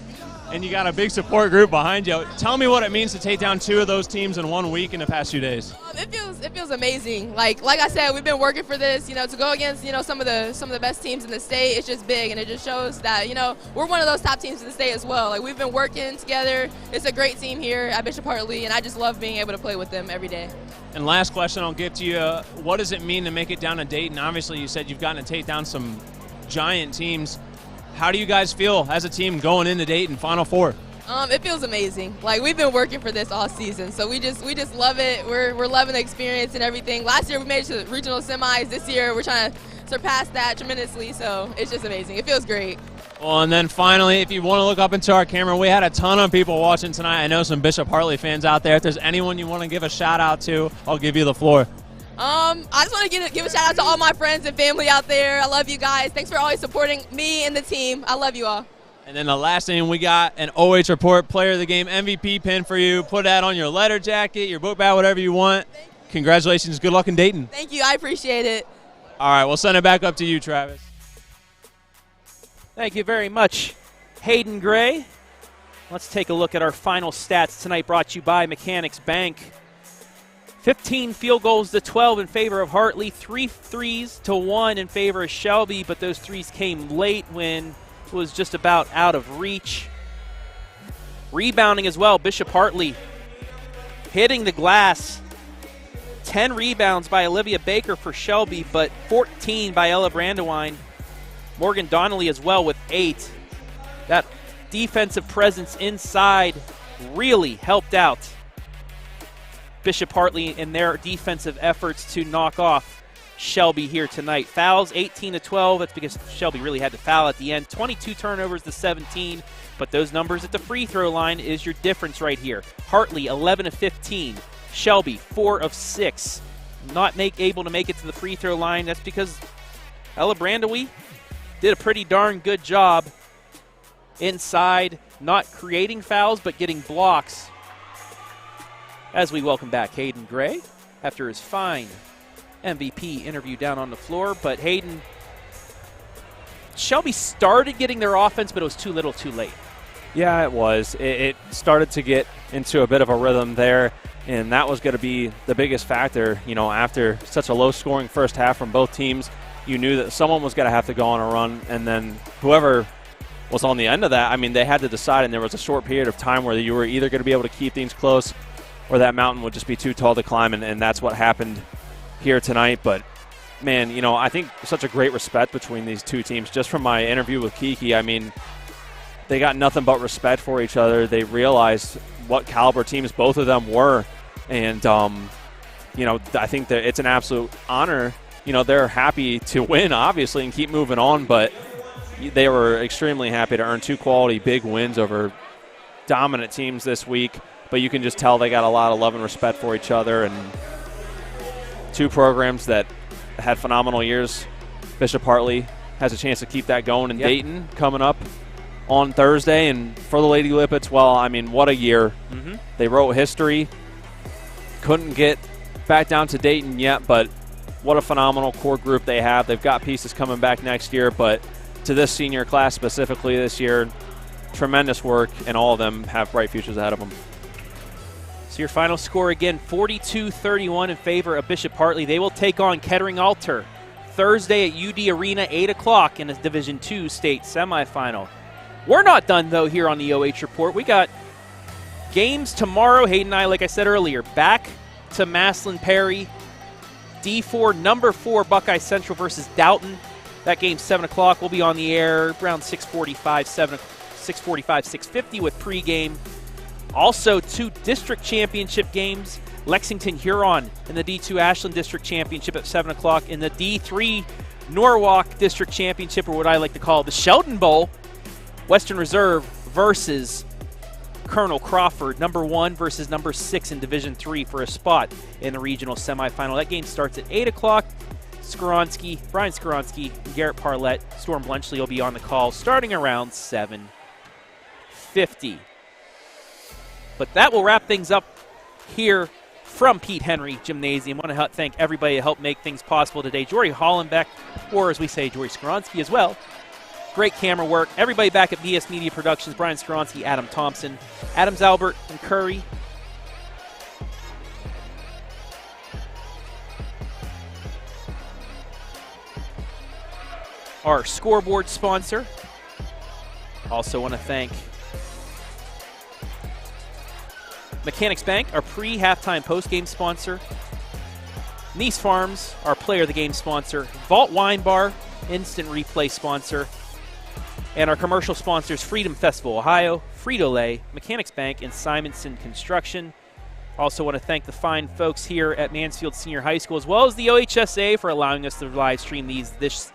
Speaker 14: and you got a big support group behind you. Tell me what it means to take down 2 of those teams in 1 week in the past few days.
Speaker 15: It feels amazing. Like I said, we've been working for this. You know, to go against some of the best teams in the state. It's just big, and it just shows that we're one of those top teams in the state as well. Like, we've been working together. It's a great team here at Bishop Hartley, and I just love being able to play with them every day.
Speaker 14: And last question I'll give to you: what does it mean to make it down to Dayton? Obviously, you said you've gotten to take down some giant teams. How do you guys feel as a team going into Dayton Final Four?
Speaker 15: It feels amazing. Like, we've been working for this all season, so we just love it. We're loving the experience and everything. Last year we made it to the regional semis. This year we're trying to surpass that tremendously, so it's just amazing. It feels great.
Speaker 14: Well, and then finally, if you want to look up into our camera, we had a ton of people watching tonight. I know some Bishop Hartley fans out there. If there's anyone you want to give a shout out to, I'll give you the floor.
Speaker 15: I just want to give a shout out to all my friends and family out there. I love you guys. Thanks for always supporting me and the team. I love you all.
Speaker 14: And then the last thing, we got an OH Report Player of the Game MVP pin for you. Put that on your letter jacket, your book bag, whatever you want. Congratulations. Good luck in Dayton.
Speaker 15: Thank you. I appreciate it.
Speaker 14: All right, we'll send it back up to you, Travis.
Speaker 1: Thank you very much, Hayden Gray. Let's take a look at our final stats tonight, brought to you by Mechanics Bank. 15 field goals to 12 in favor of Hartley, 3 threes to 1 in favor of Shelby, but those threes came late when it was just about out of reach. Rebounding as well, Bishop Hartley hitting the glass. 10 rebounds by Olivia Baker for Shelby, but 14 by Ella Brandewine. Morgan Donnelly as well with 8. That defensive presence inside really helped out Bishop Hartley in their defensive efforts to knock off Shelby here tonight. Fouls 18 to 12. That's because Shelby really had to foul at the end. 22 turnovers to 17. But those numbers at the free throw line is your difference right here. Hartley 11 of 15. Shelby 4 of 6. Not able to make it to the free throw line. That's because Ella Brandowie did a pretty darn good job inside, not creating fouls but getting blocks. As we welcome back Hayden Gray after his fine MVP interview down on the floor. But Hayden, Shelby started getting their offense, but it was too little too late.
Speaker 11: Yeah, it was. It started to get into a bit of a rhythm there, and that was going to be the biggest factor. You know, after such a low-scoring first half from both teams, you knew that someone was going to have to go on a run, and then whoever was on the end of that. I mean, they had to decide, and there was a short period of time where you were either going to be able to keep things close or that mountain would just be too tall to climb, and that's what happened here tonight. But, man, you know, I think such a great respect between these two teams. Just from my interview with Kiki, I mean, they got nothing but respect for each other. They realized what caliber teams both of them were, and, you know, I think that it's an absolute honor. You know, they're happy to win, obviously, and keep moving on, but they were extremely happy to earn two quality big wins over dominant teams this week. But you can just tell they got a lot of love and respect for each other, and two programs that had phenomenal years. Bishop Hartley has a chance to keep that going in Dayton coming up on Thursday. And for the Lady Whippets, well, I mean, what a year. They wrote history. Couldn't get back down to Dayton yet, but what a phenomenal core group they have. They've got pieces coming back next year, but to this senior class specifically this year, tremendous work, and all of them have bright futures ahead of them.
Speaker 1: So your final score again, 42-31 in favor of Bishop Hartley. They will take on Kettering Alter Thursday at UD Arena, 8 o'clock in a Division II state semifinal. We're not done, though, here on the OH Report. We got games tomorrow. Hayden and I, like I said earlier, back to Maslin Perry. D4, number 4, Buckeye Central versus Doughton. That game's 7 o'clock. We'll be on the air around 6:45, 6:50 with pregame. Also, 2 district championship games. Lexington Huron in the D2 Ashland District Championship at 7 o'clock. In the D3 Norwalk District Championship, or what I like to call the Sheldon Bowl, Western Reserve versus Colonel Crawford, number 1 versus number 6 in Division III for a spot in the regional semifinal. That game starts at 8 o'clock. Brian Skoronsky, and Garrett Parlett, Storm Blunchley will be on the call starting around 7:50. But that will wrap things up here from Pete Henry Gymnasium. I want to thank everybody that helped make things possible today. Jory Hollenbeck, or as we say, Jory Skoronsky as well. Great camera work. Everybody back at BS Media Productions, Brian Skoronsky, Adam Thompson, Adams Albert, and Curry. Our scoreboard sponsor. Also want to thank Mechanics Bank, our pre-halftime post-game sponsor. Niese Farms, our player of the game sponsor. Vault Wine Bar, instant replay sponsor. And our commercial sponsors, Freedom Festival Ohio, Frito-Lay, Mechanics Bank, and Simonson Construction. Also want to thank the fine folks here at Mansfield Senior High School, as well as the OHSA for allowing us to live stream this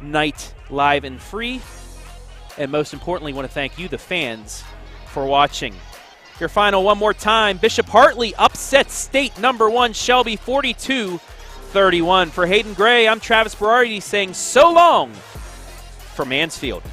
Speaker 1: night live and free. And most importantly, want to thank you, the fans, for watching. Your final one more time. Bishop Hartley upsets state number 1 Shelby 42-31. For Hayden Gray, I'm Travis Berardi saying so long from Mansfield.